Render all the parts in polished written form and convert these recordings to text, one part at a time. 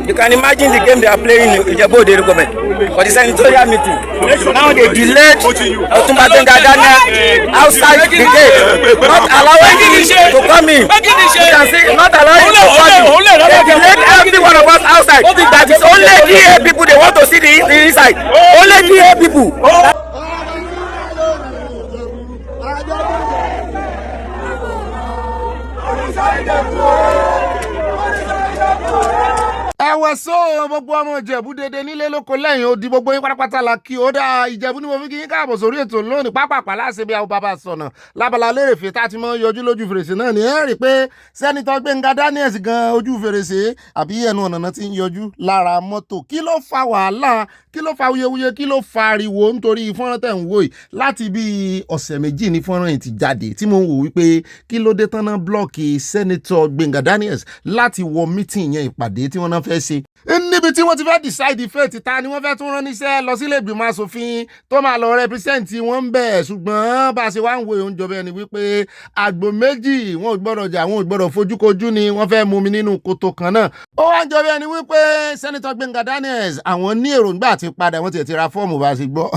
You can imagine the game they are playing in Ijebu government for the senatorial meeting. Now they delayed Otumba Daniel outside the gate, not allowing him to come in. You can see, not allowing him to come in. They delayed every one of us outside. That is only DA people they want to see the inside. Only DA people. ẹwẹ sọ gbogbo ọmọ Ìjẹ̀bú dédé nílé lóko lẹ́yìn odi gbogbo yín pátápátá la kí ó dá Ìjẹ̀bú ní mo fi kí yín káàbọ̀ sórí ètò lónìí pápápá láṣẹ bí àwọn bàbá sọ̀nà lábala lérèfé tá a ti mọ yọjú lójú fèrèsé náà ni ẹ rí i pé sẹ́nitọ́ Gbẹ́ngà Daniels gan ojú fèrèsé àbí ẹnu ọ̀nà ti ń yọjú lára mọ́tò kí ló fa wàhálà kí ló fa wuyewuye kí ló fa ariwo nítorí fọ́nrán tẹ̀ ń wò yìí láti bí ọ̀sẹ̀ méjì ní fọ́nrán yìí ti jáde tí mo ń wò wípé kí ló dé tán náà blọ́ọ̀kì sẹ́nitọ́ Gbẹ́ngà Daniels láti wọ mítìn yẹn ìpàdé tí wọ́n náà fẹ́ ṣe níbi tí wọ́n ti fẹ́ decide fate ta ni wọ́n fẹ́ tún rán níṣẹ́ lọ sílé ìgbìmọ̀ asòfin tó máa lọ represent wọn ń bẹ̀ ṣùgbọ́n bá a ṣe wá ń wo oúnjẹ bẹ́ẹ̀ ni wípé àgbò méjì wọn ò gbọ́dọ̀ jà wọn ò gbọ́dọ̀ fojúkojú ni wọ́n fẹ́ mú mi nínú kòtò kan náà ó wá ń jọ bẹ́ẹ̀ ni wípé Senator Gbẹ́ngà Daniels àwọn ní èròǹgbà àti padà wọ́n ti ra fọ́ọ̀mù bá a ṣe gbọ́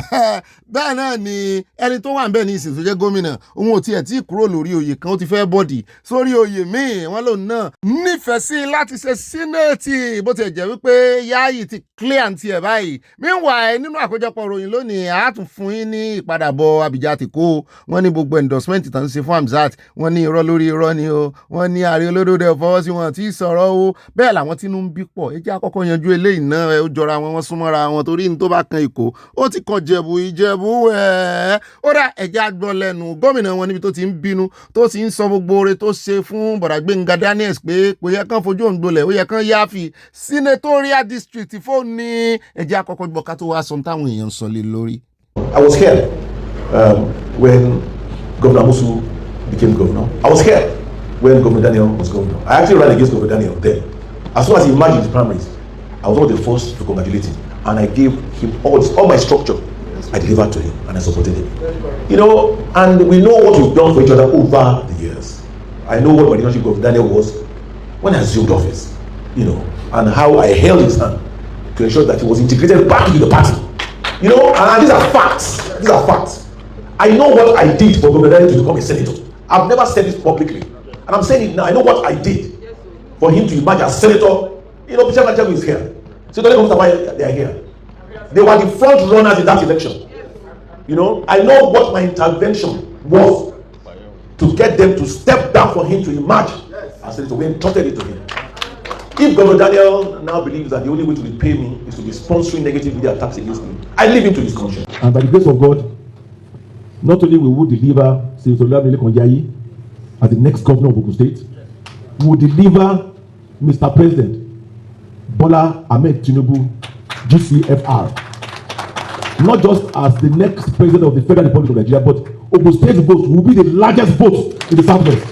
bẹ́ẹ̀ náà ni ẹni tó wà ń bẹ̀ ní ìsìn tó jẹ́ gómìnà òun ò tiẹ̀ tí kúrò lórí oyè kan ó ti fẹ́ bọ́dì sórí oyè míì wọ́n lòun náà nífẹ̀ẹ́ sí láti ṣe sínẹ́ẹ̀tì bó ti jẹ́ wípé Yáyì ti clear ti ẹ̀ báyìí meanwhile nínú àkójọpọ̀ ròyìn lónìí a tún fún yín ní ìpadàbọ̀ Àbújá ti kó wọ́n ní gbogbo endorsement tán ṣe fún Hamzat wọ́n ní irọ́ lórí irọ́ ni o wọ́n ní ààrẹ olódòdó fọwọ́ sí wọn tí sọ̀rọ̀ o bẹ́ẹ̀ làwọn tí ń bí pọ̀ ẹ jẹ́ àkọ́kọ́ yanjú eléyìí náà ó jọra wọn wọ́n súnmọ́ra wọn torí ní tó bá kan Èkó ó ti kan Ìjẹ̀bú ó dà ẹ̀jẹ̀ àgbọ̀ lẹ́nu gómìnà wọn níbi tó ti ń bínú tó ti ń sọ gbogbo oore tó ṣe fún bọ̀dà Gbẹ́ngà Daniels pé kò yẹ kán fojú òǹdolẹ̀ ó yẹ kán yááfì senatorial district fóònù ní ẹ̀jẹ̀ àkọ́kọ́ gbọ́ ká tó wá sọ táwọn èèyàn sọ lé lórí. I was here when Governor Musu became governor. I was here when Governor Daniel was governor. I actually ran against Governor Daniel then. As soon as he emerged in the primaries, I was one of the first to congratulate him, and I gave him all my structure. I delivered to him and I supported him. You know, and we know what we've done for each other over the years. I know what my relationship with Daniel was when I assumed office, you know, and how I held his hand to ensure that he was integrated back into the party. You know, and these are facts. These are facts. I know what I did for Governor Daniel to become a senator. I've never said this publicly, and I'm saying it now. I know what I did for him to emerge as senator. You know, Peter Obi is here. So they are here. They were the front runners in that election. You know, I know what my intervention was to get them to step down for him to emerge as senator. We entrusted it to him. If Governor Daniel now believes that the only way to repay me is to be sponsoring negative media attacks against me, I leave him to his conscience. And by the grace of God, not only will we deliver Senator Konjayi as the next governor of Ogun State, we will deliver Mr. President Bola Ahmed Tinubu, GCFR, not just as the next president of the Federal Republic of Nigeria, but Ogun State vote will be the largest vote in the Southwest.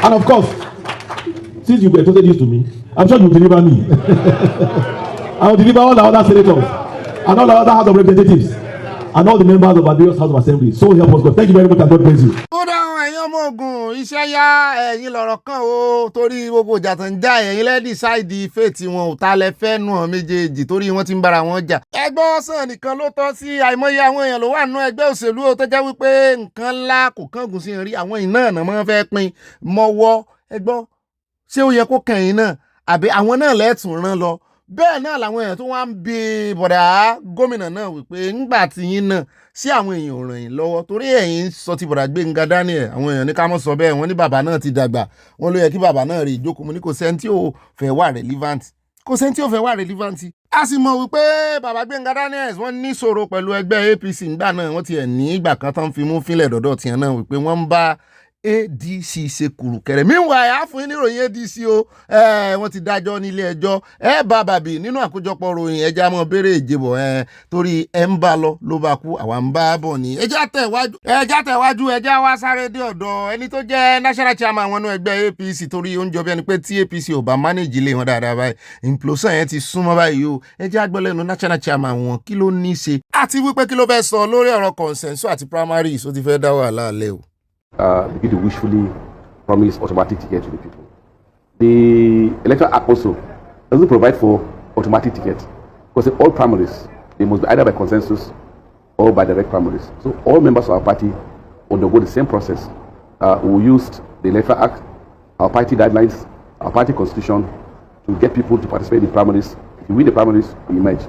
And of course, since you've entrusted this to me, I'm sure you'll deliver me. I will deliver all the other senators and all the other House of Representatives and all the members of our various House of Assembly. So help us God. Thank you very much and God bless you. ó dáhùn ẹ̀yin ọmọ ogun iṣẹ́ yá ẹ̀yin lọ̀rọ̀ kan o torí gbogbo ìjà tó ń já ẹ̀yin lẹ́dí ṣáìdì fèètì wọn ò ta lẹ fẹ́ nù ọ́ méjèèjì torí wọ́n ti ń bára wọn jà. ẹgbẹ́ ọ̀sán nìkan ló tọ́ sí àìmọye àwọn èèyàn ló wà nínú ẹgbẹ́ òṣèlú tó jẹ́ wípé nǹkan ńlá kò kángun sí rí àwọn iná ọ̀nà máa fẹ́ pín mọ́wọ́ ẹgbọ́ ṣé ó yẹ kó kàn yín náà àbí àwọn náà lẹ́tùn rán lọ bẹ́ẹ̀ náà làwọn èèyàn tó wá ń bi bọ̀dà gómìnà náà wípé ńgbà tí yín náà sí àwọn èèyàn ò ràn yín lọ́wọ́ torí ẹ̀yin sọ ti bọ̀dà Gbẹ́ngà Daniel àwọn èèyàn ní ká mọ̀ sọ bẹ́ẹ̀ wọ́n ní bàbá náà ti dàgbà wọ́n ló yẹ kí bàbá náà rí ìjókòó mo ní kò sẹ́ni tí ò fẹ́ wà relevant a sì mọ̀ wípé bàbá Gbẹ́ngà Daniel wọ́n ní ṣòro pẹ̀lú ẹgbẹ́ APC ńgbà náà wọ́n ti ẹ̀ ní ìgbà kan tán fi mú fílẹ̀ dọ̀dọ̀ tiẹ̀ náà wípé wọ́n ń bá ADC ṣe kùrùkẹrẹ meanwhile a fún yín níròyìn ADC o wọ́n ti dájọ́ nílé ẹjọ́ bá bàbí nínú àkójọpọ̀ ròyìn ẹja mọ́ béèrè ìjẹ́bọ̀ torí ń bá lọ ló bá kú àwa ń bá bọ̀ ní ẹja tẹ̀wájú ẹja wá sáré dé ọ̀dọ̀ ẹni tó jẹ́ national chairman wọn ẹgbẹ́ APC torí ó ń jọ bí ẹni pé tí APC ò bá manage ilé wọn dáadáa báyìí implosion yẹn ti súnmọ́ báyìí o ẹja gbọ́lẹ́nu national chairman wọn kí ló ní í ṣe àti wípé kí ló fẹ́ sọ lórí ọ̀rọ̀ consensus àti primaries ó ti fẹ́ dá wàhálà alẹ́ o. Begin to wishfully promise automatic ticket to the people. The Electoral Act also doesn't provide for automatic tickets. Because in all primaries, they must be either by consensus or by direct primaries. So all members of our party undergo the same process. We used the Electoral Act, our party guidelines, our party constitution to get people to participate in primaries. If you win the primaries, you emerge.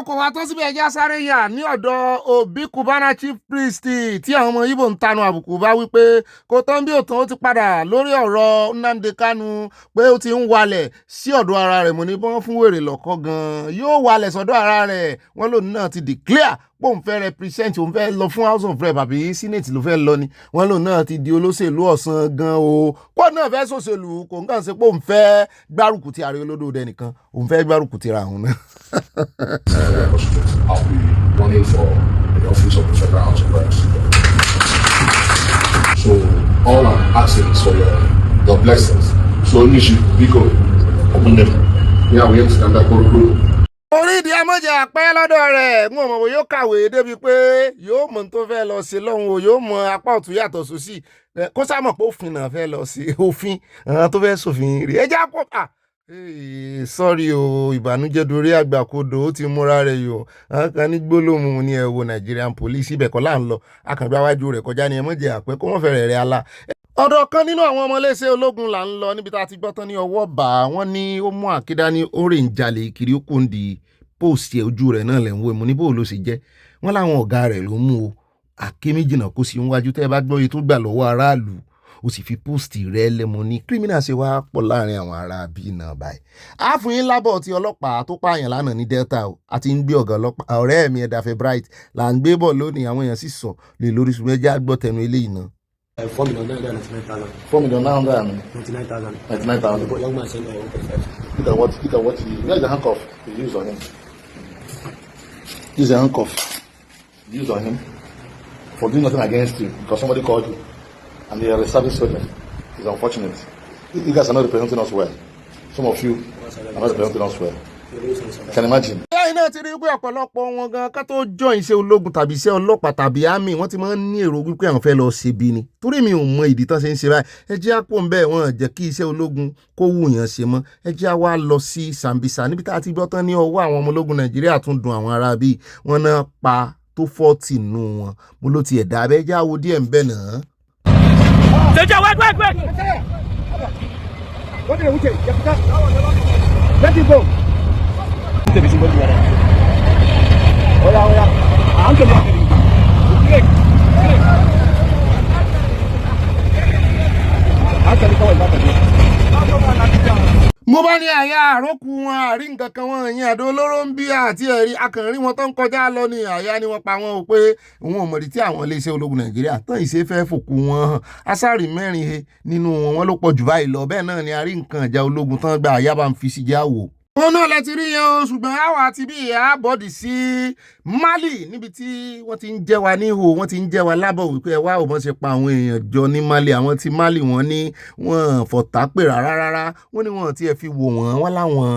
Kò wá tó síbi ẹja sáré yà ní ọ̀dọ̀ Obi Cubana chief priest tí àwọn ọmọ Igbo ń tanu àbùkù bá wípé kò tán bí òtún ó ti padà lórí ọ̀rọ̀ Nnamdi Kanu pé ó ti ń walẹ̀ sí ọ̀dọ̀ ara rẹ̀ mo ní bọ́n fún wèrè lọ́kọ́ gan-an yóò walẹ̀ sọ́dọ̀ ara rẹ̀ wọ́n lòun náà ti declare pé òun fẹ́ represent òun fẹ́ lọ fún House of Rep àbí Senate ló fẹ́ lọ ni wọ́n lòun náà ti di olóṣèlú ọ̀sán gan o kó náà fẹ́ sòṣèlú kò ń kàn ṣe pé òun fẹ́ gbárùkù ti ààrẹ olódòdó ẹnìkan òun fẹ́ gbárùkù ti ra òun náà. I'll be running for the office of the Federal House of Reps. So all I'm asking is for your blessings. So Nishi, Biko, Omunem, yeah, we have to stand up for orí ìdí amọ́jà pẹ́ lọ́dọ̀ rẹ̀ mú ọmọ wo yóò kàwé débi pé yóò mọ tó fẹ́ lọ sí lọ́hùn o yóò mọ apá ọ̀tún yàtọ̀ sósì kó sámọ̀ pé òfin náà fẹ́ lọ sí òfin tó fẹ́ sòfin rí ẹjẹ́ àpò sọ́rí o ìbànújẹ́ dorí àgbàkodò ó ti múra rẹ̀ yọ àwọn kan ní gbólóhùn ní ẹ wo Nigerian police ibẹ̀ kọ́ là ń lọ akàngbá wájú rẹ̀ kọjá ní ẹmọ́jà pẹ́ kó wọ́n fẹ́rẹ̀ rẹ̀ ala. ọ̀dọ̀ kan nínú àwọn ọmọléeṣẹ́ ológun là ń lọ níbi tá a ti gbọ́ tán ní ọwọ́ bá wọn ní ó mú àkídá ní orí ń jalè kiri ó kò ń di póòsì ojú rẹ̀ náà lẹ̀ ń wo ìmú ní bó ló sì jẹ́ wọ́n láwọn ọ̀gá rẹ̀ ló mú o àké méjì náà kó sí níwájú tẹ́ ẹ bá gbọ́ iye tó gbà lọ́wọ́ aráàlú ó sì fi póòsì rẹ̀ lẹ́mọ ní kírímínà ṣe wá pọ̀ láàrin àwọn ará bíi náà báyìí. a fún yín lábọ̀ tí ọlọ́pàá tó pààyàn lánàá ní Delta o àti ń gbé ọ̀gá ọlọ́pàá ọ̀rẹ́ mi ẹ̀dàfẹ́ Bright là ń gbé bọ̀ lónìí àwọn èèyàn sì sọ lè lórí ṣùgbọ́n ẹjẹ́ àgbọ̀ tẹnu eléyìí náà. 4,999,000. 4,999,000. 99,000. But young man said, no, Look at what he. Where's the handcuff he used on him? Use the handcuff used on him for doing nothing against you because somebody called you and they are a service soldier. It's unfortunate. You guys are not representing us well. Some of you are not representing us well. Can imagine. lẹ́yìn náà ti rí pé ọ̀pọ̀lọpọ̀ wọn gan ká tó jọ iṣẹ́ ológun tàbí iṣẹ́ ọlọ́pàá tàbí àmì wọ́n ti máa ń ní èrò wípé àwọn fẹ́ lọ ṣe bí ni torí mi ò mọ ìdí tán ṣe ń ṣe báyìí ẹ jẹ́ àpò ń bẹ́ẹ̀ wọ́n jẹ́ kí iṣẹ́ ológun kó wù yàn ṣe mọ́ ẹ jẹ́ àwa lọ sí Sambisa níbi tá a ti gbọ́ tán ní ọwọ́ àwọn ọmọ ológun Nàìjíríà tún dùn àwọn ará bíi wọ́n náà pa tó 40 nù wọn mo ló ti ẹ̀dá abẹ́ jẹ́ àwo díẹ̀ ń bẹ̀ náà. ṣèjọ wẹ́gbẹ́gbẹ́. Let it go. Oya, oya. À ń tẹ̀lé àtẹ̀lé. À ń tẹ̀lé kọ́wọ́ ìbátẹ̀lé. mo bá ní àyà àrókù wọn àrí nǹkan kan wọn ìyẹn àdó olóró ń bí àti ẹ̀rí akànrí wọn tó ń kọjá lọ ní àyà ni wọ́n pa wọn o pé òun ò mọ̀dí tí àwọn iléeṣẹ́ ológun Nàìjíríà tán ìṣe fẹ́ fòkù wọn hàn asárì mẹ́rin he nínú wọn ló pọ̀ jù báyìí lọ bẹ́ẹ̀ náà ni àrí nǹkan ìjà ológun tán gba àyà bá ń fi sí jáwò. wọn náà lẹ ti rí yẹn o ṣùgbọ́n àwọn àti bí ìyá bọ́ọ̀dì sí Mali níbi tí wọ́n ti ń jẹ́ wa níhò wọ́n ti ń jẹ́ wa lábọ̀ wípé ẹ wá ò mọ̀ ṣe pa àwọn èèyàn jọ ní Mali àwọn tí Mali wọ́n ní wọ́n fọ̀tá pè rárá wọ́n ní wọ́n tiẹ̀ fi wò wọ́n láwọn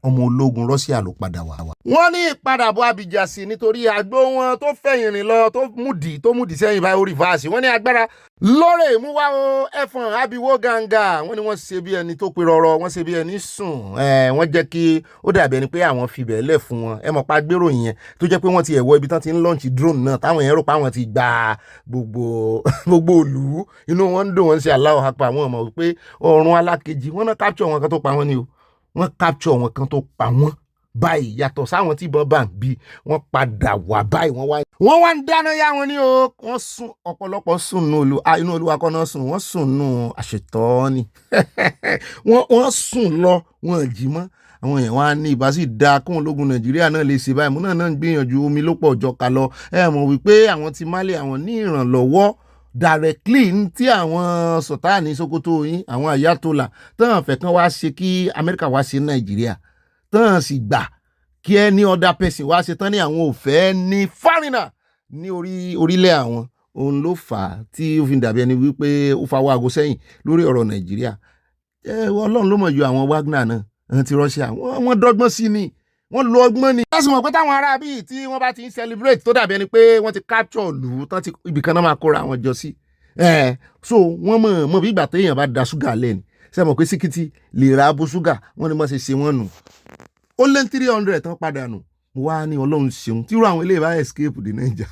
ọmọ ológun Russia ló padà wá. wọ́n ní ìpadàbọ̀ Abidjan sí nítorí àgbo wọn tó fẹ̀yìn rìn lọ tó múdì sẹ́yìn báyìí ó rìfáàsì wọ́n ní agbára lóòrè mú wá o ẹ̀fọ̀n abiwo gàǹgà wọ́n ní wọ́n ṣe bí ẹni tó pe rọrọ wọ́n ṣe bí ẹni sùn wọ́n jẹ́ kí ó dàbí ẹni pé àwọn fi bẹ́ẹ̀ lẹ̀ fún wọn ẹ mọ̀ pa gbèrò yẹn tó jẹ́ pé wọ́n ti ẹ̀wọ́ ibi tán ti ń lọ́ọ̀nchì drone náà táwọn èèyàn rò pé àwọn ti gba gbogbo òlú inú wọn ń dùn wọn ṣe Allahu Akbar àwọn ọmọ wípé ọ̀run alákejì wọ́n náà capture wọn kan tó pa wọ́n ni o wọ́n capture wọn kan tó pa wọ́n báyìí yàtọ̀ sáwọn tí ìbọn bá ń bí wọ́n padà wá báyìí wọ́n wá ń dáná yá wọn ní o wọ́n sùn ọ̀pọ̀lọpọ̀ sùn inú Olúwa kọ́ náà sùn wọ́n sùn nù àṣetọ́ ni wọ́n sùn lọ wọ́n jí mọ́ àwọn èèyàn wá ní ìbá sì dáa kóun ológun Nàìjíríà náà lè ṣe báyìí mú náà ń gbìyànjú omi ló pọ̀ jọ ká lọ ẹ mọ̀ wípé àwọn ti Mali àwọn ní ìrànlọ́wọ́ directly tí àwọn sọ̀táàní Sokoto yín àwọn Ayatollah tán fẹ́ kán wá ṣe kí Amẹ́ríkà wá ṣe Nàìjíríà tán sì gbà kí any other person wá ṣe tán ní àwọn ò fẹ́ ní foreigner ní orílẹ̀ àwọn òun ló fà á tí ó fi dàbí ẹni wípé ó fa aago sẹ́yìn lórí ọ̀rọ̀ Nàìjíríà. Ọlọ́run ló mọ̀ ju àwọn Wagner náà ti Russia wọ́n dọ́gbọ́n sí ni wọ́n lo ọgbọ́n ni. láti mọ̀ pé táwọn ará bíi tí wọ́n bá ti ń celebrate tó dàbí ẹni pé wọ́n ti capture lù ú tán ti ibìkan náà máa kóra àwọn jọ sí. So wọ́n mọ̀ bí ìgbà téèyàn bá da ṣúgà lẹ́ni ṣe mọ̀ pé síkìtì lè ra abó ṣúgà wọ́n ní mọ̀ ṣe wọ́n nù ó lé 300 tán padà nù mo wá ní Ọlọ́run ṣeun tí irú àwọn ilé ìbá escape dé Naija.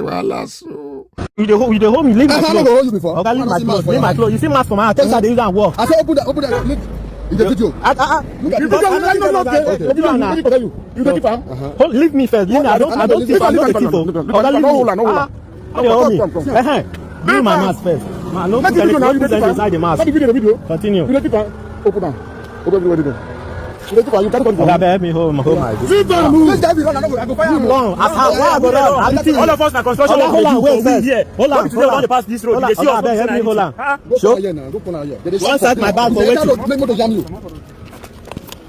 Wàhálà sùn. You dey hold me, leave my clothes. I hold you before. Okay, leave my clothes. You see mask for my hand. Tell me that they use and work. I say open that. Leave. In the video. Look at the video. Okay. You don't keep am. Leave me first. Leave me. I don't thief. I'm not a thief. Leave my mask first. Man, no put anything inside the mask. The video. Continue. You don't keep am. Open am. Open the video. You can't help me hold my sit down, move. Let's I go fire him. All of us are construction. Hold on, wait here. Hold on. Today we want to pass this road. They see us. Help me hold on. Show. Go one side my bag for waiting. Make motor jam you.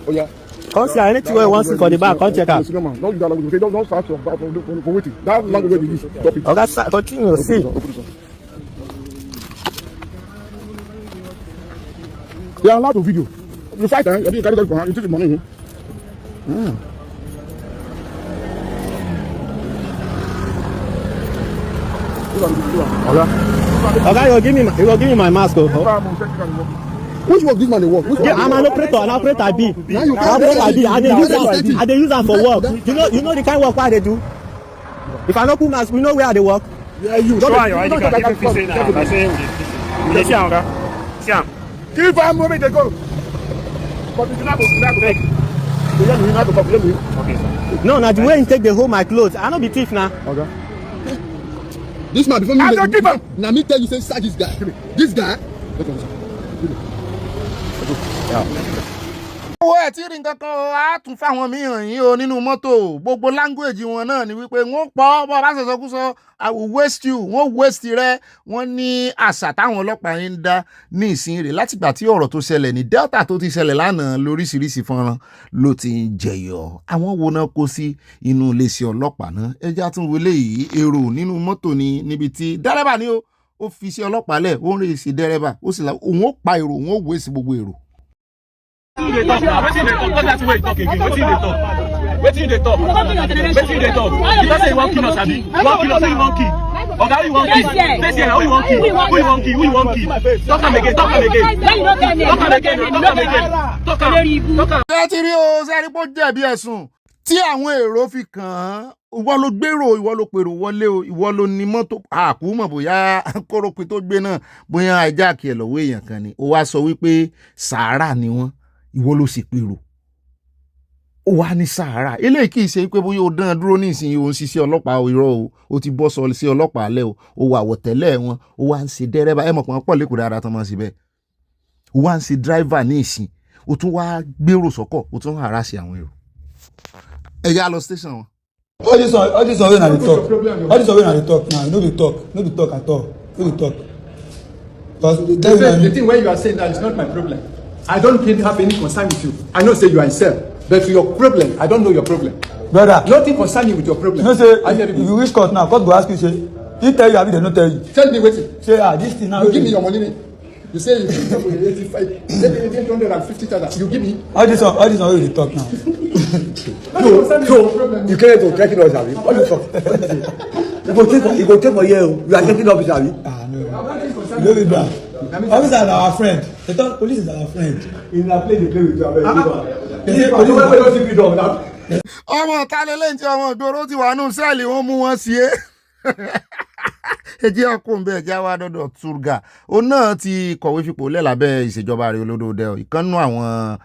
Oh yeah. Come see anything we want see for the back. Come check out. Don't start for waiting. That language we use. Stop it. Okay, continue. See. They are allowed to video. You fight, you carry that for you take the money. Okay, you give me my mask. Which work this man dey work? I'm an operator. I be. Now you I dey use am for work. You know the kind of work I dey do. If I no put mask, we know where I dey work. Yeah, you. Show your ID card. I say we see am, okay? See am. Keep am moving, they go. But you not to make. You not to complain me. Okay, sir. No, now the way you take the hold my clothes. I no be thief now. Okay. This man before me. I don't keep him. Now me tell you say search this guy. This guy. owó ẹ̀ tí rí nǹkan kan á tún fáwọn mìíràn yín o nínú mọ́tò gbogbo language wọn náà ni wípé wọ́n pọ̀ bọ́ bá sọ̀sọ́ kú sọ I will waste you wọ́n waste rẹ wọ́n ní àṣà táwọn ọlọ́pàá yín ń dá ní ìsìn rẹ̀ látìgbà tí ọ̀rọ̀ tó ṣẹlẹ̀ ní Delta tó ti ṣẹlẹ̀ lánàá lóríṣiríṣi fọ́nrán ló ti ń jẹyọ àwọn wo náà kó sí inú iléeṣẹ́ ọlọ́pàá náà ẹja tún wọlé yìí èrò nínú mọ́tò ni níbi tí dẹ́rẹ́bà ni ó fi iṣẹ́ ọlọ́pàá lẹ̀ ó ń rè sí dẹ́rẹ́bà ó sì la òun ó pa èrò òun ó wé sí gbogbo èrò. Wetin dey talk? Because say you wan kill us, abi? You wan kill us, you wan kill. Oga, who you wan kill? Face here, who you wan kill? Who you wan kill? Talk am again. Ṣé ti rí o sẹ́ni pé ó jẹ̀bi ẹ̀sùn tí àwọn èrò fi kàn án ìwọ ló gbèrò ìwọ ló pèrò wọlé o ìwọ ló ní mọ́tò àkúmọ̀ bóyá kórópin tó gbé náà bóyá àìjáàkì ẹ̀ lọ́wọ́ èèyàn kan ni ó wá sọ wípé sàárà ni wọ́n ìwọ ló sì pèrò ó wá ní sàárà eléyìí kì í ṣe pé bóyá ó dán dúró nísìnyí ó ń ṣiṣẹ́ ọlọ́pàá irọ́ ó ti bọ́ sọ sí ọlọ́pàá alẹ́ ó wà àwọ̀tẹ́lẹ̀ wọn ó wá ń ṣe dẹ́rẹ́bà ẹ̀ mọ̀ pé wọ́n pọ̀ lẹ́kọ̀ọ́ dáadáa tán máa ṣe bẹ́ẹ̀ ó wá ń ṣe dráìvà ní ìsìn ó tún wá gbèrò sọ́kọ̀ ó tún hàrá sí àwọn èrò ẹ̀yà lọ station wọn. all this one wey na dey talk now no be talk at all no be talk. The thing where you are saying that is not my problem. I don't really have any concern with you. I know say you are in cell, but for your problem, I don't know your problem. Brother, nothing concern you with your problem. You know say if you reach court now, court go ask you say, he tell you abi they no tell you. Tell me wetin. Say this thing now. You give me your money. You say you give me 85, 850,000. You give me. All this one wey you talk now. So you came to threaten us, abi? What you talk? You go take for here. You are taking office, abi? No. You know me, bro. Officer is our friend. They thought police is our friend. In that place, they play with you. Ọmọ kálẹ́lẹ́ tí ọmọ ìgboro ti wà nù sẹ́ẹ̀lì wọ́n mú wọn sí é. Ẹjẹ́ ọkùnrin ẹjẹ́ wa dọ́dọ̀ Turga òun náà ti kọ̀wé fipò lẹ̀ lábẹ́ ìṣèjọba rẹ̀ Olódòdẹ ìkànnú àwọn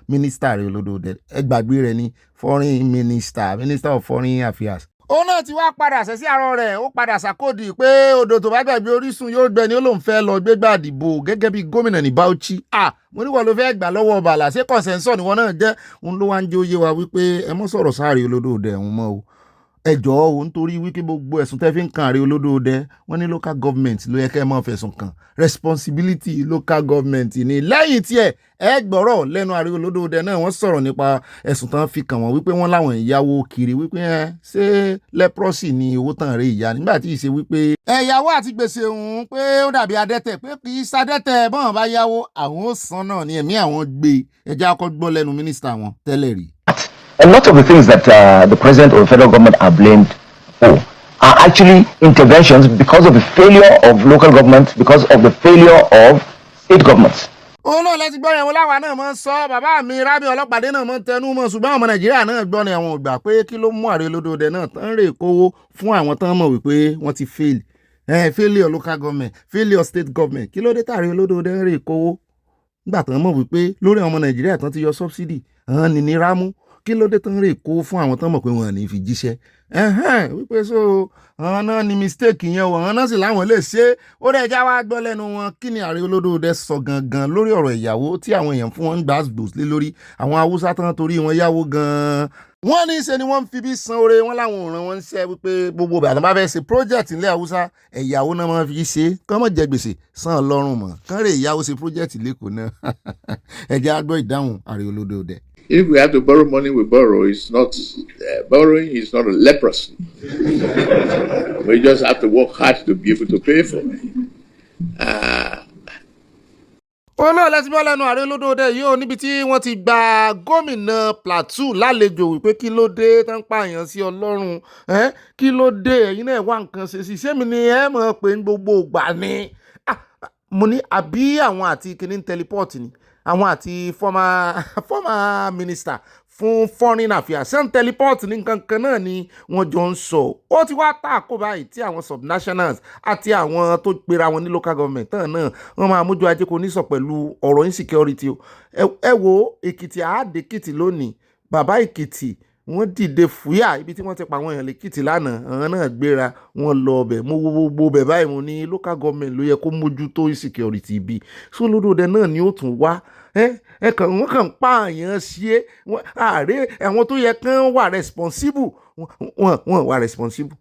mínísítà rẹ̀ Olódòdẹ ẹgbàgbé rẹ̀ ní minister of foreign affairs. Òun náà ti wá padà sẹ́sí àárọ̀ rẹ̀ ó padà ṣàkódì pé odò tó bá gbàgbé orísun yóò gbẹ ni ó lóun fẹ́ lọ gbégbá àdìbò gẹ́gẹ́ bí gómìnà ní Bauchi. Mo ní wọ́n ló fẹ́ gbà lọ́wọ́ Abala ṣé consensus ni wọ́n náà jẹ́ òun ló wá ń jẹ́ òye wa wípé ẹ mọ́ sọ̀rọ̀ sáré Olódòdẹ ẹ̀hún mọ́ o ẹjọ́ o nítorí wípé gbogbo ẹ̀sùn tẹ́ fi ń kan Ààrẹ Olódòdẹ wọ́n ní local government ló yẹ kẹ́ ẹ máa fẹ̀sùn kàn responsibility local government ni lẹ́yìn tí ẹ gbọ́rọ̀ lẹ́nu Ààrẹ Olódòdẹ náà wọ́n sọ̀rọ̀ nípa ẹ̀sùn tán fi kàn wọ́n wípé wọ́n láwọn ìyàwó kiri wípé ṣé leprosy ni owó tàn rè ìyá nígbà tí ì ṣe wípé ẹ̀yàwó àti gbèsè òun pé ó dàbí adẹ́tẹ̀ pé kì í ṣadẹ́tẹ̀ bọ́n bá yáwó àwọn ó san náà ni ẹ̀mí àwọn gbé ẹja ọkọ̀ gbọ́ lẹ́nu mínísítà wọn tẹ́lẹ̀ rí. A lot of the things that the president or the federal government are blamed for are actually interventions because of the failure of local governments, because of the failure of state governments. òun náà lẹ́ti gbọ́ yẹn wọn láwa náà mọ̀ ń sọ bàbá mi Rábì Ọlọ́pàdé náà mọ̀ ń tẹnu mọ́ ṣùgbọ́n ọmọ Nàìjíríà náà gbọ́ ni àwọn ò gbà pé kí ló mú Ààrẹ Olódòdẹ náà tán rè kówó fún àwọn tán mọ̀ wípé wọ́n ti fail failure local government failure state government kí ló dé tààrẹ Olódòdẹ ń rè kówó nígbà tán mọ̀ wípé lórí ọmọ Nàìjíríà tán ti yọ subsidy ní ní rámú kí ló dé tán rè kó fún àwọn tán mọ̀ pé wọn ní fi jíṣẹ́ wípé so àwọn náà ni mistake yẹn o àwọn náà sì láwọn lè ṣe ó dẹ̀ já wá gbọ́ lẹ́nu wọn kí ni Ààrẹ Olódòdẹ sọ gangan lórí ọ̀rọ̀ ìyàwó tí àwọn èèyàn fún wọn ń gbàgbòs lé lórí àwọn Haúsá tán torí wọn yáwó gan-an wọ́n ní ṣe ni wọ́n ń fi bí san oore wọn láwọn òràn wọn ń ṣe wípé gbogbo ìgbà tó bá fẹ́ ṣe project nílẹ̀ Haúsá ẹ̀yàwó náà máa fi ṣe kán mọ̀ jẹ gbèsè san lọ́rùn mọ́ kán rè ìyàwó ṣe project lẹ́kọ̀ọ́ náà ẹ̀jẹ̀ á gbọ́ ìdáhùn Ààrẹ Olódòdẹ. If we have to borrow money, we borrow. It's not borrowing is not a leprosy. We just have to work hard to be able to pay for it. ó náà lẹ́sìn bọ́ lẹ́nu Ààrẹ Olódòdẹ yìí ó níbi tí wọ́n ti gba gómìnà Plateau lálejò wípé kí ló dé tán pààyàn sí Ọlọ́run kí ló dé ẹ̀yin náà wá nǹkan ṣe sí sẹ́mi ni ẹ mọ̀ pé gbogbo ìgbà ni mo ní àbí àwọn àti kìnní teleport ni àwọn àti former minister fún foreign affairs ṣé ń teleport ní nǹkan kan náà ni wọ́n jọ ń sọ ó ti wá tààkó báyìí tí àwọn subnationals àti àwọn tó pera wọn ní local government náà wọ́n máa mójú ajé kò ní sọ pẹ̀lú ọ̀rọ̀ insecurity o ẹ wo Èkìtì àádékìtì lónìí bàbá Èkìtì wọ́n dìde fúyà ibi tí wọ́n ti pa àwọn èèyàn lẹ́kìtì lánàá àwọn náà gbéra wọ́n lọ ọbẹ̀ mo wo gbogbo bẹ̀ báyìí mo ní local government ló yẹ kó mójútó insecurity bí so Olódòdẹ náà ni ó tún wá wọ́n kàn pààyàn sí ààrẹ àwọn tó yẹ kán wà responsible wọ́n wà responsible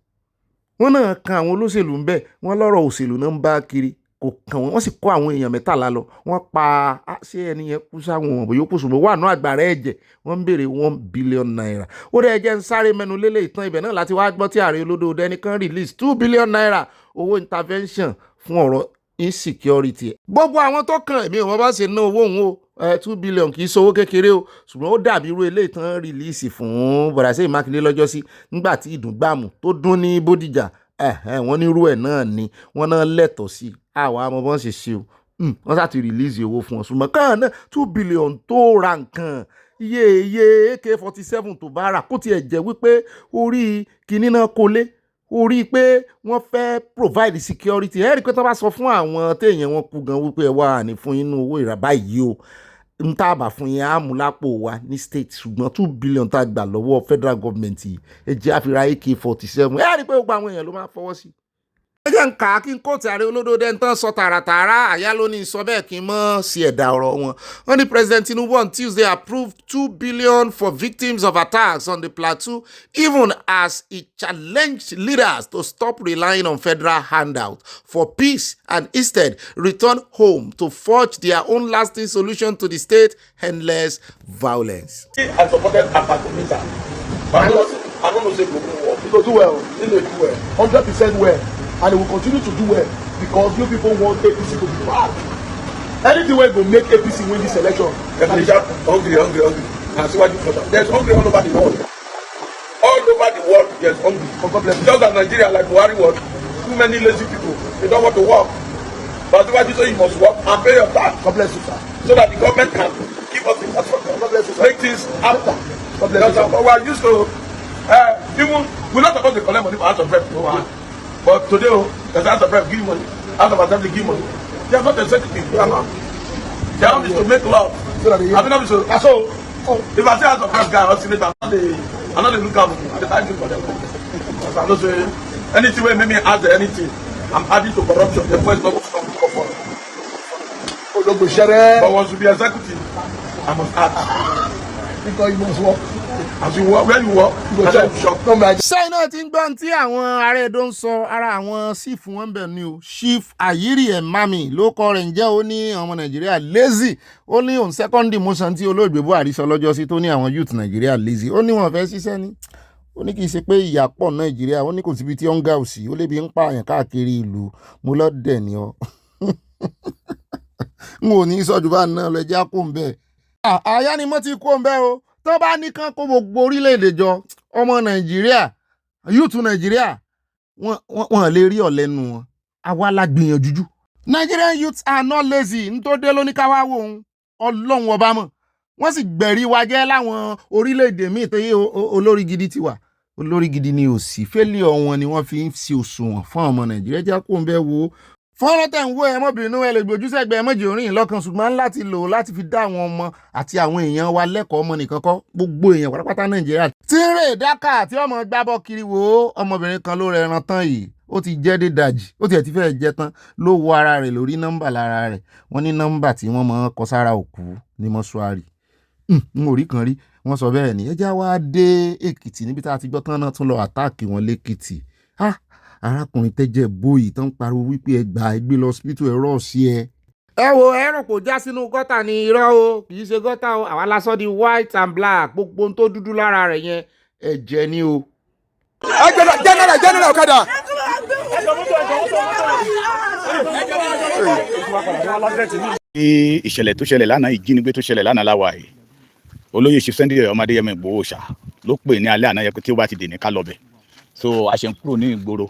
wọ́n náà kan àwọn olóṣèlú ń bẹ̀ wọ́n lọ́rọ̀ òṣèlú náà ń bá kiri kò kàn wọ́n sì kó àwọn èèyàn 13 lọ wọ́n pa ṣé ẹni yẹn kú sáwọn ọ̀bọ̀ yóò kú ṣùgbọ́n wà ní àgbàrá ẹ̀jẹ̀ wọ́n ń béèrè 1 billion naira ó dẹ̀ jẹ́ ń sáré mẹ́nu lélẹ̀ ìtàn ibẹ̀ náà láti wá gbọ́ tí Ààrẹ Olódòdẹ nìkan release 2 billion naira owó intervention fún ọ̀rọ̀ insecurity gbogbo àwọn tó kàn èmi ò mọ̀ bá ṣe ná owó òun o 2 billion kì í ṣowó kékeré o ṣùgbọ́n ó dàbí irú eléyìí tán rìlíìsì fún Bọ̀dásẹ́yìn Mákindé lọ́jọ́ sí nígbà tí ìdúngbàmù tó dún ní Bódìjà wọ́n ní irú ẹ̀ náà ni wọ́n náà lẹ́tọ̀ọ́ sí àwa àmọ́ bọ́n ṣe ṣe o wọ́n sá ti rìlíìsì owó fún wọn ṣùgbọ́n káà náà 2 billion tó ra nǹkan iye AK-47 tó bá rà kó tiẹ̀ jẹ́ wípé orí kinní náà kó lé orí pé wọ́n fẹ́ provide security ẹ rí i pé tó bá sọ fún àwọn téèyàn wọn kú gan wípé ẹ wà ní fún inú owó ìràbá yìí o ń tàbà fún yẹn àmúlápò wa ní state ṣùgbọ́n 2 billion tá a gbà lọ́wọ́ federal government yìí ẹ jẹ́ àfihàn AK-47 ẹ rí i pé gbogbo àwọn èèyàn ló máa fọwọ́ sí. ẹ jẹ́ ń kà á kí n kóòtù Ààrẹ Olódòdẹ ń tán sọ tààràtààrà àyà ló ní sọ bẹ́ẹ̀ kí n mọ́ sí ẹ̀dá ọ̀rọ̀ wọn. wọ́n ní President Tinubu on Tuesday approved 2 billion for victims of attacks on the Plateau even as he challenged leaders to stop relying on federal handouts for peace and instead return home to forge their own lasting solution to the state's endless violence. I supported Apakomita. I don't know say go do well. He dey do well. 100% well. And it will continue to do well because you people want APC to be bad. Anything wey go make APC win this election. Hungry. And see what you put. There's hungry all over the world. All over the world, there's hungry. Just as Nigeria, like Buhari was, too many lazy people. They don't want to work. But what you say, you must work and pay your tax. God bless you, sir. So that the government can give us the infrastructure. God bless you, sir. Make things happen. God bless you, sir. We are used to even we're not supposed to collect money for House of Rep. But today, there's House of Rep give money, House of Assembly give money. They are not executive. They are not. Their job is to make law. I mean, so if I say House of Rep guy or senator, I'm not the look out at the time for them. I'm not saying anything where make me add anything. I'm adding to corruption. The voice not stop for. But once you be executive, I must add. Because you must work. as you walk, when you walk, you go tell shop. No matter. Ṣé iná ti ń gbọ́n tí àwọn ará Ẹdó ń sọ ara àwọn sífù wọn bẹ̀ ni o. Chief Ayiri Emami ló kọ rẹ̀ ǹjẹ́ ó ní ọmọ Nàìjíríà lazy. Ó ní òun second motion tí olóògbé Buhari sọ lọ́jọ́ sí tó ní àwọn youth Nàìjíríà lazy. Ó ní wọn fẹ́ ṣiṣẹ́ ni. Ó ní kì í ṣe pé ìyà pọ̀ Nàìjíríà. Ó ní kò síbi tí ó ń ga òsì. Ó lébi ń pààyàn káàkiri ìlú. Mo lọ dẹ̀ ni ọ. N ò ní sọ́jú bá náà lọ ẹjẹ́ kó ń bẹ́ẹ̀. Àyá ni mo ti kó ń bẹ́ẹ̀ o. Tó bá ní kán kó gbogbo orílẹ̀-èdè jọ ọmọ Nàìjíríà youth Nàìjíríà wọn lè rí ọ̀lẹ́nu wọn. Àwa la gbìyànjú jù. Nigerian youths are not lazy. N tó dé lóní ká wá wò ó Ọlọ́run ọba mọ̀. Wọ́n sì gbẹ̀rí wa jẹ́ láwọn orílẹ̀-èdè míì tó yé olórí gidi ti wà. Olórí gidi ni òsì. Failure wọn ni wọ́n fi ń ṣe òṣùwọ̀n fún ọmọ Nàìjíríà. Jẹ́ kó ń bẹ́ wo. Fọ́nrán tẹ̀ ń wo ẹmọ́bìnrin ẹ lè gbójú sẹ́gbẹ̀ẹ́ ẹmọ́jì orin lọ́kàn ṣùgbọ́n láti lò láti fi dá àwọn ọmọ àti àwọn èèyàn wa lẹ́kọ̀ọ́ ọmọ nìkan kọ́ gbogbo èèyàn pátápátá Nàìjíríà. Tí ń rè dákà tí ọmọ gbábọ́ kiri wo ọmọbìnrin kan ló rẹran tán yìí ó ti jẹ́ dé dàjì ó tiẹ̀ ti fẹ́ jẹ tán ló wo ara rẹ̀ lórí nọ́mbà lára rẹ̀ wọ́n ní nọ́mbà tí wọ́n mọ̀ kọ sára òkú ní mọ́ṣúárì. N ò rí kan rí wọ́n sọ bẹ́ẹ̀ ni ẹjá wá dé Èkìtì níbi tá a ti gbọ́ tán náà tún lọ àtáàkì wọn lẹ́kìtì. Arákùnrin tẹ́jẹ̀ bóyì tán pariwo wípé ẹgbẹ́ lọ hospital ẹ̀rọ sí ẹ. Ẹ wo ẹ̀rọ kò já sínú gọ́tà ní irọ́ o kì í ṣe gọ́tà o àwa lásán di white and black gbogbo ohun tó dúdú lára rẹ̀ yẹn ẹ̀jẹ̀ ni o. General ọ̀kadà. Ìṣẹ̀lẹ̀ tó ṣẹlẹ̀ lánàá ìjínigbé tó ṣẹlẹ̀ lánàá láwa yìí olóyè Chief Sunday ọmọdé yẹmọ Ìgbòho ṣá ló pè ní alẹ́ àná yẹ pé tí ó bá ti dè ní ká lọ bẹ̀ so a ṣe ń kúrò ní ìgboro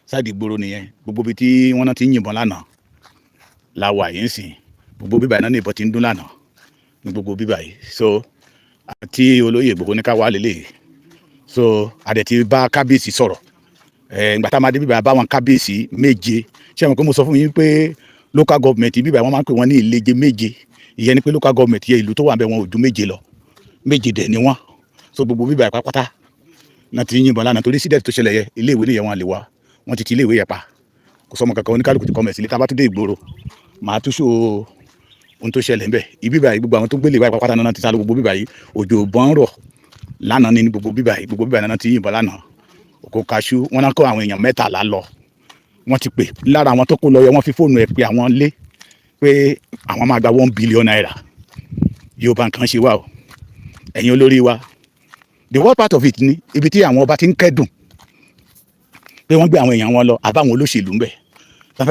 sáàdì ìgboro nìyẹn gbogbo ibi tí wọ́n náà ti ń yìnbọn lánàá láwa yìí ń sìn gbogbo bíbà náà ní ìbọn ti ń dún lánàá ní gbogbo bíbà yìí so àti olóyè Ìgbòho ní ká wá lélẹ̀ so àdẹ̀ ti bá kábíyèsí sọ̀rọ̀ ìgbà tá a máa dé bíbà bá wọn kábíyèsí méje ṣé àwọn kan mo sọ fún yín pé local government bíbà wọn máa ń pè wọn ní ìleje méje ìyẹn ni pé local government yẹ ìlú tó wà ń bẹ wọn ò ju méje lọ méje dẹ̀ ni wọ́n so gbogbo bíbà pátápátá náà ti yìnbọn lánàá torí sídẹ̀tì tó ṣẹlẹ̀ yẹ ilé ìwé nìyẹn wọn lè wá wọn ti ilé ìwé yẹn pa kò sọmọ kankan oníkálukú ti kọ́mẹ̀ sílé tá a bá tún dé ìgboro màá tún ṣó ohun tó ṣẹlẹ̀ ńbẹ̀ ibíbà yìí gbogbo àwọn tó gbélé ìwà pátá náà ti sálọ gbogbo bíbà yìí òjò bọ́n rọ̀ lánàá ní gbogbo bíbà yìí náà ti yìnbọn lánàá òkò kaṣú wọn náà kó àwọn èèyàn 13 lọ wọn ti pè lára àwọn tó kó lọ yẹ wọn fi fóònù ẹ pé àwọn lé pé àwọn máa gba 1 billion naira Yorùbá nǹkan ṣe wá o ẹ̀yin olórí wa the worst part of it ni ibi tí àwọn ọba ti ń kẹ́dùn pé wọ́n gbé àwọn èèyàn wọn lọ àbáwọn olóṣèlú ń bẹ̀ tó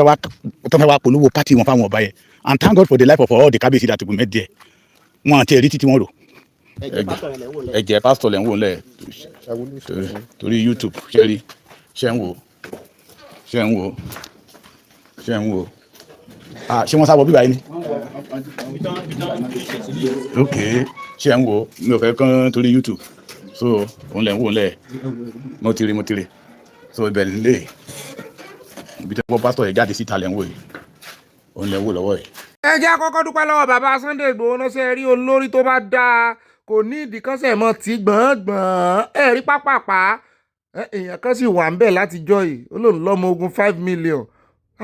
fẹ́ wá polówó pátì wọn fáwọn ọba yẹn and thank God for the life of all the kábíyèsí that we met there wọn àti ẹ̀rí títí wọn rò ẹ̀jẹ̀ pásítọ̀ lẹ̀ ń wò lẹ̀ torí YouTube ṣe ń wò ṣé wọ́n sábọ̀ bíbá yìí ni ok ṣe ń wò mi ò fẹ́ kán torí YouTube so òun lẹ̀ ń wò lẹ̀ mo ti rí so ibẹ̀ nílé ibi tí wọ́n pásítọ̀ yẹn jáde síta lẹ̀ ń wò yìí òun lẹ̀ ń wò lọ́wọ́ yìí. Ẹ jẹ́ àkọ́kọ́ dúpẹ́ lọ́wọ́ bàbá Sunday Ìgbòho náà ṣe rí olórí tó bá dáa kò ní ìdíkọ́sẹ̀ mọ́ tí gbọ̀ngbọ̀n ẹ rí pápápá èèyàn kan sì wà ń bẹ̀ látijọ́ yìí ó lòun lọ́mọ ogun 5 million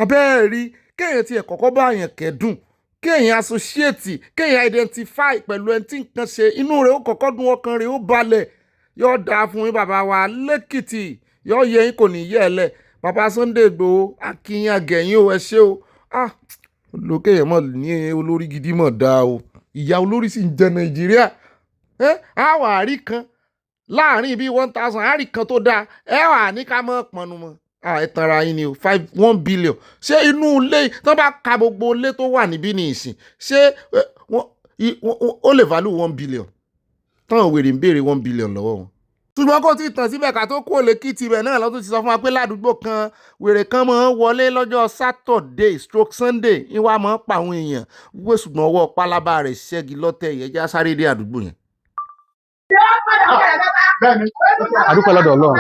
abẹ́ẹ̀ rí kéèyàn tiẹ̀ kọ́kọ́ bá àyàn kẹ́dùn kéèyàn associate kéèyàn identify pẹ̀lú ẹni tí nǹkan ṣe inú rẹ̀ ó kọ́kọ́ dùn ọkàn rẹ̀ ó balẹ̀ yóò dáa fún yín bàbá wa lẹ́kìtì yóò yẹ yín kò ní yẹ ẹ lẹ̀ bàbá Sunday Ìgbòho akínyìn àgẹ̀yìn o ẹ ṣé o lókè yẹn mọ̀ ní olórí gidi mọ̀ dáa o ìyá olórí sì ń jẹ Nàìjíríà àwọn àárí kan láàrin bíi 1000 àárí kan tó dáa ẹ wà ní ká mọ̀ pọnnu mọ́ ẹ tanra yín ni o 1 billion ṣé inú ilé tó bá ka gbogbo ilé tó wà níbí ní ìsìn ṣé ó lè value 1 billion táwọn wèrè ń béèrè 1 billion lọ́wọ́ wọn. ṣùgbọ́n kò tí ì tàn síbẹ̀ ká tó kó lèkìtì ibẹ̀ náà lọ́tún ti sọ fún wa pé ládùúgbò kan wèrè kan máa ń wọlé lọ́jọ́ Saturday stroke Sunday ìwà máa ń pa àwọn èèyàn wípé ṣùgbọ́n ọwọ́ pálábá rẹ̀ ṣẹ́gi lọ́tẹ̀ yẹn já sáré dé àdúgbò yẹn. adúpẹ́ lọ́dọ̀ Ọlọ́run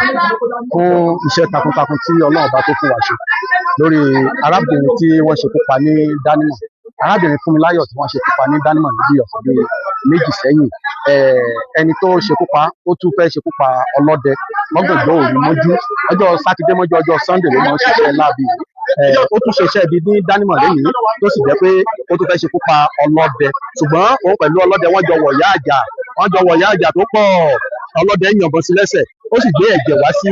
fún iṣẹ́ takuntakun tí Ọlọ́run bá tó fún wa ṣe lórí arábìnrin tí wọ́n ṣekú pa ní Dánimọ̀ arábìnrin Fúnmiláyọ̀ tí wọ́n ṣekú pa ní Dánimọ̀ níbi ọ̀sẹ̀ bíi 2 sẹ́yìn ẹni tó ṣekú pa ó tún fẹ́ ṣekú pa ọlọ́dẹ lọ́gànjọ́ òru mọ́jú ọjọ́ sátidé mọ́jú ọjọ́ Sunday ló máa ń ṣiṣẹ́ láabi ó tún ṣiṣẹ́ ibi ní Dánimọ̀ lẹ́yìn tó sì jẹ́ pé ó tún fẹ́ ṣekú pa ọlọ́dẹ ṣùgbọ́n òun pẹ̀lú ọlọ́dẹ wọ́n jọ wọ̀yá àjà tó pọ̀ ọlọ́dẹ yìnbọn sí lẹ́sẹ̀ ó sì gbé ẹ̀jẹ̀ wá sí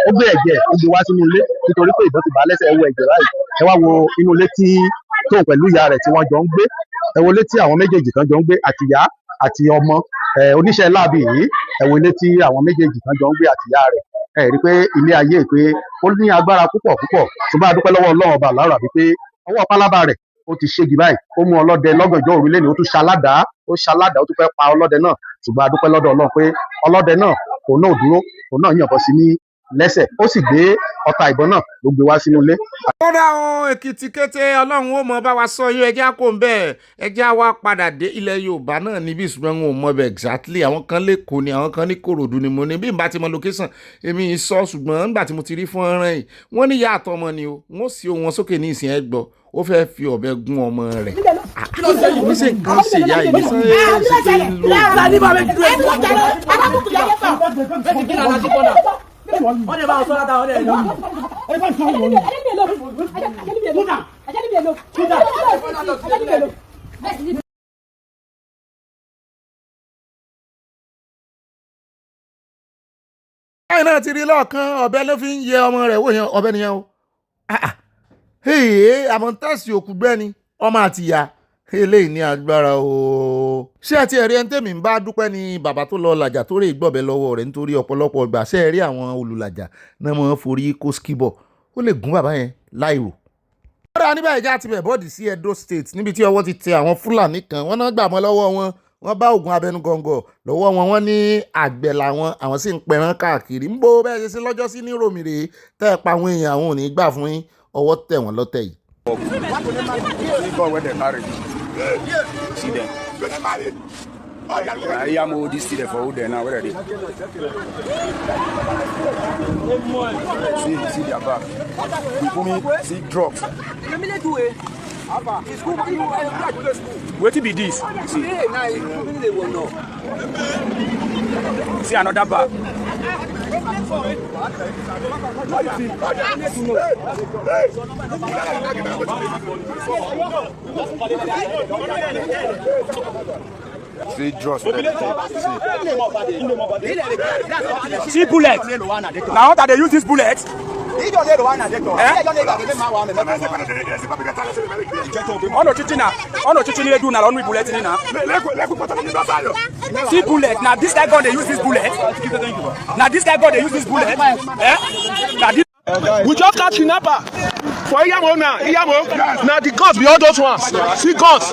ó gbé ẹ̀jẹ̀ ó gbé wá sínú ilé nítorí pé ìbọn ti bá lẹ́sẹ̀ ẹ wo ẹ̀jẹ̀ báyìí ẹ wá wo inú ilé tí tóun pẹ̀lú ìyá rẹ̀ tí wọ́n jọ ń gbé ẹ wo ilé tí àwọn méjèèjì kan jọ ń gbé àtìyá àti ọmọ oníṣẹ́ láàbì yìí ẹ wo ilé tí àwọn méjèèjì kan jọ ń gbé àtìyá rẹ̀ ẹ rí i pé ilé ayé pé ó ní agbára púpọ̀ ṣùgbọ́n a dúpẹ́ lọ́wọ́ Ọlọ́run ọba lára wípé ọwọ́ pálábá rẹ̀ ó ti ṣégi báyìí ó mú ọlọ́dẹ lọ́gànjọ́ òru lẹ́nu ó tún ṣaládàá ó tún fẹ́ pa ọlọ́dẹ náà ṣùgbọ́n a dúpẹ́ lọ́dọ̀ Ọlọ́run pé ọlọ́dẹ náà òun náà dúró òun náà yìnbọn sí ní lẹ́sẹ̀ ó sì gbé ọta ìbọn náà ló gbé wá sínú ilé. kódà o Èkìtì kété Ọlọ́run ó mọ bá wa sọ yín ẹjẹ́ kó ń bẹ́ẹ̀ ẹjẹ́ wa padà dé ilẹ̀ Yorùbá náà níbi ìṣúná wọn ò mọ bẹ́ẹ̀ exactly àwọn kan lẹ́kọ̀ọ́ ni àwọn kan ní Kòròdú ni mo ní bí n bá ti mọ location èmi ń sọ ṣùgbọ́n nígbà tí mo ti rí fọ́nrán yìí wọ́n ní ìyá àtọmọ ni o wọ́n sì ohun wọn sókè ní ìsìn ẹ gbọ́ ó fẹ́ fi ọ̀bẹ gún ọmọ rẹ̀ ní ṣe nǹkan ṣe ìyá yìí sọ ṣe pé ń lò wọ́n lè bá ọ̀ṣọ́ látà ọ̀dẹ̀ ìlú. báyìí náà ti rí lọ́ọ̀kan ọ̀bẹ ló fi ń yẹ ọmọ rẹ̀ wò yẹn ọ̀bẹ nìyẹn o àmọ́ tẹ̀sí òkú gbẹ́ni ọmọ àtìyá eléyìí ní agbára o. ṣé àti ẹ̀rí ẹni tèmi ń bá dúpẹ́ ní bàbá tó lọ làjà tó rè gbọ̀bẹ lọ́wọ́ rẹ̀ nítorí ọ̀pọ̀lọpọ̀ ìgbà ṣe rí àwọn olùlàjà náà mọ̀ forí kó skibọ̀ ó lè gún bàbá yẹn láìrò. kódà níbẹ̀ ìjà ti bẹ̀ bọ́ọ̀dì sí Edo State níbi tí ọwọ́ ti tẹ àwọn Fúlàní kan wọ́n náà gbà mọ́ lọ́wọ́ wọn wọ́n bá oògùn abẹnugọ̀ngọ̀ lọ́wọ́ wọn wọ́n ní àgbẹ̀ làwọn àwọn sì ń pẹran káàkiri ń bó bẹ́ẹ̀ ṣe sí lọ́jọ́ sí ní ròmìrè tẹ́ ẹ pa àwọn èèyàn àwọn ò ní gbà fún yín ọwọ́ tẹ̀ wọ́n lọ́tẹ̀ yìí. See them. I am all this there for there now. Where are they? See their back. You put me see drugs. What be this? See another bag. See drugs. See bullet. Now that they use this bullet. Ono chichi na do na only bullet ni na. See bullet. Now this guy gun they use this bullet. Now this guy gun they use this bullet. We just catch kidnapper for Iyamo now. Now the guns be all those ones. See guns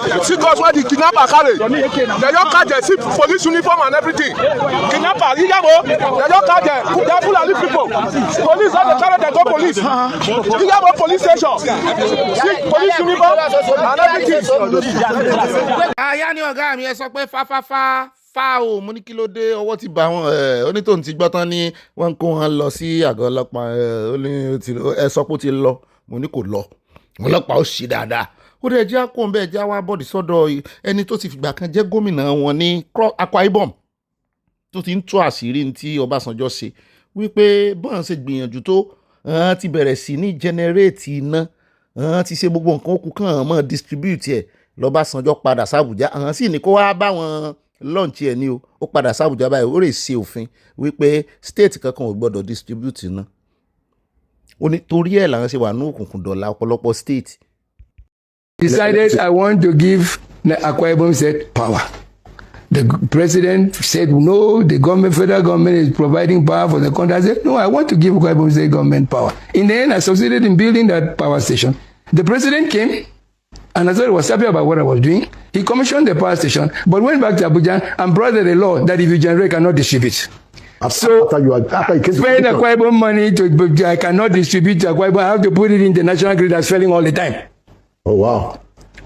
where the kidnapper carry. They just catch them. See police uniform and everything. Kidnapper Iyamo. They just catch them. They are Fulani people. Police all the carry them go police. Iyamo police station. See police uniform and everything. àyà ni ọ̀gá mi ẹ sọ pé fa o mo ní kí ló dé ọwọ́ ti bá wọn onítòun ti gbọ́ tán ní wọ́n ń kó wọn lọ sí àgọ́ ọlọ́pàá ẹ sọ pé ó ti lọ mo ní kò lọ ọlọ́pàá ó ṣe dáadáa ó dẹ̀ jẹ́ àkóhùn bẹ́ẹ̀ jẹ́ àwa bọ́ọ̀dì sọ́dọ̀ ẹni tó ti fìgbà kan jẹ́ gómìnà wọn ní Akwa Ibom tó ti ń tú àṣírí tí Ọbásanjọ́ ṣe wípé bọ́ọ̀n ṣe gbìyànjú tó ti bẹ̀rẹ̀ sí ní jẹnẹrétì iná ti ṣe gbogbo nǹkan òkú kan mọ́ distribute ẹ̀ lọ́básanjọ́ padà sábùjá sì ní kó wá bá wọn lọ́ǹtì ẹ̀ ní o ó padà sábùjá báyìí ó rè ṣe òfin wípé state kankan ò gbọ́dọ̀ distribute iná ó ní torí ẹ̀ làwọn ṣe wà ní òkùnkùn dọ̀la ọ̀pọ̀lọpọ̀ state. Decided I want to give Akwa Ibom State power. The president said no, the federal government is providing power for the country. I said no, I want to give Akwa Ibom State government power. In the end, I succeeded in building that power station. The president came, and I thought he was happy about what I was doing. He commissioned the power station, but went back to Abuja and brought a law that if you generate, cannot distribute. So, spend Akwa Ibom money I cannot distribute to Akwa Ibom. I have to put it in the national grid that's failing all the time. Oh, wow.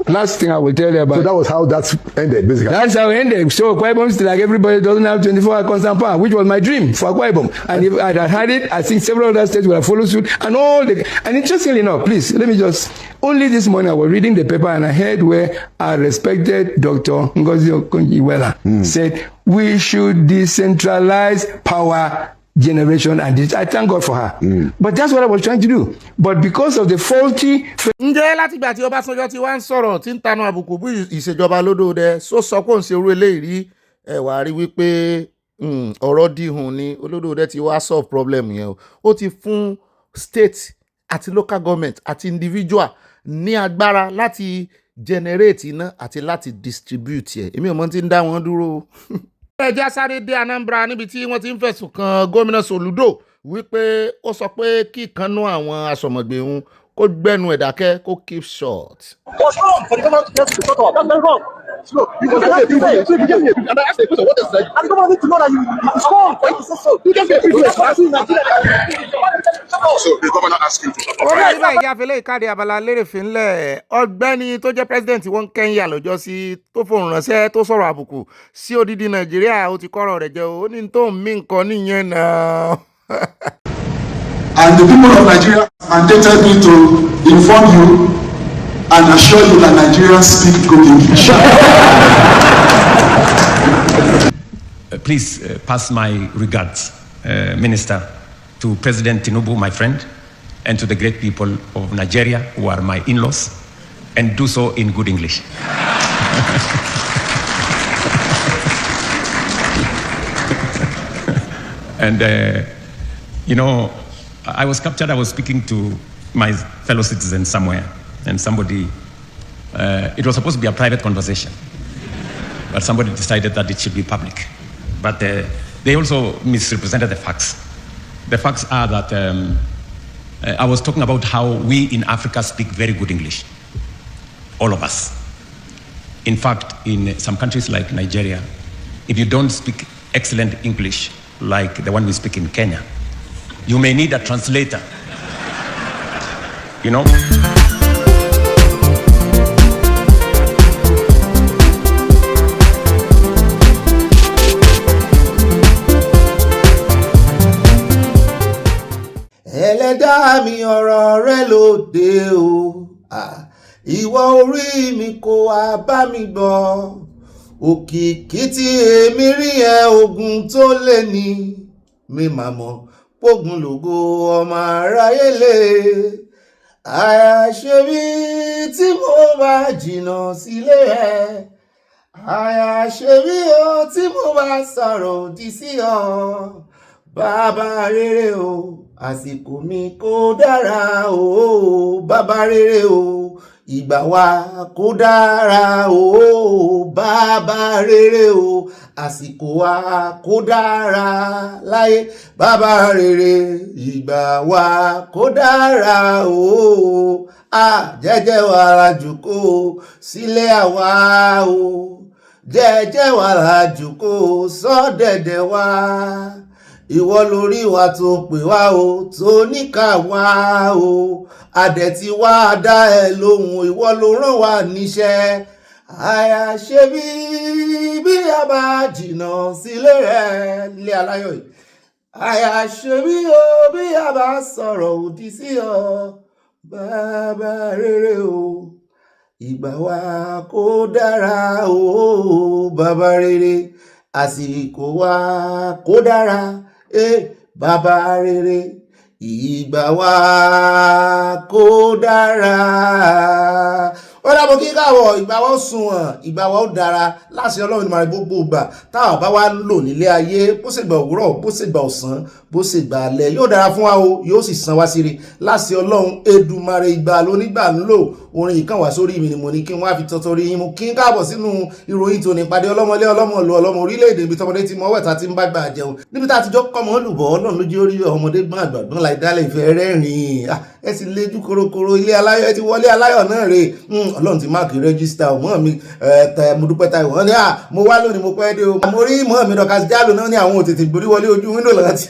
Last thing I will tell you about. So that was how that ended, basically. That's how it ended. So Akwa Ibom, like everybody, doesn't have 24-hour constant power, which was my dream for Akwa Ibom. And if I had had it, I think several other states would have followed suit. And interestingly enough, please, let me just. Only this morning I was reading the paper and I heard where our respected Dr. Ngozi Okonjo-Iweala said we should decentralize power generation, and I thank God for her. But that's what I was trying to do. But because of the faulty. ǹjẹ́ látìgbà tí Ọbásanjọ́ ti wá ń sọ̀rọ̀ tí ń tanu àbùkù bí ìṣèjọba lódòdẹ sọ pé òun ṣe orú eléyìí rí wà á rí wípé ọ̀rọ̀ dihun ni olódòdó ti wá solve problem yẹn o. Ó ti fún state àti local government àti individual ní agbára láti generate iná àti láti distribute ẹ̀. Èmi ò mọ̀ tí ń dá wọn dúró. Ẹ jẹ́ sáré dé Anambra níbi tí wọ́n ti ń fẹ̀sùn kan gómìnà Soludo wípé ó sọ pé kí ìkànnú àwọn asọ̀mọ̀gbé òun kó gbẹ́nu ẹ̀ dákẹ́ kó keep short. What's wrong for the government to get to shut up? That's very wrong. So you can say so you gave me and I asked the question, what is that? And the government need to know that it's wrong for you to say so. You gave me a video so the governor asked him to shut up. Ó bá nígbà ìjà àfẹ́lẹ́ ìkádé Abala Lerefe ńlẹ̀ Ọ̀gbẹ́ni tó jẹ́ president wọn Kenya lọ́jọ́ sí tó fohùn ránṣẹ́ tó sọ̀rọ̀ àbùkù sí odidi Nàìjíríà ó ti kọ́rọ̀ rẹ̀ jẹ́ ó ní tó ń mí nǹkan nìyẹn náà. And the people of Nigeria mandated me to inform you and assure you that Nigerians speak good English. Please pass my regards, Minister, to President Tinubu, my friend, and to the great people of Nigeria who are my in-laws, and do so in good English. And, you know, I was captured, I was speaking to my fellow citizens somewhere, and somebody, it was supposed to be a private conversation, but somebody decided that it should be public. But they also misrepresented the facts. The facts are that I was talking about how we in Africa speak very good English, all of us. In fact, in some countries like Nigeria, if you don't speak excellent English like the one we speak in Kenya, you may need a translator, you know? Ẹlẹ́dàá mi ọ̀rọ̀ rẹ lóde o, ìwọ orí mi kò wá bá mi gbọ́, òkìkí tí èmi rí ẹ ogun tó lé ní mi mà mọ̀ pógun lògo ọmọ aráyé lè, àyàṣebí tí mo bá jìnnà sílé ẹ, àyàṣebí o tí mo bá sọ̀rọ̀ òdì sí ọ, bàbá rere o àsìkò mi kò dára o, bàbá rere o ìgbà wa kò dára o, bàbá rere o àsìkò wa kò dára láyé, bàbá rere ìgbà wa kò dára o, jẹ́jẹ́ wa la jókòó sílé àwa o, jẹ́jẹ́ wa la jókòó sọ́dẹ̀dẹ̀ wa, ìwọ lórí wa tó pè wá o, tó níkà wá o, adẹ̀tí wá dá ẹ lóhùn, ìwọ ló rán wa níṣẹ́, àyàṣebí bí a bá jìnnà sílé rẹ ilé aláyọ̀ yìí, àyàṣebí o bí a bá sọ̀rọ̀ òdì sí ọ, bàbá rere o ìgbà wa kò dára o, bàbá rere àsìkò wa kò dára, bàbá rere ìgbà wa kò dára. Ó dábò kí káwọ̀ ìgbà wa ó sunwọ̀n, ìgbà wa ó dára láṣẹ Ọlọ́run ní màrí gbogbo ìgbà táwọn bá wá ń lò nílé ayé, bó ṣe gbà òwúrọ̀, bó ṣe gbà ọ̀sán, bó ṣe gbà alẹ́, yóò dára fún wa o, yóò sì san wá síre láṣẹ Ọlọ́run Èdùmàrè. Ìgbà lónígbà ń lò orin yìí kàn wá sórí mi ni mo ní kí n wá fi tọ́tọ́rí yín mú kí n káàbọ̀ sínú ìròyìn tòní ìpàdé ọlọ́mọlé ọlọ́mọlú ọlọ́mọ orílẹ̀-èdè ibi tọmọdé ti mọ wẹ̀ta tí ń bá gbà jẹun níbi tá a ti jọ kọ́mọ lùbọ̀ Ọlọ́run lójú orí ọmọdé gbọ́n àgbàgbọ́n láì dálẹ̀ ìfẹ́ rẹ́rìn-ín ẹ sì léjú korokoro ilé aláyọ̀ ẹ ti wọlé aláyọ̀ náà rè Ọlọ́run ti máàkì rẹ́gísítà ọmọ mi mo dúpẹ́ táyọ̀ wọ́n ní mo wá lónìí mo pẹ́ dé o mo rí mọ́ mi dọ̀ka jálò náà ní àwọn òtètè gborí wọlé ojú wíńdò láti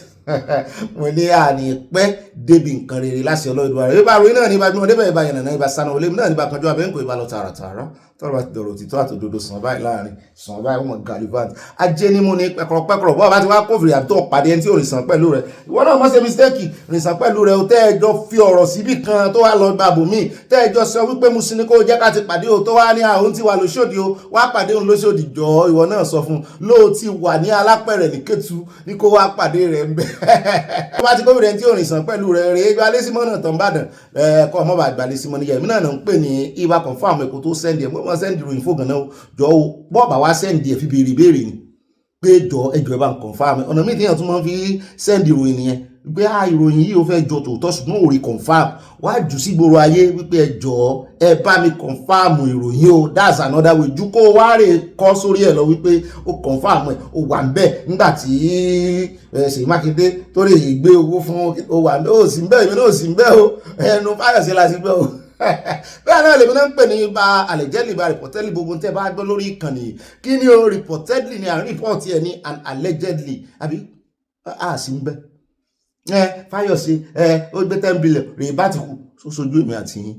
mo ní àní pẹ́ débi nǹkan rere láti Ọlọ́run rẹ̀ ìbá ròyìn náà ní ìbá gbọ́n débẹ̀ ìbá yẹ̀nà náà ìbá Sanawole náà ní ìbá kanjú abẹ́ǹkò ìbá lọ tààràtààrà tọ́rọ bá ti dọ̀rọ̀ òtítọ́ àtòdodo sàn báyìí láàrin sàn báyìí wọ́n galivant ajé ní mú ní pẹ́kọ̀rọ̀pẹ́kọ̀rọ̀ bọ́ọ̀ bá ti wá kófìrí àbí tó pàdé ẹni tí ò rìn sàn pẹ̀lú rẹ̀ ìwọ náà mọ́ ṣe mistake rìn sàn pẹ̀lú rẹ̀ o tẹ́ẹ̀jọ fi ọ̀rọ̀ síbì kan tó wá lọ gbàbò míì tẹ́ẹ̀jọ sọ wípé mo sì ní kó jẹ́ ká ti pàdé o tó wá ní àwọn tí wà lóṣòdì o wá pàdé òun lóṣòdì jọ ìwọ náà sọ fún lóò ti wà ní alápẹ̀rẹ̀ ní Kétu ní kó wá pàdé rẹ̀ ń bẹ̀ tó bá ti kófìrí ẹni tí ò rìn sàn pẹ̀lú rẹ̀ rèé gbalé símọ́ náà tán bàdàn kọ́ ọmọ bá gbalé símọ́ níyà èmi náà ń pè ní ibà confam ẹ̀kọ́ tó sẹ́ndì ẹ̀ mọ́ sẹ́ndì ròyìn fógan náà jọ bọ́ọ̀bà wá sẹ́ndì ẹ̀ fi béèrè béèrè ni pé ẹjọ́ ẹ bá ń confirm ọ̀nà míì téèyàn tún máa ń fi send ìròyìn nìyẹn pé ìròyìn yìí ó fẹ́ jọ tòótọ́ ṣùgbọ́n ò rí confirm wá jù sí gbòòrò ayé wípé ẹjọ́ ẹ bá mi confirm ìròyìn o, that's another way ju kó wá rè kọ́ sórí ẹ̀ lọ wípé ó confirm ẹ̀ ó wà ń bẹ̀ nígbà tí Ṣèyí Mákindé tó lè gbé owó fún ó wà ń bẹ̀ ó sì ń bẹ̀ èmi náà sì ń bẹ̀ o ẹnu Fáyọ̀sé la sì gbọ́ o bẹ́ẹ̀ náà lèmi náà ń pè ní ibà allegedly ibà reportedly gbogbo tẹ́ bá gbọ́ lórí ìkànnì kí ni o reportedly ni à ń report ẹ̀ ní and allegedly àbí sì ń bẹ̀ Fáyọ̀sé ó gbé 10 billion rèé bá ti kú sojú èmi àti yín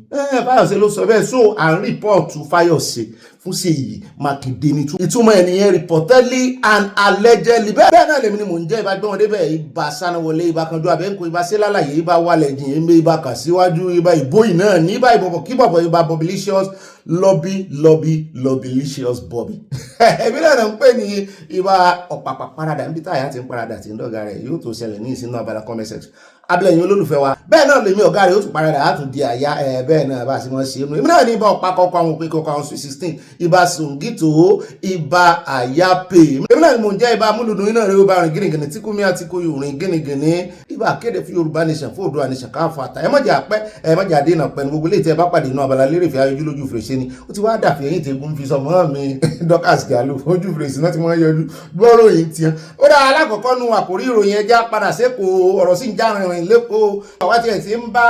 Fáyọ̀sé ló sọ bẹ́ẹ̀ so à ń report Fáyọ̀sé fún Ṣèyí Mákindé ní ìtumọ̀ ẹnìyẹn reportedly and allegedly bẹ́ẹ̀ náà lèmi ni mò ń jẹ́ ibà gbọ́n débẹ̀ ibà Sanawole ibà Kanjú Abẹ́ǹkó ibà Sélálàyé ibà Wálẹ̀jìn ibà Kàsíwájú ibà Ìbóyì náà ní ibà ìbọ̀bọ̀ kí bọ̀bọ̀ ibà Bobilicious Lobilicious Bobby ẹbí náà ń pè ní ibà ọ̀pàpà parada níbi táyà ti ń parada tí ń dọ̀gá rẹ̀ yóò tó ṣẹlẹ̀ ní ìsinú abala comment section abẹ́lẹ̀yìn olólùfẹ́ wa bẹ́ẹ̀ náà lèmi ọ̀gá rẹ̀ yóò tún parada á tún di àyà bẹ́ẹ̀ náà bá a sì mọ́ ṣe é nù èmi náà ní ibà ọ̀pá kọ́kọ́ àwọn òpin kọ́kọ́ àwọn 16 ibà Sùngìtò ibà Àyàpè èmi náà ni mò ń jẹ́ ibà amúlùdùn iná rẹ̀ ó bá rìn gínigíní tí kúmi àti kò yòó rìn gínigíní ibà kéde fún Yorùbá nation fún Oòduà nation káfọ́ àtà ẹ̀mọ́jà pẹ́ ẹ̀mọ́jà dènà pẹ̀lú gbogbo ilé ìtẹ́ bá pàdé inú Abala Lerefe ayójúlójú fèrèsé ni ó ti wá dàfẹ́ ẹ̀yìn tẹ́gùn fi sọmọ́ mi Dorcas Galo ojú fèrèsé náà ti wọ́n yọjú gbọ́rọ̀ yìí tiẹ̀ ó dá alákọ̀ọ́kọ́ nu àkórí ìròyìn ẹja padà sẹ́kọ̀ọ́ ọ̀rọ̀ sí ń já rìnrìn lẹ́kọ̀ọ́ àwa tiẹ̀ ti ń bá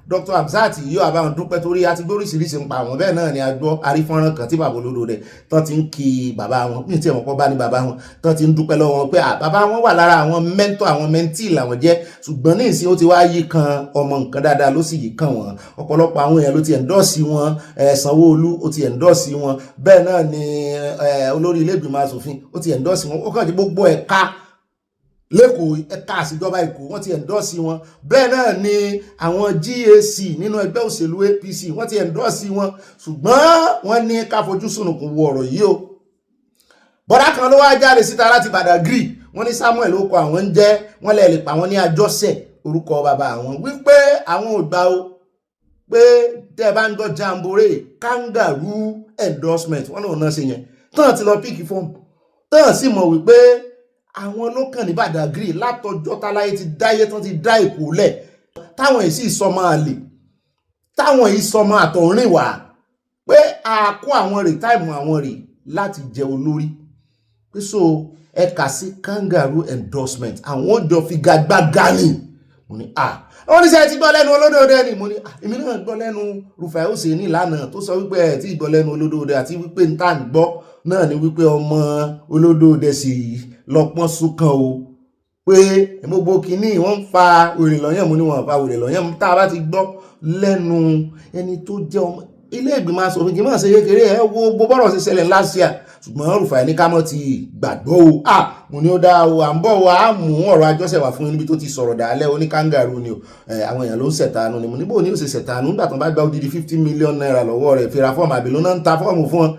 Dr. Hamzat yóò àbáwọn dúpẹ́ torí àti gbóríṣiríṣi ń pa àwọn bẹ́ẹ̀ náà ni a gbọ́ arífọ́nrán kan tí bàbá olódo rẹ̀ tán ti ń kí bàbá wọn ní tí ẹ̀wọ̀n kọ́ bá ní bàbá wọn tán ti ń dúpẹ́ lọ́wọ́ wọn pé bàbá wọn wà lára àwọn mẹ́ńtọ́ àwọn mẹ́ńtì làwọn jẹ́ ṣùgbọ́n ní ìsìn ó ti wá yí kan ọmọ nǹkan dáadáa ló sì yí kan wọn ọ̀pọ̀lọpọ̀ àwọn èèyàn ló ti ẹ̀ńdọ́ọ̀sì wọn Sanwó-Olú ó ti ẹ̀ńdọ́ọ̀sì wọn bẹ́ẹ̀ náà ni olórí ilé ìgbìmọ̀ asòfin ó ti ẹ̀ńdọ́ọ̀sì wọn ó kàn jẹ́ gbogbo ẹ̀ka lẹ́kọ̀ọ́ ẹ̀ka àṣìjọba Èkó wọ́n ti ẹ̀ndọ́ọ̀sì wọn bẹ́ẹ̀ náà ni àwọn GAC nínú ẹgbẹ́ òṣèlú APC wọ́n ti ẹ̀ndọ́ọ̀sì wọn ṣùgbọ́n wọ́n ní ká fojú sùnùkùn wo ọ̀rọ̀ yìí o bọ́dá kan ló wá jáde síta láti Badagry wọ́n ní Samuel ó kọ àwọn ń jẹ́ wọ́n lè pa wọ́n ní Àjọṣe orúkọ bàbá àwọn wípé àwọn ò gbà o pé tẹ́ ẹ bá ń gbọ́ jamboree kangaroo endorsement wọ́n náà náà ṣe yẹn tán ti lọ píìkì fọ́ọ̀mù tán sì mọ̀ wípé àwọn ló kàn ní Badagry látọjọ́ táláyé ti dáyé tán ti dá Èkó lẹ̀ táwọn èsì ìsọmọ àlè táwọn ìsọmọ àtọ̀rìn wà pé àkó àwọn rè táìmù àwọn rè láti jẹ olórí pé so ẹ̀ka sí kangaroo endorsement àwọn òjò figagbága ni mo ní wọ́n ní sẹ́ ti gbọ́ lẹ́nu Olódòdó ni mo ní èmi náà gbọ́ lẹ́nu Rufai Oseni lánàá tó sọ wípé ẹ̀ tí gbọ́ lẹ́nu Olódòdó àti wípé ń tà ń gbọ́ náà ni wípé ọmọ Olódòdó sì lọ́pọ́n súnkàn o pé gbogbo kìíní wọ́n ń fa òrè lọ́yàn mú ní wọ́n fa òrè lọ́yàn mú tá a bá ti gbọ́ lẹ́nu ẹni tó jẹ́ ọmọ ilé ìgbìmọ̀ asòfin kì í máa ṣe kékeré ẹ wo gbogbo bọ́rọ̀ ṣe ṣẹlẹ̀ last year ṣùgbọ́n Rufai ní ká mọ́ ti gbàgbọ́ o mo ní ó dá o à ń bọ̀ wá mú ọ̀rọ̀ Àjọṣe wà fún níbi tó ti sọ̀rọ̀ dálẹ́ oní kangaroo ni o àwọn èèyàn ló ń ṣẹ̀tanú ni mo níbo ní ó ṣe ṣẹ̀tanú nígbà tó bá gba odidi 50 million naira lọ́wọ́ rẹ̀ fira fọ́ọ̀mù àbí ló náà ń ta fọ́ọ̀mù fún wọn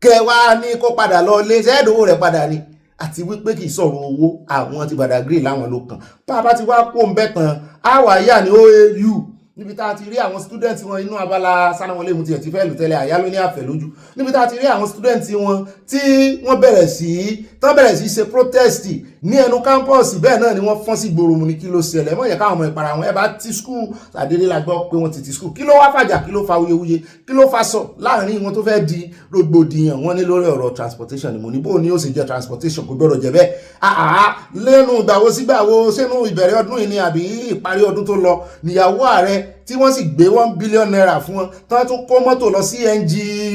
kẹwàá ní kó padà lọ lé ṣẹ́ẹ̀dówó rẹ̀ padà ni àti wípé kì í sọ̀rọ̀ owó àwọn ti Badagry láwọn ló kàn bá a bá ti wá kó ń bẹ́ tán àwàyà ní OAU níbi tá a ti rí àwọn student wọn inú Abala Sanawole mu tiẹ̀ ti fẹ́ lù tẹ́lẹ̀ àyálò ní àfẹ́ lójú níbi tá a ti rí àwọn student wọn tí wọ́n bẹ̀rẹ̀ sí ṣe protest ní ẹnu campus bẹ́ẹ̀ náà ni wọ́n fọ́n sí gbòòrò mu ní kí ló ṣẹlẹ̀ mọ̀ yẹ káwọn ọmọ ìpara wọn ẹ bá ti school àdédé la gbọ́ pé wọ́n ti school kí ló wá fàjà kí ló fa wuyewuye kí ló fa sọ láàrin wọn tó fẹ́ di rògbòdìyàn wọn ní lórí ọ̀rọ̀ transportation ni mo ní bó ni ó sì jẹ́ transportation kò gbọ́dọ̀ jẹ́ bẹ́ẹ̀ lẹ́nu ìgbàwo sígbàwo sínú ìbẹ̀rẹ̀ ọdún yìí ni àbí ìparí ọdún tó lọ níyàwó ààrẹ tí wọ́n sì gbé 1 billion naira fún wọn tán tún kó mọ́tò lọ CNG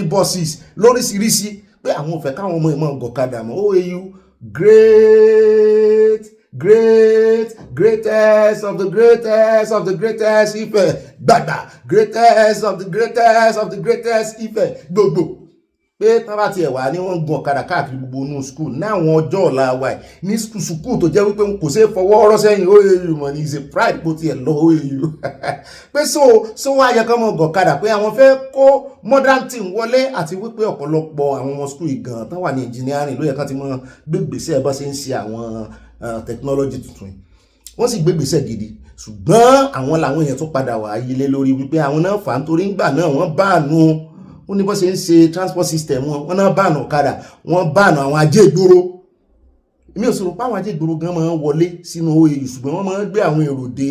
buses lóríṣiríṣi pé àwọn ò fẹ́ káwọn ọmọ ìmọ̀ gọ̀kadà mọ́ OAU greatest of the greatest of the greatest Ifẹ̀ gbàgbà greatest of the greatest of the greatest Ifẹ̀ gbogbo pé tán bá tiẹ̀ wà ní wọ́n gun ọ̀kadà káàkiri gbogbo inú skul náwọn ọjọ́ ọ̀la wa ní skul tó jẹ́ wípé kò ṣeé fọwọ́ ọ̀rọ̀ sẹ́yìn OAU mọ̀ ní ìṣe pride bó tiẹ̀ lọ OAU pé so wá yẹ kán mọ̀ gọ̀kadà pé àwọn fẹ́ kó modern team wọlé àti wípé ọ̀pọ̀lọpọ̀ àwọn ọmọ skul gan tán wà ní engineering ló yẹ kán ti mọ̀ gbégbèsè bá ṣe ń ṣe àwọn technology tuntun wọ́n sì gbégbèsè gidi ṣùgbọ́n àwọn làwọn èèyàn tó padà wà ayílé lórí wípé àwọn náà fà á nítorí ńgbà náà wọ́n bá àánú ní bọ́ ṣe ń ṣe transport system wọn náà báànù ọ̀kadà wọ́n báànù àwọn ajé ìgboro èmi ò sì rò pé àwọn ajégboro gan máa ń wọlé sínú OAU ṣùgbọ́n wọ́n máa ń gbé àwọn èrò dé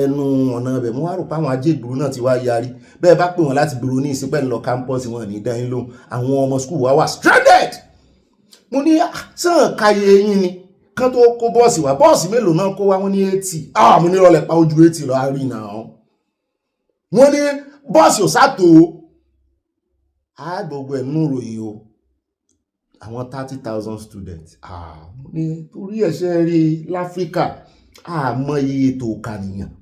ẹnu ọ̀nà ibẹ̀. Mo wá rò pé àwọn ajégboro náà ti wá yarí bẹ́ẹ̀ bá pè wọ́n láti gbòòrò ní ìsìnkú ẹ̀ ń lọ campus wọn ní dáhìn lóhùn àwọn ọmọ school wa wà stranded. Mo ní sàn káyé yín ni kán tó kó bọ́ọ̀sì wá bọ́ọ̀sì mélòó náà kó wá wọ́n ní 80 mo ní rọlẹ̀ pa ojú 80 lọ àárín náà wọ́n ní bọ́ọ̀sì ò sátò gbogbo ẹ̀ nínú ìròyìn o àwọn 30,000 students ní torí ẹ̀ṣẹ́ rí láfíríkà àmọ́ iye ètò ìkànìyàn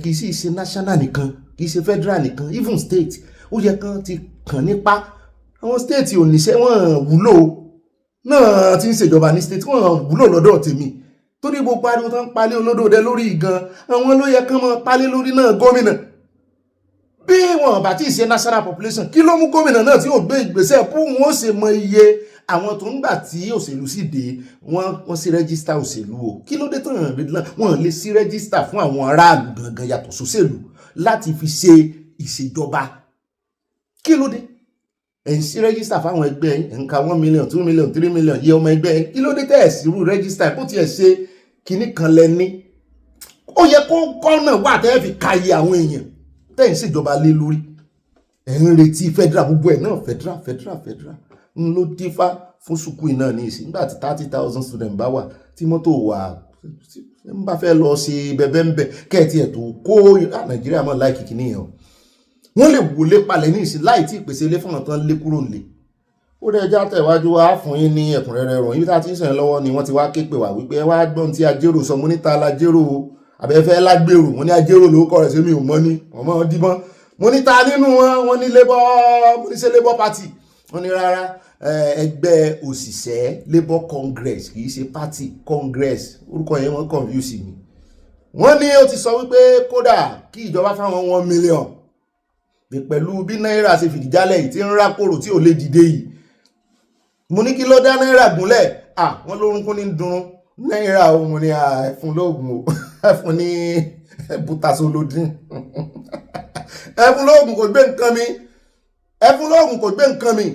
kì í sì ṣe national nìkan kì í ṣe federal nìkan even state ó yẹ kán ti kàn nípa àwọn state ò níṣẹ́ wọ́n wúlò náà tí ń ṣèjọba ní state wọ́n wúlò lọ́dọ̀ tèmi torí gbogbo ariwo tán palẹ̀ olódòdẹ lórí ìgan àwọn ló yẹ kán mọ́ palẹ̀ lórí náà gómìnà bí wọn bá tí ì ṣe national population kí ló mú gómìnà náà tí ó gbé ìgbésẹ̀ fún wọn ó ṣe mọ iye àwọn tó ń gbà tí òṣèlú sì dé wọ́n sí rẹ́gísítà òṣèlú o kí ló dé tán wọ́n lè sí rẹ́gísítà fún àwọn aráàlú gangan yàtọ̀ sóṣèlú láti fi ṣe ìṣèjọba kí ló dé ẹ̀yin sí rẹ́gísítà fáwọn ẹgbẹ́ ẹ̀ǹkà 1 million 2 million 3 million yẹ ọmọ ẹgbẹ́ kí ló dé tẹ́ ẹ̀ sírú rẹ́gísítà bó tiẹ̀ ṣe kinní kan lẹ́ni ó yẹ kó kọ́nà wà tẹ́ fi kàyé àwọn èèyàn tẹ́ ẹ̀ ń ṣèjọba lé lórí ẹ̀ ń retí federal gbogbo ẹ̀ náà federal ń ló dífá fún sùkúù náà ní ìsìn nígbà tí 30,000 students bá wà tí mọ́tò wà ń bá fẹ́ lọ ṣe bẹ́bẹ́ ń bẹ̀ kẹ́ẹ̀tì ẹ̀ tó kó Nàìjíríà mọ́ láì kìkì nìyẹn wọ́n lè wọlé palẹ̀ ní ìsìn láì tí ìpèsè ilé fún ọ̀tán lé kúrò nílé ó dẹ̀ já tẹ̀wájú wá fún yín ní ẹ̀kúnrẹ́rẹ́ ròyìn tá a ti ń sàn lọ́wọ́ ni wọ́n ti wá ké pè wá wípé ẹ wá gbọ́n tí ajérò sọ mo níta lájérò abẹ́fẹ́ lágbèrò mo ní ajérò lórúkọ rẹ̀ sí mi ò mọ́ ní ọmọ díbọ́n mo níta nínú wọn ní labour party wọ́n ní rárá ẹgbẹ́ òṣìṣẹ́ labour congress kì í ṣe party congress orúkọ yẹn wọ́n confuse mi wọ́n ní ó ti sọ wípé kódà kí ìjọba fáwọn 1 million pẹ̀lú bí náírà ṣe fìdí jálẹ̀ yìí tí ń rákòrò tí ò lè dìde yìí mo ní kí ló dá náírà gúnlẹ̀ wọ́n lórúnkún ní dùn náírà ohun ni ẹ̀fún lóògùn o ẹ̀fún ní butasolodin ẹ̀fún lóògùn kò gbé nǹkan mi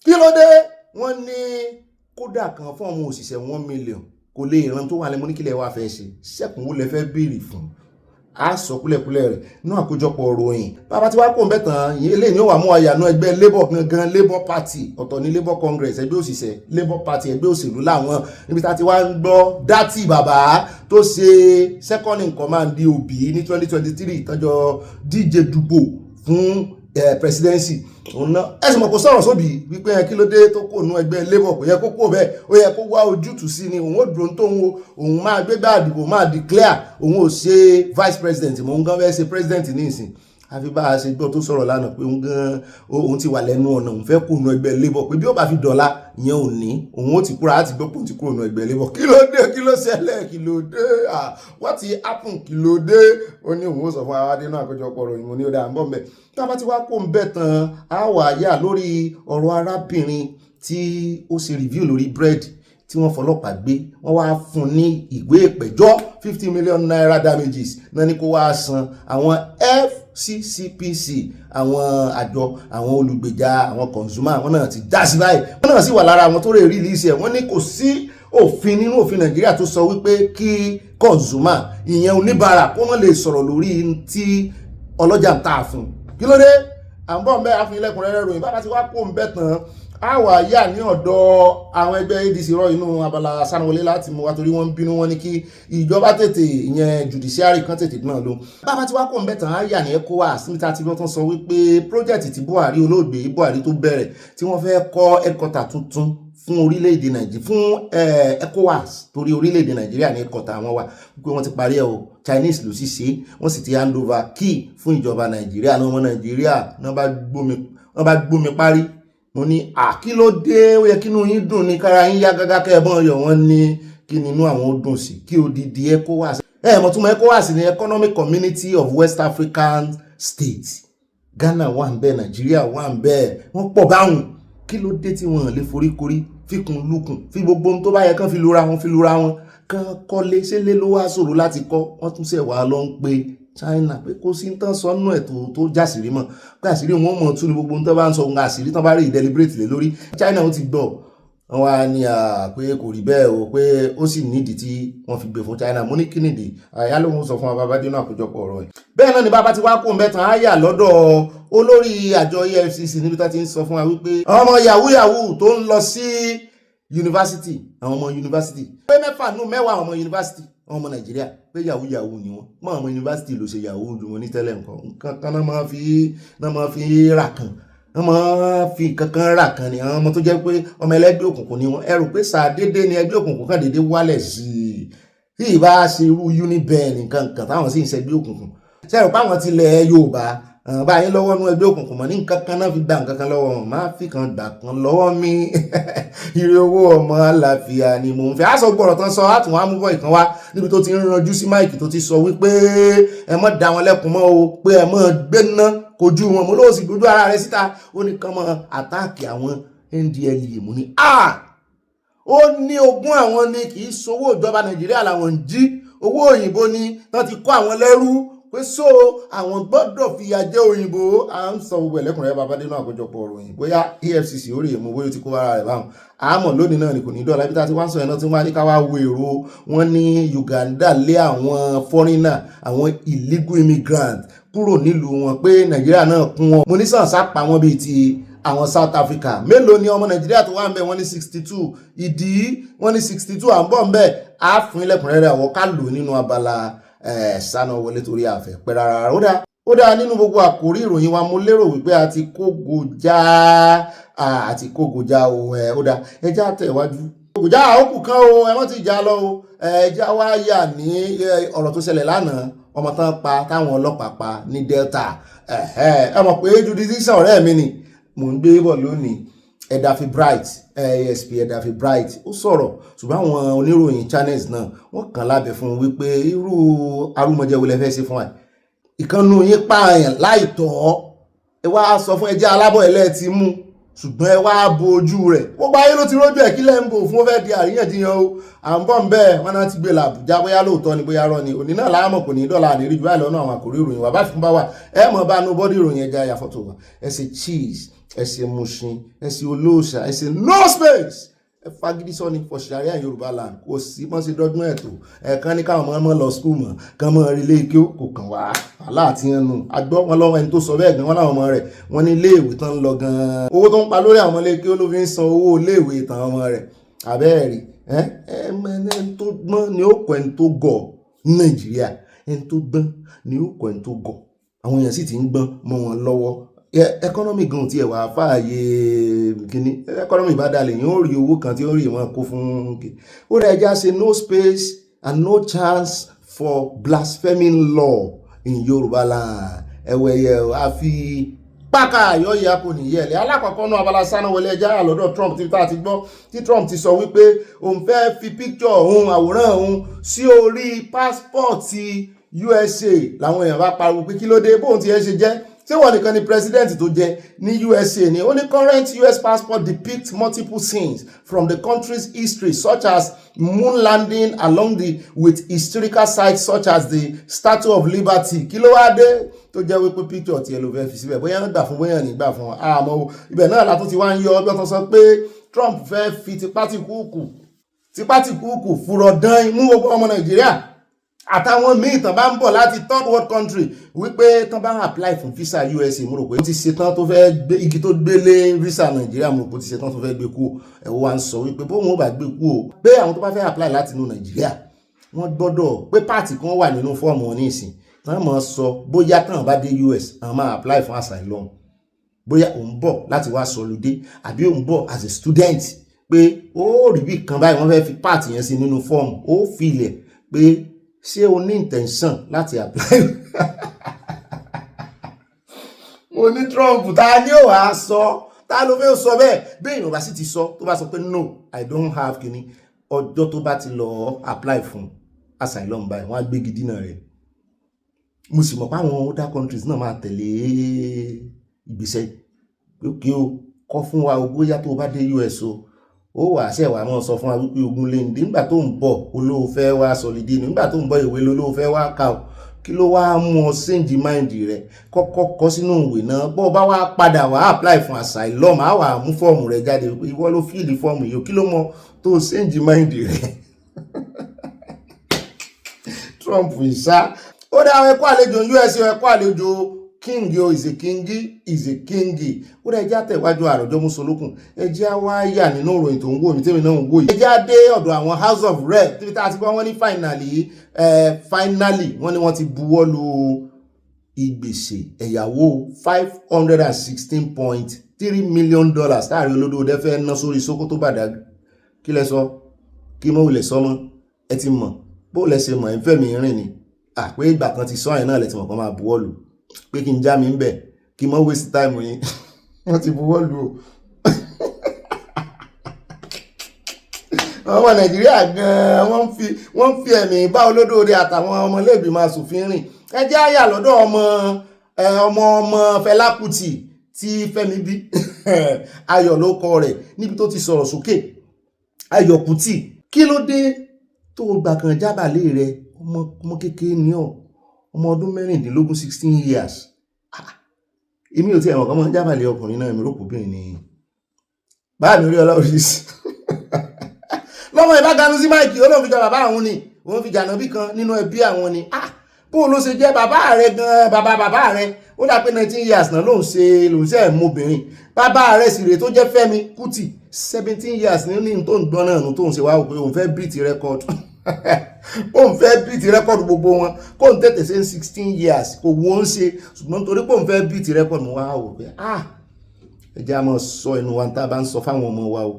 kí ló dé wọ́n ní kódà kan fún àwọn òṣìṣẹ́ 1 million kò lè ìran tó wà lẹ́mọ́ ní kílẹ̀ wá fẹ́ ṣe ṣẹ́kùnwó lẹ fẹ́ béèrè fún a sọ kúlẹ̀kúlẹ̀ rẹ̀ ní àkójọpọ̀ ròyìn bàbá tí wá kó ń bẹ̀ tán ilé ní ó wà mú àyànú ẹgbẹ́ labour gangan labour party ọ̀tọ̀ ní labour congress ẹgbẹ́ òṣìṣẹ́ labour party ẹgbẹ́ òṣèlú láwọn níbi tá ti wá ń gbọ́ dátì bàbá tó ṣe second in command di Obi ní 2023 tọ́jọ́ díje dùbò fún presidency òun náà ẹ̀sìn mọ̀ kó sọ̀rọ̀ sóbì wípé kí ló dé tó kò nú ẹgbẹ́ labour kò yẹ kó kó bẹ́ẹ̀ ó yẹ kó wá ojútùú sí ni òun ó dúró tó òun máa gbégbá àdìbò máa declare òun ò ṣe vice president mọ̀ òun gan fẹ́ ṣe president ní ìsìn àfi bá a ṣe gbọ́ tó sọ̀rọ̀ lánàá pé òun ti wà lẹ́nu ọ̀nà òun fẹ́ kó nú ẹgbẹ́ labour pé bí ó bá fi dọ̀la ìyẹn ò ní òun ó ti kúrò láti gbọ́ pé òun ti kúrò nú ẹgbẹ́ labour kí ló dé kí ló ṣẹlẹ̀ kí ló dé what happen kí ló dé ó ní òun ó sọ fún awádé náà àkójọpọ̀ ròyìn mo ní ó dáa ń bọ̀ mẹ́ tá a bá ti wá kó ń bẹ̀ tán á wà yà lórí ọ̀rọ̀ arábìnrin tí ó ṣe review lórí búrẹ́dì tí wọ́n fọlọ́pàá gbé wọ́n wá fún ní ìwé ìpẹ̀jọ́ 50 million naira damages náà ní kó wá san àwọn FCCPC àwọn àjọ àwọn olùgbèjà àwọn consumer àwọn náà ti dá sí báyìí wọ́n náà sì wà lára àwọn tó rè release ẹ̀ wọ́n ní kò sí òfin nínú òfin Nàìjíríà tó sọ wípé kí consumer ìyẹn oníbàárà kó wọ́n lè sọ̀rọ̀ lórí tí ọlọ́jà ń tà fún kí ló dé à ń bọ̀ ń bẹ́ àfihìnlẹ́kùnrẹ́rẹ́ ròyìn bá ti wá kó ń bẹ́ tán a wà yà ní ọ̀dọ̀ àwọn ẹgbẹ́ ADC rọ inú Abala Sanawole láti mú wa torí wọ́n ń bínú wọn ní kí ìjọba tètè ìyẹn judiciary kan tètè náà ló bá ti wá kó ń bẹ́ tán a yà ní ECOWAS níta tí wọ́n tún sọ wípé project tí Buhari olóògbé Buhari tó bẹ̀rẹ̀ tí wọ́n fẹ́ kọ́ headquarter tuntun fún orílẹ̀-èdè Nàìjíríà fún ECOWAS torí orílẹ̀-èdè Nàìjíríà ní headquarter àwọn wà pé wọ́n ti parí ẹ̀ o Chinese ló sì ṣe wọ́n sì ti hand over key fún ìjọba Nàìjíríà náà ọmọ Nàìjíríà náà bá gbómi parí mo ní kí ló dé ó yẹ kínú yín dùn ní kára yín yá gágá kẹ́ẹ̀bọ́n yọ̀ wọ́n ní kí nínú àwọn ó dùn sí kí odidi ECOWAS mọ̀ túnmọ̀ ECOWAS ní Economic Community of West African States Ghana wà ń bẹ Nàìjíríà wà ń bẹ wọ́n pọ̀ báwọn kí ló dé tí wọ́n lè foríkorí fíkun lukùn fi gbogbo ohun tó bá yẹ kán fi lura wọn kán kọ́lé ṣẹlẹ̀ ló wá ṣòro láti kọ́ wọ́n tún ṣẹ̀ wá lọ ń pe China pé kó sí tán sọnù ẹ̀ tó jásìrí mọ́ pé àṣírí wọn mọ̀ tún ní gbogbo tó bá ń sọ ohun àṣírí tán bá rí deliberate lé lórí China ó ti gbọ́ wọ́n wá ní pé kò rí bẹ́ẹ̀ o pé ó sì nídìí tí wọ́n fi gbé fún China. Mo ní kí nìdí àyà ló ń sọ fún Abábádínú àkójọpọ̀ ọ̀rọ̀ ẹ̀. Bẹ́ẹ̀ náà ni bàbá ti wá kó ń bẹ́tàn á yà lọ́dọ̀ olórí àjọ EFCC níbi tá ti ń sọ fún wa wípé ọmọ yahoo tó ń lọ sí yunifásitì, àwọn ọmọ yunifásitì pé 6 nínú 10 àwọn ọmọ yunifásitì àwọn ọmọ Nàìjíríà pé yahoo ni wọ́n mọ́ àwọn yunifásitì ló ṣe yahoo ju wọn ní tẹ́lẹ̀ nǹkan kan náà máa fi rà kan wọ́n máa fi kankan rà kan ni àwọn ọmọ tó jẹ́ pé ọmọ ẹlẹ́gbẹ́ òkùnkùn ni wọ́n ẹrù pé sàdédé ni ẹgbẹ́ òkùnkùn kan dédé wálẹ̀ sí i tí ìbá ṣe irú uniben nǹkan kan táwọn sì ń ṣẹgbẹ́ òkùnkùn ṣẹ́rù páwọn tilẹ̀ Yorùbá báyìí lọ́wọ́ nú ẹgbẹ́ òkùnkùn mọ̀ ní nǹkan kan náà fi gba nǹkan kan lọ́wọ́ wọn máa fi kan gbà kan lọ́wọ́ mi ire owó ọmọ àlàáfíà ni mò ń fẹ́ aṣọ gbọ́rọ̀ tán sọ àtúnwá amúbọ̀ ìkan wá níbi tó ti ń ranjú sí máìkì tó ti sọ wípé ẹ mọ́ da wọn lẹ́kùn mọ́ o pé ẹ mọ́ gbéná kojú wọn mo lóò sì gbójú ara rẹ̀ síta ó ní kán mọ́ àtáàkì àwọn NDLEA mo ní ó ní ogún àwọn ni kì í sowó ìjọba Nàìjíríà làwọn ń jí owó òyìnbó ni wọ́n ti kó àwọn lẹ́rú pé so àwọn gbọ́dọ̀ fìyà jẹ òyìnbó à ń sọ gbogbo ẹlẹ́kùnrin Babádínú àkójọpọ̀ òròyìn bóyá EFCC ó rí èmú bóyá ti kó ara rẹ̀ báwọn àmọ́ lónìí náà ni kò ní dọ́là ibi tá a ti wá ń sọ ẹ̀ náà tí wọ́n á ní ká wá wo èrò wọn ní Uganda lé àwọn foreigner àwọn illegal immigrant kúrò nílùú wọn pé Nàìjíríà náà kún wọn mo ní sàn sápá wọn bíi ti àwọn South Africa mélòó ni ọmọ Nàìjíríà tó wà ń bẹ wọ́n ní 62 ìdí wọ́n ní 62 à ń bọ̀ ń bẹ á fún ilẹ̀kùnrẹ́rẹ́ àwọ̀ ká lò nínú abala Sanawole torí àfẹ́ pẹ́ rárá ó dá nínú gbogbo àkórí ìròyìn wa mo lérò wípé a ti kógojá ó dá ẹjá tẹ̀wájú kógojá àókù kan o ẹ̀wọ́n ti já lọ o ẹjá wá yà ní ọ̀rọ̀ tó ṣẹlẹ̀ lánàá ọmọ tán pa táwọn ọlọ́pàá pa ní Delta ẹ mọ̀ pé jurisdiction ọ̀rẹ́ mi ni mò ń gbé bọ̀ lónìí Ẹ̀dàfí Bright ASP Ẹ̀dàfí Bright ó sọ̀rọ̀ ṣùgbọ́n àwọn oníròyìn channels náà wọ́n kàn lábẹ́ fún un wípé irú arúmọjẹ wo lẹ fẹ́ ṣe fún ẹ ìkànnù yín pààyàn láìtọ́ ẹ wá sọ fún ẹjẹ́ alábọ̀ ẹlẹ́ ti mú ṣùgbọ́n ẹ wá bo ojú rẹ̀ gbogbo ayé ló ti rójú ẹ̀ kí lẹ́ ń bò fún ó fẹ́ di àríyànjiyàn o à ń bọ̀ ń bẹ́ẹ̀ wọ́n náà ti gbé làbújá bóyá lóòótọ́ ni bóyá rọ́ ni òní náà láàmọ̀ kò ní dọ́là àdérí jù báyìí lọ́nà àwọn àkòrí ìròyìn wà bá fi bá wà ẹ mọ̀ bá nu bọ́dí ìròyìn ẹja àyàfọ́tò wa ẹ ṣe cheese ẹ ṣe Mushin ẹ ṣe olóòṣà ẹ ṣe no space ẹ fagídí sọ ní for Sharia Yorùbá land kò sí mọ́ sí dọ́gbọ́n ẹ̀tọ́ ẹ̀kan ní káwọn ọmọ lọ skul mọ̀ kán mọ́ rí ilé ike kò kàn wá aláàtí ẹnu agbọ́ wọn lọ́wọ́ ẹni tó sọ bẹ́ẹ̀ gan wọn láwọn ọmọ rẹ̀ wọn ní iléèwé tán lọ gan-an owó tó ń pa lórí àwọn ilé ike ló fi ń san owó iléèwé tàn ọmọ rẹ̀ abẹ́ẹ̀rí ẹni tó gbọ́n ni ó kọ ẹni tó gọ̀ ní Nàìjíríà ẹni tó gbọ́n ni ó kọ ẹni tó gọ̀ àwọn èèyàn sì ti ń gbọ́n mọ́ wọn lọ́wọ́ economy gan ti ẹ̀wà fààyè kìíní economy bá dalẹ̀ yóò rí owó kan tí ó rí wọn kó fún ó rẹ̀ ẹja ṣe no space and no chance for blaspheming law in Yorùbá land ẹ̀wẹ̀yẹ̀ àfi pákà àyọ̀yẹ̀ kò níyẹ̀lẹ̀ alákọ̀ọ́kọ́ náà Abala Sanawole ẹja àlọ́dọ̀ Trump tí tá a ti gbọ́ tí Trump ti sọ wípé òun fẹ́ fi picture òun àwòrán òun sí orí passport ti USA làwọn èèyàn bá pariwo pé kí ló dé bóun ti ẹ ṣe jẹ́ ṣé wọ́n nìkan ni president tó jẹ́ ní USA ni only current US passport depicts multiple scenes from the country's history such as moon landing along with historical sites such as the Statue of Liberty kí ló wá dé tó jẹ́ wípé picture tí ẹ ló fẹ́ fi síbẹ̀ bóyá ń gbà fún bóyá ní gbà fún àmọ́ ibẹ̀ náà látún ti wá ń yọ ọgbẹ́ tó sọ pé Trump fẹ́ fi tipátìkúùkù fúrọ̀ dán imú gbogbo ọmọ Nàìjíríà àtàwọn míì tán bá ń bọ̀ láti third world country wípé tán bá ń apply fún visa USA mo rò pé ó ti ṣetán tó fẹ́ gbé igi tó gbélé visa Nàìjíríà mo rò pé ó ti ṣetán tó fẹ́ gbé kú ẹ̀wọ́ wa ń sọ wípé bóun ó bá gbé kú o pé àwọn tó bá fẹ́ apply láti inú Nàìjíríà wọ́n gbọ́dọ̀ pé pààtì kan wà nínú fọ́ọ̀mù wọn ní ìsìn tán máa sọ bóyá tán bá dé US àwọn máa apply fún asylum bóyá òun bọ̀ láti wá sọlúdé àbí òun bọ̀ as a student pé ó rí bí kan báyìí wọ́n fẹ́ fi pààtì yẹn sí nínú fọ́ọ̀mù ó fi ilẹ̀ pé ṣé o ní intention láti apply mo ní Trump ta ni ó wàá sọ ta ló fẹ́ sọ bẹ́ẹ̀ bẹ́ẹ̀ ìrọ̀bá sì ti sọ tó bá sọ pé no I don't have kini ọjọ́ tó bá ti lọ apply fún asylum báyìí wọ́n á gbé gidi náà rẹ̀ mo sì mọ̀ pé àwọn other countries náà máa tẹ̀lé ìgbésẹ̀ pé o kọ́ fún wa o bóyá tó bá dé US o ó wà ṣẹ̀wà mọ́ sọ fún wa wípé ogun lè ní nígbà tó ń bọ̀ olówó fẹ́ wá sọlídé nígbà tó ń bọ̀ ìwé olówó fẹ́ wá kà ó kí ló wá mú ọ change mind rẹ kọ́kọ́ kọ sínú ìwé náà bó bá wá padà wá apply fún asylum á wà mú fọ́ọ̀mù rẹ jáde ìwọ ló fill fọ́ọ̀mù yìí kí ló mọ tó change mind rẹ. Trump ìsá ó dá àwọn ẹ̀kọ́ àlejò US ẹ̀kọ́ àlejò king o is a king ó dá ẹjẹ́ àtẹ̀wájú àròjọ mùsùlùkùn ẹjẹ́ wáyà nínú ìròyìn tó ń wò mí tèmi náà ń wò yìí ẹjẹ́ dé ọ̀dọ̀ àwọn House of Rep tí a ti bọ́ wọ́n ní finally wọ́n ní wọ́n ti buwọ́ lu ìgbésẹ̀ ẹ̀yàwó $516.3 million táàrí olódó dẹ́ fẹ́ ná sórí Sókótó Badagry kí lẹ sọ kí mọ́ wulẹ̀ sọmọ́ ẹ ti mọ̀ bó lẹ ṣe mọ̀ ẹ̀ ń fẹ́ mi rìn ni àpé ìgbà kan ti sọ àyìn náà lẹ ti mọ̀ kan máa buwọ́ lu pé kí n já mi ń bẹ̀ kí mọ́ waste time yín wọ́n ti buwọ́ lu o. ọmọ Nàìjíríà gan-an wọ́n ń fi ẹ̀mí bá olódóore àtàwọn ọmọlẹ́gbìmọ̀ aṣòfin rìn ẹ jẹ́ àyà lọ́dọ̀ ọmọ Fẹlá Kútì tí Fẹ́mi bí Ayọ̀ ló kọ rẹ̀ níbi tó ti sọ̀rọ̀ sókè Ayọ̀ Kútì kí ló dé tó gbà kan jábàlẹ̀ rẹ̀ ọmọ kékeré ní ọmọ ọdún 16 years èmi ò tí ẹ̀wọ̀n kan mọ́ jábàlẹ̀ ọkùnrin náà mi rò kóbìnrin ni báà mi rí ọlọ́rìsì lọ́mọ ìbáganu sí máìkì ó lóun fi jọ bàbá àwọn ni òun fi jànà bí kan nínú ẹbí àwọn ni bó ló ṣe jẹ́ bàbá rẹ̀ gan bàbá rẹ̀ ó dà pé 19 years náà lòun ṣe mobìnrin bàbá rẹ̀ sì rè tó jẹ́ Fẹ́mi Kútì 17 years ní tó ń gbọ́n náà nù tó ń ṣe wá òpin òun fẹ́ beat record òun fẹ́ beat record gbogbo wọn kó ń tètè ṣe 16 years kò wọ́n ń ṣe ṣùgbọ́n torí pé òun fẹ́ beat record mú wá wò pé ẹ jẹ́ a máa sọ ẹnu wa tá a bá ń sọ fáwọn ọmọ wa o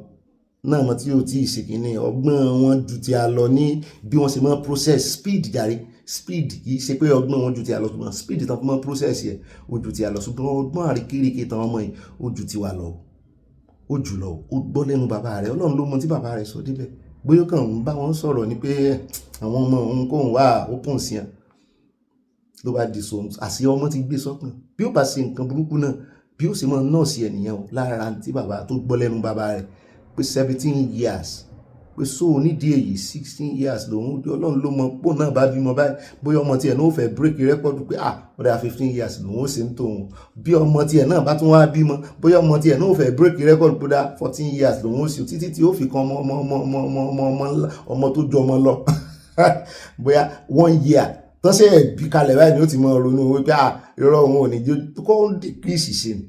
náà mọ̀ tí ó ti ìṣèkínní ọgbọ́n wọn ju ti a lọ ní bí wọ́n ṣe máa process speed jàre speed kìí ṣe pé ọgbọ́n wọn ju ti a lọ ṣùgbọ́n speed tán fún máa process yẹ ó ju ti a lọ ṣùgbọ́n ọgbọ́n àríkèrèké tán ọmọ yìí ó ju ti wa lọ ó jù lọ ó gbọ́ lẹ́nu bàbá rẹ̀ Ọlọ́run ló mọ tí bàbá rẹ̀ sọ débẹ̀ bóyá kàn ń bá wọn sọ̀rọ̀ ni pé àwọn ọmọ òun kò ń wá open sí ẹ ló bá di so àṣì ọmọ ti gbé sọ́kàn bí ó bá ṣe nǹkan burúkú náà bí ó ṣe mọ nọ́ọ̀sì ẹ̀ nìyẹn o lára tí bàbá tó gbọ́ lẹ́nu bàbá rẹ̀ pé 17 years pé so nídìí èyí 16 years lòun Ọlọ́run ló mọ pò náà bá bímọ báyìí bóyá ọmọ tiẹ̀ náà ó fẹ́ break record pé ọ̀dà 15 years lòun ó ṣe ń tòun bí ọmọ tiẹ̀ náà bá tún wá bímọ bóyá ọmọ tiẹ̀ náà ó fẹ́ break record pé 14 years lòun ó ṣe títí tí ó fi kan ọmọ tó jọ ọmọ lọ bóyá 1 year tán ṣe ẹ̀bí kalẹ̀ báyìí ni ó ti mọ ronú owó pé irọ́ òun ò ní jó kó ń decrease ṣe ni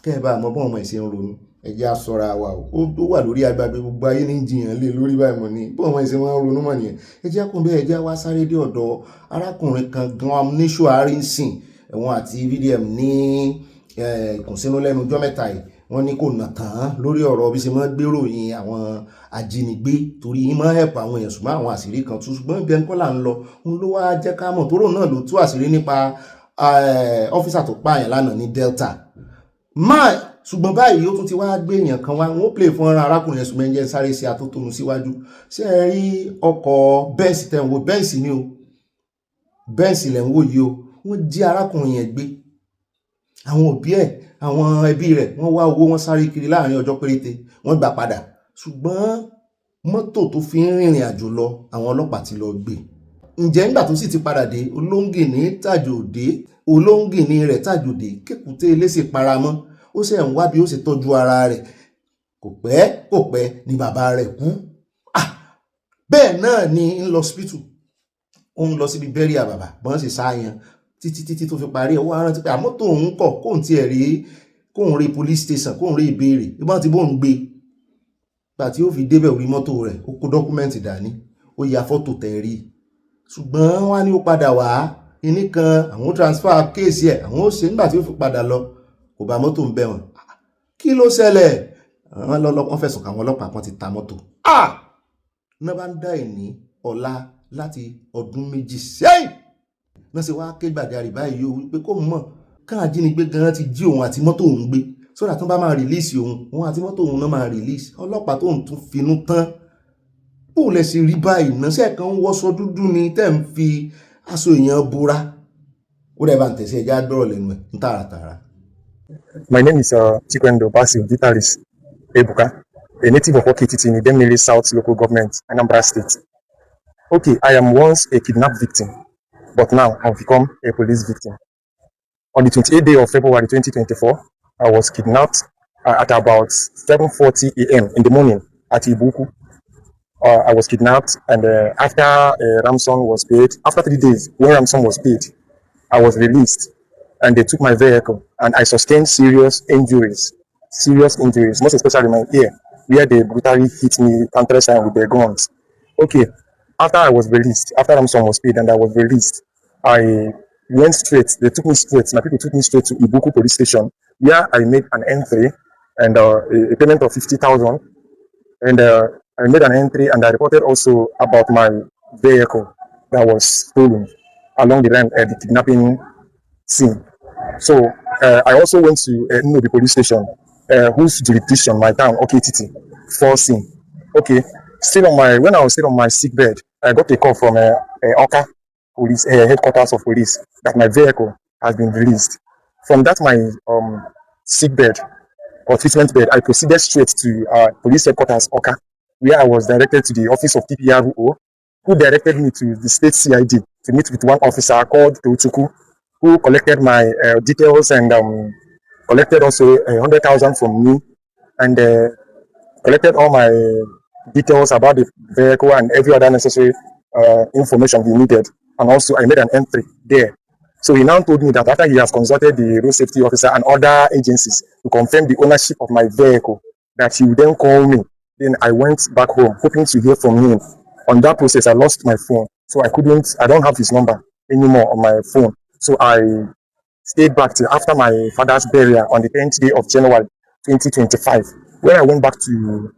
kẹ́ ẹ bá mọ bọ́n ọmọ ìṣe ń ronú ẹjẹ́ aṣọra wa ó wà lórí agbágbé gbogbo ayé ní jiyàn lé lórí báyìí mọ̀ ní bọ́n ọmọ ìṣe wọn ronú mọ̀ nìyẹn ẹjẹ́ akúnbẹ́ ẹjẹ́ wá sáré dé ọ̀dọ̀ arákùnrin kan gan amúnéṣù àárínsìn ẹ̀wọ̀n àti VDM ní ìkùnsínú lẹ́nu ọjọ́ mẹ́ta yìí wọ́n ní kò nà tán lórí ọ̀rọ̀ bí ṣe máa gbèrò yín àwọn ajínigbé torí yín máa hẹ̀pọ̀ àwọn èèyàn ṣùgbọ́n àwọn àṣírí kan tún ṣùgbọ́n ibi ẹnìkan là ń lọ òun ló wá jẹ́ ká mọ̀ tóró náà ló tú àṣírí nípa ọ́fíìsà tó pààyàn lánàá ní Delta ṣùgbọ́n báyìí ó tún ti wá gbé èèyàn kan wá wọ́n play fún ọ̀ràn arákùnrin ẹ̀sùn mẹ́jẹ sáré sí atótónu síwájú ṣé ẹ rí ọkọ̀ Benz tẹ̀ ń wo Benz ni o Benz lẹ̀ ń wò yìí o wọ́n jí arákùnrin yẹn gbé àwọn òbí ẹ̀ àwọn ẹbí rẹ̀ wọ́n wá owó wọn sáré kiri láàrin ọjọ́ péréte wọ́n gbà padà ṣùgbọ́n mọ́tò tó fi ń rìnrìn àjò lọ àwọn ọlọ́pàá ti lọ gbé ǹjẹ́ nígbà tó sì ti padà dé olóńgìní rẹ̀ tàjòdè kékùté eléṣè paramọ́ ó sì ń wá bí ó sì tọ́jú ara rẹ̀ kò pẹ́ ni bàbá rẹ̀ kú bẹ́ẹ̀ náà ni ń lọ hospital ó ń lọ síbi bẹ́ríà bàbá bọ́n sì sáyàn títí tó fi parí ẹ̀ ó wá rántí pé àmọ́tò òun kọ̀ kóun tiẹ̀ rí kóun rí police station kóun rí ìbéèrè ìbọn tí bóun gbé gbà tí ó fi débẹ̀ orí mọ́tò rẹ̀ ó kó dọ́kúmẹ́ǹtì dání ó ya fọ́tò tẹ̀ rí ṣùgbọ́n wá ní ó padà wá iní kan àwọn transfer kéèsì ẹ̀ àwọn ó ṣe nígbà tí ó fi padà lọ kò bá mọ́tò ń bẹ̀ wọ́n kí ló ṣẹlẹ̀ wọ́n fẹ̀sùn káwọn ọlọ́pàá kan ti ta mọ́tò náà bá ń dá ìní ọ̀la láti ọdún 2 sẹ́yìn náà sì wá ké gbàjarì báyìí ó wípé kó mọ̀ káà jínigbé gan ti jí òun àti mọ́tò òun gbé sódà tó bá máa rìlíìsì òun àti mọ́tò òun náà máa rìlíìsì ọlọ́pàá tó ń tún finú tán bó lẹ sì rí báyìí náà sẹ́ẹ̀kan ń wọṣọ dúdú ni tẹ́ ń fi aṣọ èèyàn bora ó dẹ̀ bá ń tẹ̀sí ẹja gbọ́rọ̀ lẹ́nu ẹ̀ ń tààràtààrà. My name is Chikwendo Basil Gitaris Ebuka, a native of Okititi in Idemili South Local Government, Anambra State. Okay, I am once a kidnapped victim but now I've become a police victim. On the 28th day of February 2024, I was kidnapped at about 7:40 a.m. in the morning at Ibuku. I was kidnapped, and after ransom was paid, after 3 days, when ransom was paid, I was released, and they took my vehicle, and I sustained serious injuries, most especially my ear, where they brutally hit me countless times with their guns. Okay, after I was released, after ransom was paid and I was released, I went straight, my people took me straight to Ibuku police station, where I made an entry and a payment of 50,000. And I made an entry and I reported also about my vehicle that was stolen along the line at the kidnapping scene. So I also went to the police station, whose jurisdiction, my town, OKTT, for scene. Okay, when I was still on my sick bed, I got a call from Oka police headquarters of police that my vehicle has been released. From that my sick bed or treatment bed, I proceeded straight to police headquarters, Oka, where I was directed to the office of TPRO, who directed me to the state CID to meet with one officer called Tochuku, who collected my details and collected also 100,000 from me, and collected all my details about the vehicle and every other necessary information he needed. And also I made an entry there. So he now told me that after he has consulted the road safety officer and other agencies to confirm the ownership of my vehicle, that he would then call me. Then I went back home, hoping to hear from him. On that process, I lost my phone. So I don't have his number anymore on my phone. So I stayed back till after my father's burial on the 10th day of January 2025. When I went back to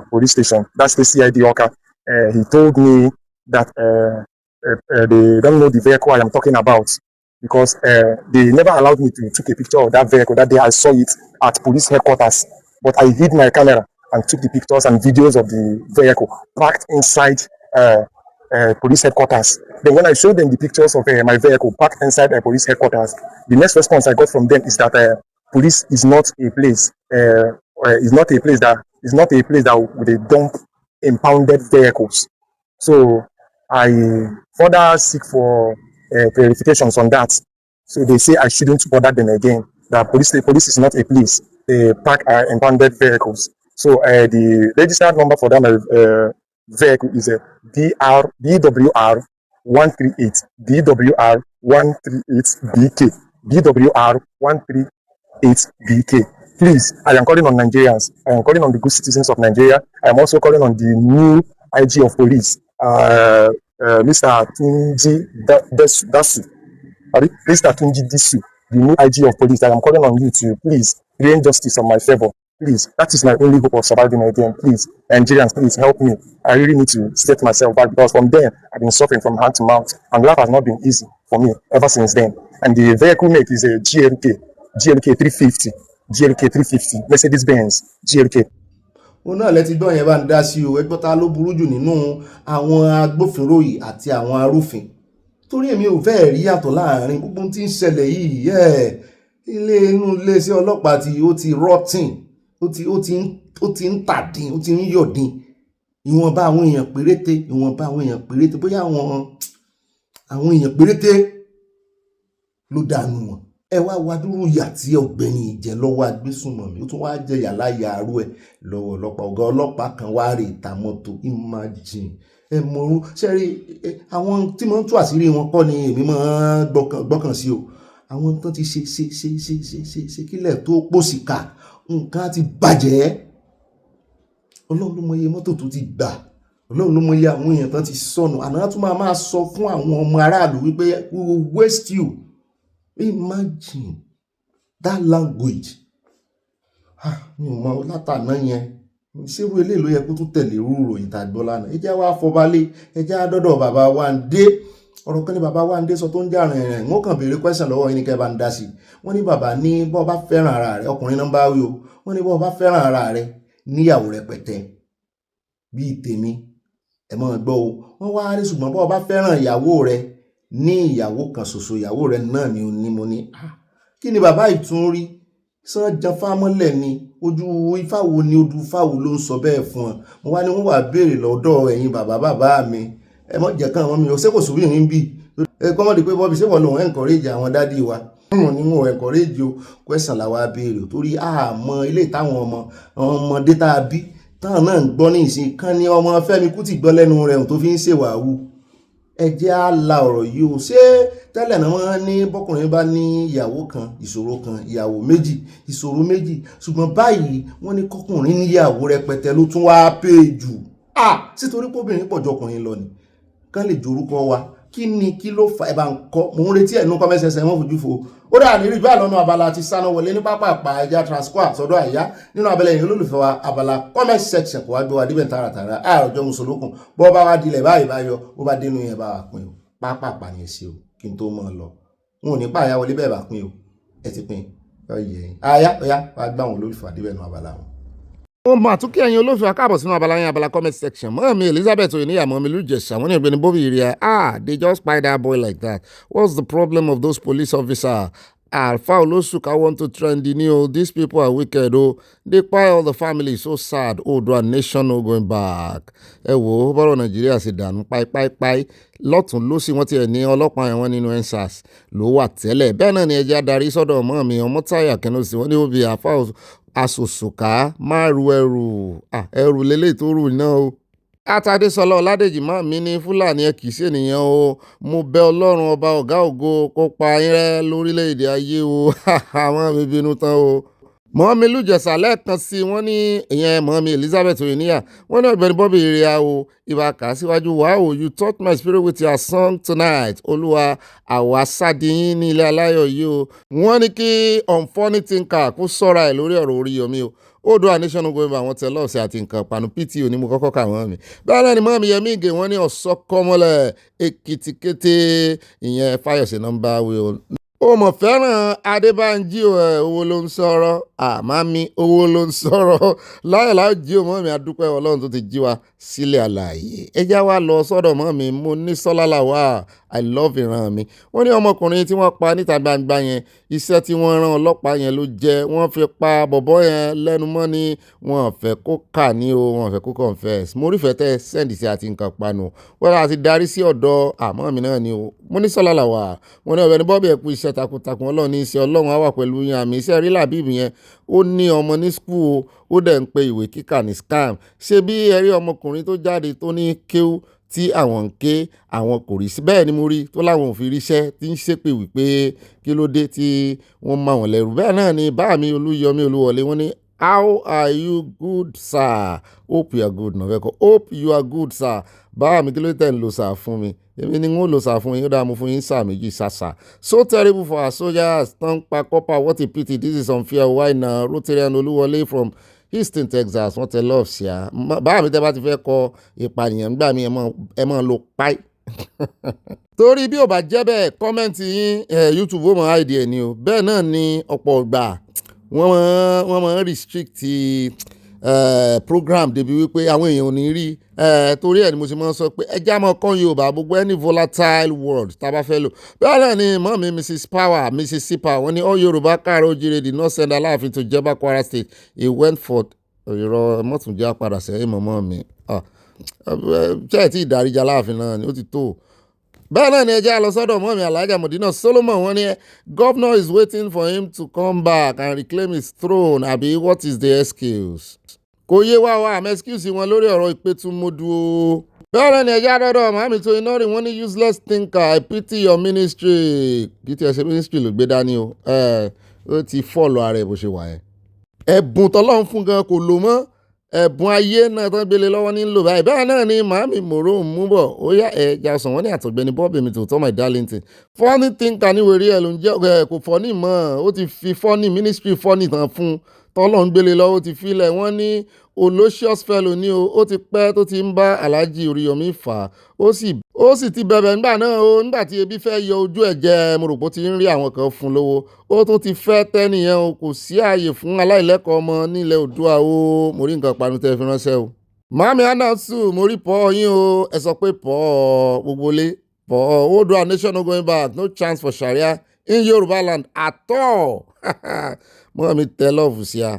police station, that's the CID Oka, he told me that they don't know the vehicle I am talking about, because they never allowed me to take a picture of that vehicle. That day I saw it at police headquarters, but I hid my camera and took the pictures and videos of the vehicle parked inside police headquarters. Then when I showed them the pictures of my vehicle parked inside police headquarters, the next response I got from them is that police is not a place that would dump impounded vehicles. So I further seek for clarifications on that. So they say I shouldn't bother them again. That police is not a place they park impounded vehicles. So the registered number for that vehicle is DWR 138 DWR 138 DWR 138 BK. Please, I am calling on Nigerians. I am calling on the good citizens of Nigeria. I am also calling on the new IG of police, Mr. Tunji Dasu. Mr. Tunji Disu, the new IG of police. I am calling on you to please reign justice on my favor. Please, that is my only hope of surviving again. Please, Nigerians, please help me. I really need to set myself back, because from then I've been suffering from hand to mouth, and life has not been easy for me ever since then. And the vehicle make is a GLK 350, GLK 350, Mercedes Benz GLK. òun náà lẹ ti gbọ́ yẹn bá ń dá sí o, ẹgbọ́n ta ló burú jù nínú àwọn agbófinró yìí àti àwọn arúfin, torí èmi ò fẹ́ rí yàtọ̀ láàrin gbogbo tí ń ṣẹlẹ̀ yìí. Iléeṣẹ́ ọlọ́pàá tí ó ti rọ́tìn, ó ti ń tàdín, ó ti ń yọ̀dín. Ìwọ̀nba àwọn èèyàn péréte, bóyá àwọn èèyàn péréte ló dànù wọn. Ẹ wá wádúrú ìyà tí Ọ̀gbẹ́ni jẹ lọ́wọ́ agbésùnmọ̀mí, ó tún wá jẹ ìyà láyà arú ẹ̀ lọ́wọ́ ọlọ́pàá. Ọ̀gá ọlọ́pàá kan wá rè ta mọ́tò, imagine. Ẹ mọ̀rún ṣẹ́rí àwọn tí mo ń tú àṣírí wọn kọ́ ni èmi máa gbọ́kàn sí o. Àwọn tó ti ṣe kílẹ̀ tó pòsìkà, nǹkan ti bàjẹ́. Ọlọ́run ló mọ iye mọ́tò tó ti gbà, Ọlọ́run ló mọ iye àwọn èèyàn tó ti sọnù. Àná tún máa sọ fún àwọn ọmọ aráàlú wípé we will waste you. Imagine that language. Mi ò mọ látàná yẹn, ṣérú eléyìí ló yẹ kó tún tẹ̀lé irú ìròyìn tá a gbọ́ lánàá. Ẹ jẹ́ wá fọbalẹ̀, ẹ jẹ́ àdọ́dọ̀ bàbá Wándé. Ọ̀rọ̀ kan ní bàbá Wándé sọ tó ń jà rìnrìn. Wọ́n kàn béèrè question lọ́wọ́ yín ní kẹ́ bá ń dá sí. Wọ́n ní bàbá ní bọ́ bá fẹ́ràn ara rẹ̀, ọkùnrin náà bá wí o. Wọ́n ní bọ́ bá fẹ́ràn ara rẹ̀ níyàwó rẹpẹtẹ bíi tèmi, ẹ máa gbọ́ o. Wọ́n wá rí ṣùgbọ́n bọ́ bá fẹ́ràn ìyàwó rẹ̀ ní ìyàwó kan ṣoṣo, ìyàwó rẹ̀ náà ni ó ní. Mo ní kí ni bàbá ìtún rí? Sán jan fámọ́lẹ̀ ni ojú ifá wo ni ojú ifá wo ló ń sọ bẹ́ẹ̀ fún ọ? Mo wá ní wọ́n wà béèrè lọ́dọ̀ ẹ̀yin bàbá mi, ẹ mọ̀ jẹ́ kàn wọ́n mi ò ṣe kò sóbìnrin bí kọ́mọ̀dé pé bọ́bí ṣé wọ́n lòun encourage àwọn dádì wa wọn ni wọn encourage o question làwa béèrè torí àmọ́ ilé táwọn ọmọdé tá a bí táwọn náà ń gbọ́ ní ìsìn kan ní ọmọ Fẹ́mi Kútì gbọ́ lẹ́nu rẹ̀ tó fi ń ṣèwàwù ẹ jẹ́ á la ọ̀rọ̀ yìí o ṣé tẹ́lẹ̀ náà wọ́n ní bọ́kùnrin bá ní ìyàwó kan ìṣòro kan ìyàwó méjì ìṣòro méjì ṣùgbọ́n báyìí wọ́n ní kọkùnrin níyàwó rẹpẹtẹ ló tún wáá pè jù sítorí pọ́bìnrin pọ̀ jọkùnrin lọ ni kán lè jorúkọ wa kí ló fa ẹ̀bà ń kọ́ mò ń retí ẹ̀nu kọ́mẹ́sẹsẹ wọn fojú fo ó dà ní rí bá lọ́nà Abala ti Sanawole ní pápá ẹja transcoa sọ́dọ̀ àyá nínú abẹ́lẹ̀ yìí olólùfẹ́ wa Abala comment section kò wá gbé wa débẹ̀ tààràtààrà àròjọ mùsùlùkùn bọ́ bá wá dilẹ̀ báyìí báyọ ó bá dénú yẹn bá wà pín o pápá ní èsì o kí n tó mọ̀ lọ wọn ò ní pa àyà wọlé bẹ́ẹ̀ bá pín o ẹ ti pín ọyẹ àyà wá gbá wọn olólùfẹ́ àdébẹ̀ nù Abala wọn. ó mà tún kí ẹ̀yin olófin akáàbọ̀ sínú abala yẹn Abala comment section mọ́ mi Elizabeth Oyeniyi mọ́ mi lùjẹ̀sà wọ́n ní Ọ̀gbẹ́ni Bobby area they just spy that boy like that. What's the problem of those police officers? Alfa Olosuka want to trend the new. These people are wicked. They kpai all the family so sad. Oòduà nation no going back. Ẹ wo bọ́rọ̀ Nàìjíríà sì dànù páípáípáí lọ́tún lósì wọ́n ti ẹ̀ ní ọlọ́pàá ẹ̀wọ̀n nínú EndSARS ló wà tẹ́lẹ̀. Bẹ́ẹ̀ náà ni ẹjẹ́ adarí sọ́dọ̀ ọmọ mi Ọmọ́táyà Kẹ́nọ́sì wọ́n ní Obi Alfa Asòsùká má ru ẹrù lélẹ̀ tó rù náà o. Àtàdésọlá Ọládèjì má mi ní Fúlàní ẹ kìí ṣènìyàn o mo bẹ̀ Ọlọ́run ọba ọ̀gá ògo kó pa yín rẹ́ lórílẹ̀‐èdè ayé o àwọn bíbínú tán o. Mọ́mí lùjẹ̀sà lẹ́ẹ̀kan sí wọ́n ní ìyẹn mọ́mí Elizabeth Oyeniyi wọ́n ní Ọ̀gbẹ́ni Bobby area o ìbá kà síwájú wow you touch my spirit with your song tonight olúwa àwa sádìyín ní ilé aláyọ̀ yìí o. wọ́n ní kí unfunny thinker kó sọ́ra ẹ̀ lórí ọ̀rọ̀ Oríyọmí o. Oòduà nation no going back àwọn tẹ lọ́ọ̀sì àti nǹkan panu PTO ní mo kọ́kọ́ kà wọ́n mi. bẹ́ẹ̀ náà ni mọ́mí Yẹmí Ìgè wọ́n ní ọ̀sọ́kọ́mọlẹ̀ Èkìtìkété ìyẹn Fáyọ̀sẹ̀ nọ́mbà wíwọ́n. ó mọ̀ fẹ́ràn Adébánjí owó ló ń sọ̀rọ̀ àmàmí owó ló ń sọ̀rọ̀ láyọ̀láyọ̀ jí o mọ́ mi adúpẹ́ Ọlọ́run tó ti jí wa sílẹ̀ àlàyé ẹjá wa lọ sọ́dọ̀ mọ́ mi mo ní Sọ́lá wà I love ìran mi. wọ́n ní ọmọkùnrin tí wọ́n pa níta gbangba yẹn iṣẹ́ tí wọ́n rán ọlọ́pàá yẹn ló jẹ́ wọ́n fi pa bọ̀bọ́ yẹn lẹ́nu mọ́ ni wọ́n fẹ́ kó kà ní o wọ́n fẹ́ kó confess mo rífẹ̀ẹ́ tẹ́ sẹ́ǹdì sí àti nǹkan panu wọ́n láti darí sí ọ̀dọ̀ àmọ́ mi náà ni o mo ní Sọ́lá wà wọ́n ní Ọ̀gbẹ́ni Bobby ẹ̀kú iṣẹ́ takuntakun Ọlọ́run ní iṣẹ́ Ọlọ́run á wà pẹ̀lú yín àmì iṣẹ́ rí làbíbi yẹn ó ní ọmọ ní skul ó dẹ̀ ń pe ìwé kíkà ní scam ṣé bí ẹ̀rí ọmọkùnrin tó jáde tó ní kéwú tí àwọn ń ké àwọn kò rí sí bẹ́ẹ̀ ni mo rí tó láwọn ò fi ríṣẹ́ tí ń ṣépè wípé kí ló dé tí wọ́n máa wọ̀n lẹ́rù bẹ́ẹ̀ náà ni báàmí Olúyọmí Olúwọlé wọ́n ní how are you good sir hope you are good nọ̀fẹ́kọ̀ hope you are good sir báàmí kí ló tẹ̀ ń lo sà fún mi èmi ni wọ́n lò sà fún yín ó dáa mo fún yín sà méjì sàṣà so terrible for our soldiers tán pa copper what a pity this is unfair why na Rotarian Olúwọlé from Houston Texas wọ́n tẹ lọ́ọ̀ sí a báwa mi tẹ́ bá ti fẹ́ kọ ìpànìyàn gbà mí ẹ máa lo páì. torí bí ò bá jẹ́ bẹ́ẹ̀ kọ́mẹ́ǹtì yín YouTube ó máa àìdí ẹ̀ ni o bẹ́ẹ̀ náà ni ọ̀pọ̀ ìgbà wọ́n máa ń restrict program débi wípé àwọn èèyàn ò ní rí torí ẹ̀ ni mo ti máa ń sọ pé ẹjá máa kọ́ Yorùbá gbogbo any volatile word tá a bá fẹ́ lò bẹ́ẹ̀ náà ni mọ́ mi Mrs Power Mrs Sipa wọ́n ní all Yorùbá káàró jíire did not send Aláàfin to Jeba Kwara State he went for ìrọ̀ mọ́túnjẹ́ apàdà sẹ́yìn mọ́mọ́ mi ṣé ẹ̀ tí ìdáríjà Aláàfin náà ni ó ti tó bẹ́ẹ̀ náà ni ẹjẹ́ lọ sọ́dọ̀ mọ́mí Alhaja Modina Solomon wọ́n ní governor is waiting for him to come back and reclaim his throne àbí what is the excuse. kò yé wá àmọ́ excuse wọn lórí ọ̀rọ̀ ìpẹ́tùmọ́dù o. bẹ́ẹ̀ náà ni ẹjẹ́ àdọ́dọ̀ màmí tó iná rí wọ́n ní useless thinker I pity your ministry kì í ti ẹsẹ̀ ministry ló gbé dání o ó ti fọ́ọ̀lù ara ẹ̀ bó ṣe wà ẹ̀. ẹ̀bùn tọ́lọ́run fún gan kò lò mọ́ ẹ̀bùn ayé náà tán gbélé lọ́wọ́ ní lò báyìí bẹ́ẹ̀ náà ni màámi mòró ń mú bọ̀ ó yá ẹja ọ̀sán wọn ní àtọ̀gbẹ́ni Bobby mi tó tọ́ my darlington funny thinker ní wèrè ẹ̀ ló ń jẹ́ kò fọ́nì mọ́ ó ti fi fọ́nì ministry fọ́nì tán fún tọ́lọ́ ń gbélé lọ́wọ́ ó ti filẹ̀ wọ́n ní olocious fellow ní o ó ti pẹ́ tó ti ń bá Alhaji Oríyọmí fà ó sì ti bẹ̀bẹ̀ nígbà náà o nígbà tí ebi fẹ́ yọ ojú ẹ̀ jẹ́ mo rò pé ó ti ń rí àwọn kan fún lówó ó tún ti fẹ́ tẹ́nìyẹn o kò sí ààyè fún aláìlẹ́kọ̀ọ́ ọmọ nílẹ̀ Oòduà o mo rí nǹkan panu tẹ́ fi ránṣẹ́ o. mami anasu mo rí pọ̀ yín o ẹ sọ pé pọ̀ gbogbo lé pọ̀ Oòduà nation no going back no chance for Sharia in Yorùbá land at all mọ́ mi tẹ́ lọ́ọ̀fù sí a.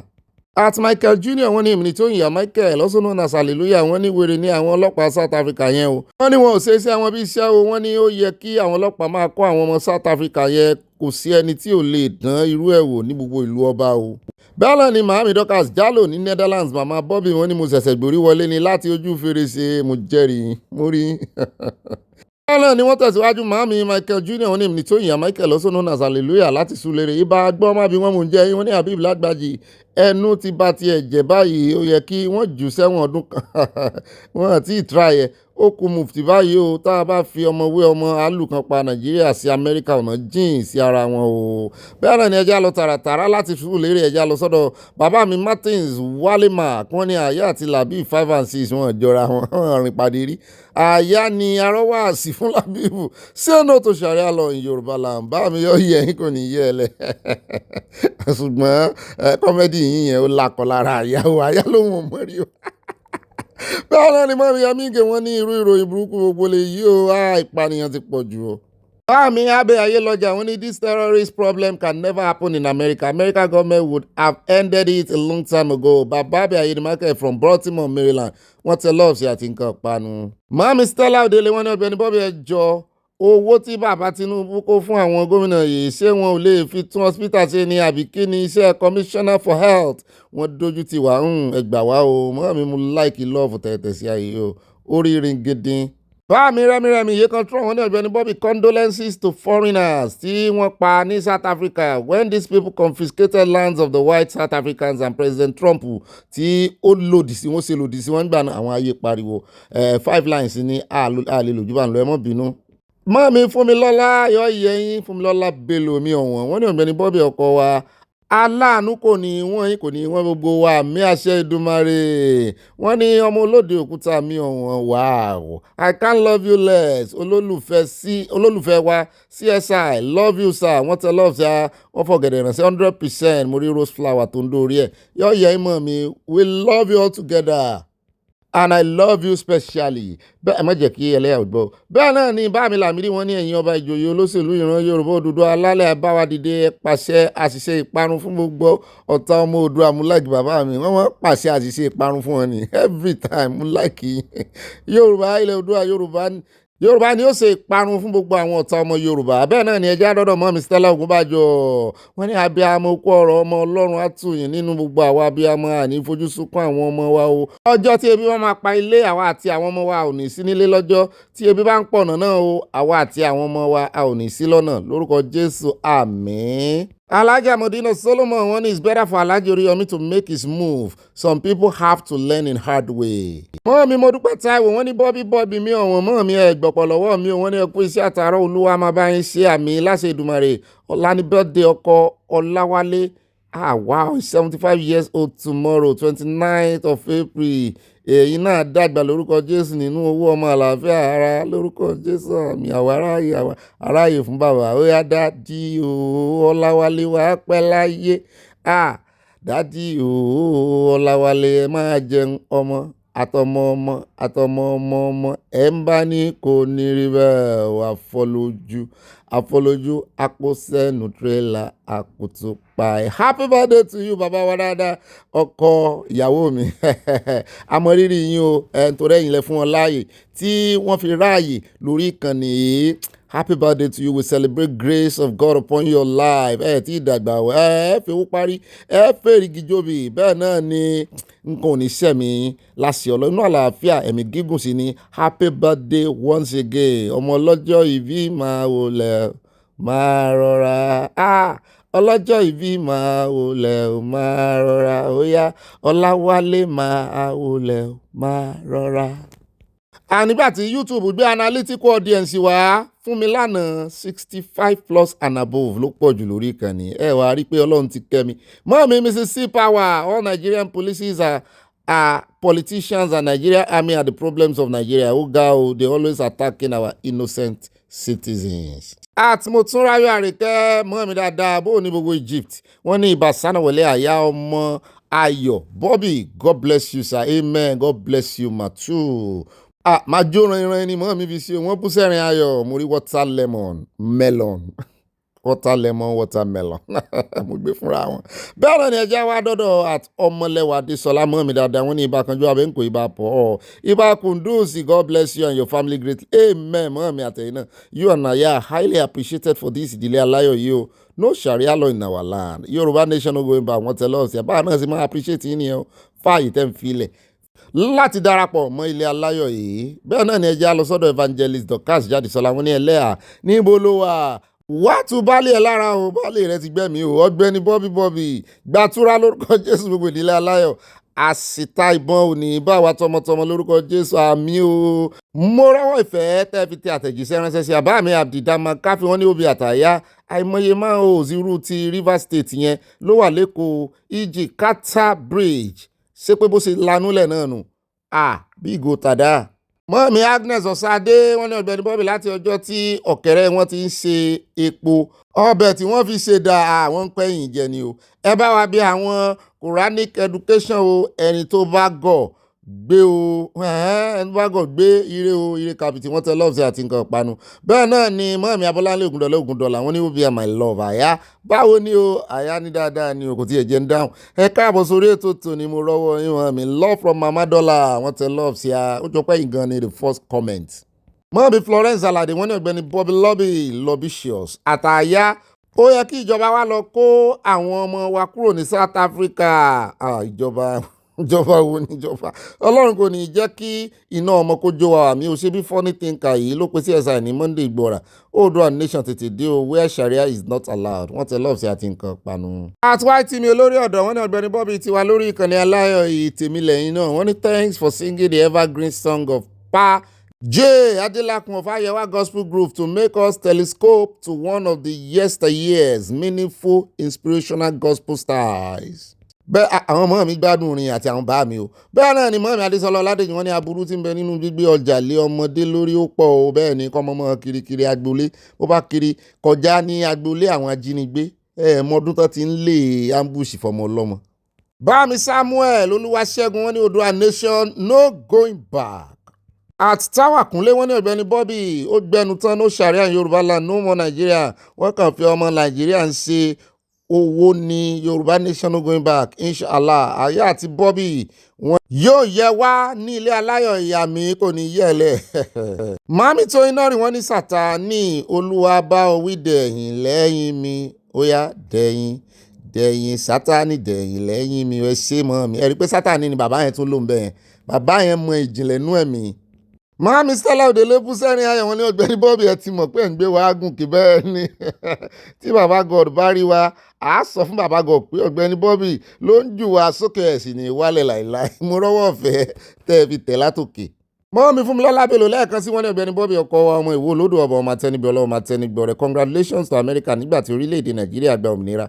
At Michael Jr. wọ́n ní èmi tó yìnyín Michael also known as Hallelujah wọ́n ní wèrè ní àwọn ọlọ́pàá South Africa yẹn o. Wọ́n ní wọn ò ṣe iṣẹ́ wọn bí iṣẹ́ o. Wọ́n ní ó yẹ kí àwọn ọlọ́pàá máa kọ́ àwọn ọmọ South Africa yẹn, kò sí ẹni tí ò lè dán irú ẹ̀ wò ní gbogbo ìlú ọba o. Bẹ́ẹ̀ náà ni Mahami Dorcas Jallow ní Netherlands màmá Bobby wọ́n ní mo ṣẹ̀ṣẹ̀ gbórí wọlé ni láti ojú fèrèsé mo jẹ́rìí mo rí. Náà ni wọ́n tẹ̀síwájú Mahami Michael Jr. wọ́n ní èmi tó yìnyín Michael also known as Hallelujah láti Súlérè ibà gbọ́ má bí wọ́n mú jẹ́ wọ́n ní Habib Lágbàjì ẹnu ti bá tiẹ̀ jẹ́ báyìí ó yẹ kí wọ́n jù sẹ́wọ̀n ọdún kan wọ́n àti ìtura yẹ ó kú mufti báyìí o tá a bá fi ọmọ wé ọmọ àlù kan pa Nàìjíríà sí Amẹ́ríkà ọ̀nà jìn sí ara wọn o. Bẹ́ẹ̀ náà ni ẹja lọ tààràtàrà láti Súlérè ẹja lọ sọ́dọ̀ bàbá mi Martins Wálé-Mark wọ́n ní àyà àti làbí 5 and 6 wọn jọra wọn rìn pàdé rí àyà ni arọ́wà sí fún Làbíbù say no to Sharia law in Yorùbá land bá mi yọ yẹ kò ní yẹ ẹ lẹ ṣùgbọ́n kọ́mẹ́dì yìí yẹn ó lakọ̀ lára àyà o àyà lóhun ò mọ̀ rí o. Bẹ́ẹ̀ náà ni mọ́mí Amíge wọ́n ní irú ìròyìn burúkú gbogbo lè yí o ìpànìyàn ti pọ̀ jù o. Báàmí Abẹ́ Ayélọ́jà wọ́n ní this terrorist problem can never happen in America. American government would have ended it a long time ago. Bàbá Abẹ́ Ayédèmákẹ́ from Baltimore, Maryland wọ́n tẹ lọ́ọ̀sì àti nǹkan panu. Mọ́mí Stella Odele wọ́n ní Ọ̀gbẹ́ni Bobby ẹjọ́ owó tí bàbá Tinubu kó fún àwọn gómìnà yìí ṣé wọn ò lè fi tún hospital ṣe ni àbí kí ni iṣẹ́ commissioner for health wọ́n dojú ti wà ẹgbà wá o mọ́mí mo láìkì lọ́ọ̀fù tẹ̀tẹ̀ sí ayé o oríire gidi. Báàmí rẹ́mírẹ́mí iye kan trump wọ́n ní Ọ̀gbẹ́ni Bobby condolences to foreigners tí wọ́n pa ní South Africa when these people confiscated lands of the white South Africans and President Trump tí ó lòdì sí wọ́n ṣe lòdì sí wọ́n gbà àwọn ayé pariwo 5 lines ní àlè lòjú bá ń lọ ẹ mọ́ bínú. Mọ́mí Fúnmilọ́lá yọ ìyẹyìn Fúnmilọ́lá Bello mi ọ̀wọ́n wọ́n ní Ọ̀gbẹ́ni Bobby ọkọ wa aláàánú kò ní wọ́n gbogbo wa mi àṣẹ Èdùmàrè wọ́n ní ọmọ olóde òkúta mi ọ̀wọ́n wow I can't love you less olólùfẹ́ wa CSI love you sir wọ́n tẹ love sir wọ́n fọ̀gẹ̀dẹ̀ ránṣẹ́ 100% mo rí rose flower tó ń dórí ẹ̀ yọ ìyẹn mọ́ mi we love you all together. And I love you specially. Bẹ́ẹ̀ má jẹ́ kí ẹlẹ́yà gbọ́. Bẹ́ẹ̀ náà ni Báàmí Lámídì wọ́n ní ẹ̀yin ọba ìjòyè olóṣèlú ìran Yorùbá Odùduwà alálẹ̀ abáwadìde pàṣẹ àṣìṣe ìparun fún gbogbo ọ̀tá ọmọ Oòduà mú láìkì bàbá mi. Wọ́n pàṣẹ àṣìṣe ìparun fún wọn ni every time mú láìkì. Yorùbá ilẹ̀ Oòduà Yorùbá ni ó ṣe ìparun fún gbogbo àwọn ọ̀tá ọmọ Yorùbá. Bẹ́ẹ̀ náà ni ẹjẹ́ àdọ́dọ̀ mọ́ mi Stella Ògúnbàjò wọ́n ní abiyamọ okú ọ̀rọ̀ ọmọ Ọlọ́run àtúnyìn nínú gbogbo àwa abiyamọ àní fojú sunkún àwọn ọmọ wa o. Ọjọ́ tí ebi wọn máa pa ilé àwa àti àwọn ọmọ wa ò ní sí nílé lọ́jọ́ tí ebi bá ń pọ̀nà náà o àwa àti àwọn ọmọ wa a ò ní sí lọ́nà lórúkọ Jésù àmín. Alhaja Modina Solomon wọ́n ní it's better for Alhaji Oriyomi to make his move. Some people have to learn in hard way. Mọ́mí Modúpẹ́ Táíwò wọ́n ní Bobby mi ọ̀wọ́n mọ́mí ẹ̀gbọ̀pọ̀ lọ́wọ́ mi wọ́n ní ẹ kú iṣẹ́ àtàrà Olúwa máa bá yín ṣe àmì láṣẹ Èdùmàrè ọ̀la ní birthday ọkọ Ọláwálé wow 75 years old tomorrow 29th of April èyí náà dàgbà lórúkọ Jésù nínú owó ọmọ àlàáfíà ara lórúkọ Jésù àmì àwọn aráyè fún bàbá ó yá dádì o Ọláwálé wá pẹ́ láyé dádì o Ọláwálé ẹ máa jẹun ọmọ àtọmọ ẹ ń bá ní kò ní rí bẹ́ẹ̀ àfọlójú àpòsẹ́nu tírélà àkùtùpà ẹ̀. Happy birthday to you bàbá wa dáadáa ọkọ ìyàwó mi àmọ̀rírì yín o torí ẹ̀yin lẹ fún wọn láàyè tí wọ́n fi ráàyè lórí ìkànnì yìí. Happy birthday to you. We celebrate grace of God upon your life. Tí ìdàgbà fi owó parí fèrè gíjóbi bẹ́ẹ̀ náà ni nǹkan ò ní sẹ̀mí láṣẹ Ọlọ́run inú àlàáfíà ẹ̀mí gígùn sí ni. Happy birthday once again ọmọ ọlọ́jọ́ ìbí máa wọlé máa rọra ọlọ́jọ́ ìbí máa wọlé máa rọra ó yá Ọláwálé máa wọlé máa rọra. Nígbà tí YouTube gbé analytical audience wá fún mi lánàá 65+ and above ló pọ̀ jù lórí ìkànnì ẹ wá rí pé Ọlọ́run ti kẹ́ mi. Mọ́mí Mrs. C Power all Nigerian policies are politicians and Nigerian army are the problems of Nigeria. They always attacking our innocent citizens. Motúnráyọ̀ Àríkẹ́ mọ́mí dáadáa bó ní gbogbo Egypt wọ́n ní Abala Sanawole àyà ọmọ Ayọ̀ Bobby God bless you sir amen God bless you ma too. Máa jó ran ìran ẹni mọ́ mi fi ṣe wọ́n bú sẹ́rin ayọ̀ mo rí water melon watermelon mo gbé fúnra wọn. bẹ́ẹ̀ náà ni ẹjẹ́ wa dọ́dọ̀ at ọmọlẹ́wà adéṣọlá mọ́ mi dáadáa wọ́n ní ibà kanjú abẹ́ǹkò ibà pọ̀ ibà kùndùsì God bless you and your family greatly amen mọ́ mi àtẹ̀yìn náà you and I are highly appreciated for this ìdílé aláyọ̀ yìí o no sharia law in our land Yorùbá nation no going back wọ́n tẹ lọ́ọ̀sì àbáà náà sì máa appreciate yín nìyẹn o fáàyè tẹ́ ń filẹ̀ láti darapọ̀ mọ́ ilé aláyọ̀ yìí. bẹ́ẹ̀ náà ni ẹjẹ́ á lọ sọ́dọ̀ evangelist Dorcas Jádesọ́lá wọn ní ẹlẹ́à níbo ló wà wá tún baálé ẹ lára o baálé rẹ ti gbẹ̀mí o Ọ̀gbẹ́ni bọ́bí gbàtúrà lórúkọ Jésù gbogbo ìdílé aláyọ̀ àsìta ìbọn ò ní bá wa tọmọtọmọ lórúkọ Jésù àmì o. mo rọ́wọ́ ìfẹ́ tẹ́ fi tẹ àtẹ̀jíṣẹ́ ránṣẹ́ sí àbá mi Abdidama káfí wọn ní obì àtàyà àìmọye máa ń òzirú ti Rivers State yẹn ló wà lẹ́kọ̀ọ́ ìjì Carter Bridge ṣé pé bó ṣe lanúlẹ̀ náà nù bí ìgò tàdá. mọ́mí Agnes ọ̀sádé wọ́n ní Ọ̀gbẹ́ni Bobby láti ọjọ́ tí ọ̀kẹ́rẹ́ wọn ti ń ṣe epo ọbẹ̀ tí wọ́n fi ṣe dà àwọn ń pẹ́yìn jẹ ni o ẹ bá wa bí àwọn Quranic education o ẹni tó bá gọ̀ gbé o ẹni tó bá gọ̀ gbé ire o ire kàbìtì wọ́n tẹ lọ́ọ̀sì àti nǹkan panu. bẹ́ẹ̀ náà ni mọ́mí Abọ́láńlé Ògúndọ̀lá wọ́n ní ó bí àmà love àyà báwo ni o àyà ní dáadáa ni o kò tiẹ̀ jẹ́ ń dáhùn ẹ káàbọ̀ sórí ètò tòní mo rọ́wọ́ yín wọn mi love from Mama Dollar wọ́n tẹ lọ́ọ̀sì à ó jọ pé ìgan ni the first comment. mọ́mí Florence Alade wọ́n ní Ọ̀gbẹ́ni Bobby lobbycious àtàyà ó yẹ kí ìjọba wa lọ kó àwọn ọmọ wa kúrò ní South Africa ìjọba wo níjọba Ọlọ́run kò ní jẹ́ kí iná ọmọ kó jó wa àmì ò ṣe bí funny thinker yìí ló pe sí ẹ̀sà ní Monday ìgbọ̀ra Oòduà nation tètè dé o where sharia is not allowed wọ́n tẹ lọ́ọ̀sì àti nǹkan panu. àtiwáyé tí mi olórí ọ̀dọ́ wọn ní Ọ̀gbẹ́ni Bobby tiwa lórí ìkànnì aláyọ̀ yìí tèmi lẹ́yìn náà wọ́n ní thanks for singing the evergreen song of Pa J. Adelakun of Ayewa Gospel Group to make us telescope to one of the yesteryears meaningful inspirational gospel styles. bẹ́ẹ̀ àwọn ọmọ mi gbádùn orin àti àwọn bá mi o. bẹ́ẹ̀ náà ni mọ́mí Adésọlá Ọládèjì wọ́n ní aburú tí ń bẹ nínú gbígbé ọjà lé ọmọdé lórí ó pọ̀ o bẹ́ẹ̀ ni kọ́mọmọ́ kirikiri agboolé bó bá kiri kọjá ní agboolé àwọn ajínigbé mọ́dún tó ti ń lé ambush fọmọ ọlọ́mọ. bámi Samuel Olúwaṣẹ́gun wọ́n ní Oòduà nation no going back. àtàwà kúnlé wọ́n ní Ọ̀gbẹ́ni Bobby ó gbẹnu tán no sharia Yorùbá land no more Nàìjíríà wọ́n kàn fi ọmọ Nàìjíríà ń ṣe owó ní Yorùbá nation no going back inshallah àyà àti Bobby wọn yóò yẹ wá ní ilé aláyọ̀ ìyá mi kò ní yẹ lẹ̀. mami tó iná rí wọn ní Sátánì Olúwa bá òwì dẹ̀yìn lẹ́yìn mi ó yá dẹ̀yìn Sátánì dẹ̀yìn lẹ́yìn mi ẹ ṣe mọ́ mi ẹ rí i pé Sátánì ni bàbá yẹn tún ló ń bẹ̀ yẹn bàbá yẹn mọ ìjìnlẹ̀ nú ẹ̀mí. mami Stella Odele bú sẹ́rin ayọ̀ wọn ní Ọ̀gbẹ́ni Bobby ẹ ti mọ̀ pé ń gbé wa gùn kí bẹ́ẹ̀ ni tí bàbá God bá rí wa a sọ fún bàbá God pé Ọ̀gbẹ́ni Bobby ló ń jù wá sókè ẹ̀sìn ní wálẹ̀ láìláì mo rọ́wọ́ ọ̀fẹ́ tẹ́ ẹ fi tẹ̀ látòkè. mọ́mí Fúnmilọ́lá Bello lẹ́ẹ̀kan sí wọn ní Ọ̀gbẹ́ni Bobby ọkọ ọmọ Ìwó Olódò ọba ọmọ atẹnigbẹ ọlọ́mọ atẹnigbẹ rẹ̀ congratulations to America nígbà tí orílẹ̀-èdè Nàìjíríà gba òmìnira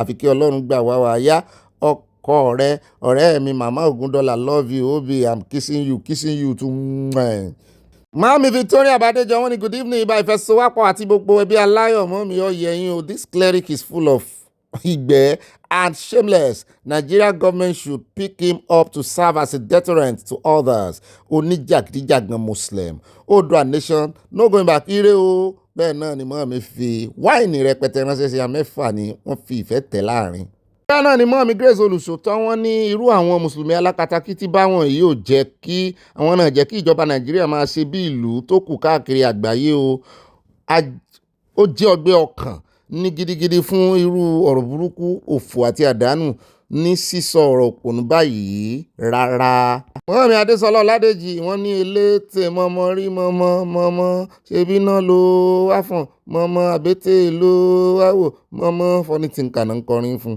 àfi kí Ọlọ́run gbà wá wá yá ọkọ rẹ ọ̀rẹ́ mi Mama Ògúndọ̀là love you Obi I'm kissing you too. Mami Victoria Badejo wọ́n ní good evening ibà ìfẹsowápọ̀ àti gbogbo ẹbí aláyọ̀ mọ́mí ọ̀yẹ̀yìn o this cleric is full of ìgbẹ́ and shameless. Nigeria government should pick him up to serve as a deterrent to others. oníjàgídíjàgan Muslim Oòduà nation no going back ire o. bẹ́ẹ̀ náà ni mọ́mí fi wáìnì rẹpẹtẹ ránṣẹ́ sí amẹ́fà ni wọ́n fi ìfẹ́ tẹ̀ láàrin. bẹ́ẹ̀ náà ni mọ́mí Grace Olùṣòótọ́ wọ́n ní irú àwọn mùsùlùmí alákatakítí báwọn yìí ò jẹ́ kí àwọn náà jẹ́ kí ìjọba Nàìjíríà máa ṣe bí ìlú tó kù káàkiri àgbáyé o. ó jẹ́ ọgbẹ́ ọkàn ní gidigidi fún irú ọ̀rọ̀ burúkú òfò àti àdánù ní sísọ ọ̀rọ̀ òpònú báyìí rárá. mọ́mí Adésọlá Ọládèjì wọ́n ní elétè mọ́mọ́ rí mọ́mọ́ ṣebí náà ló wá fún mọ́mọ́ àbẹ́tẹ̀ ló wá wò mọ́mọ́ fọ́nìtìǹkà náà ń kọrin fún.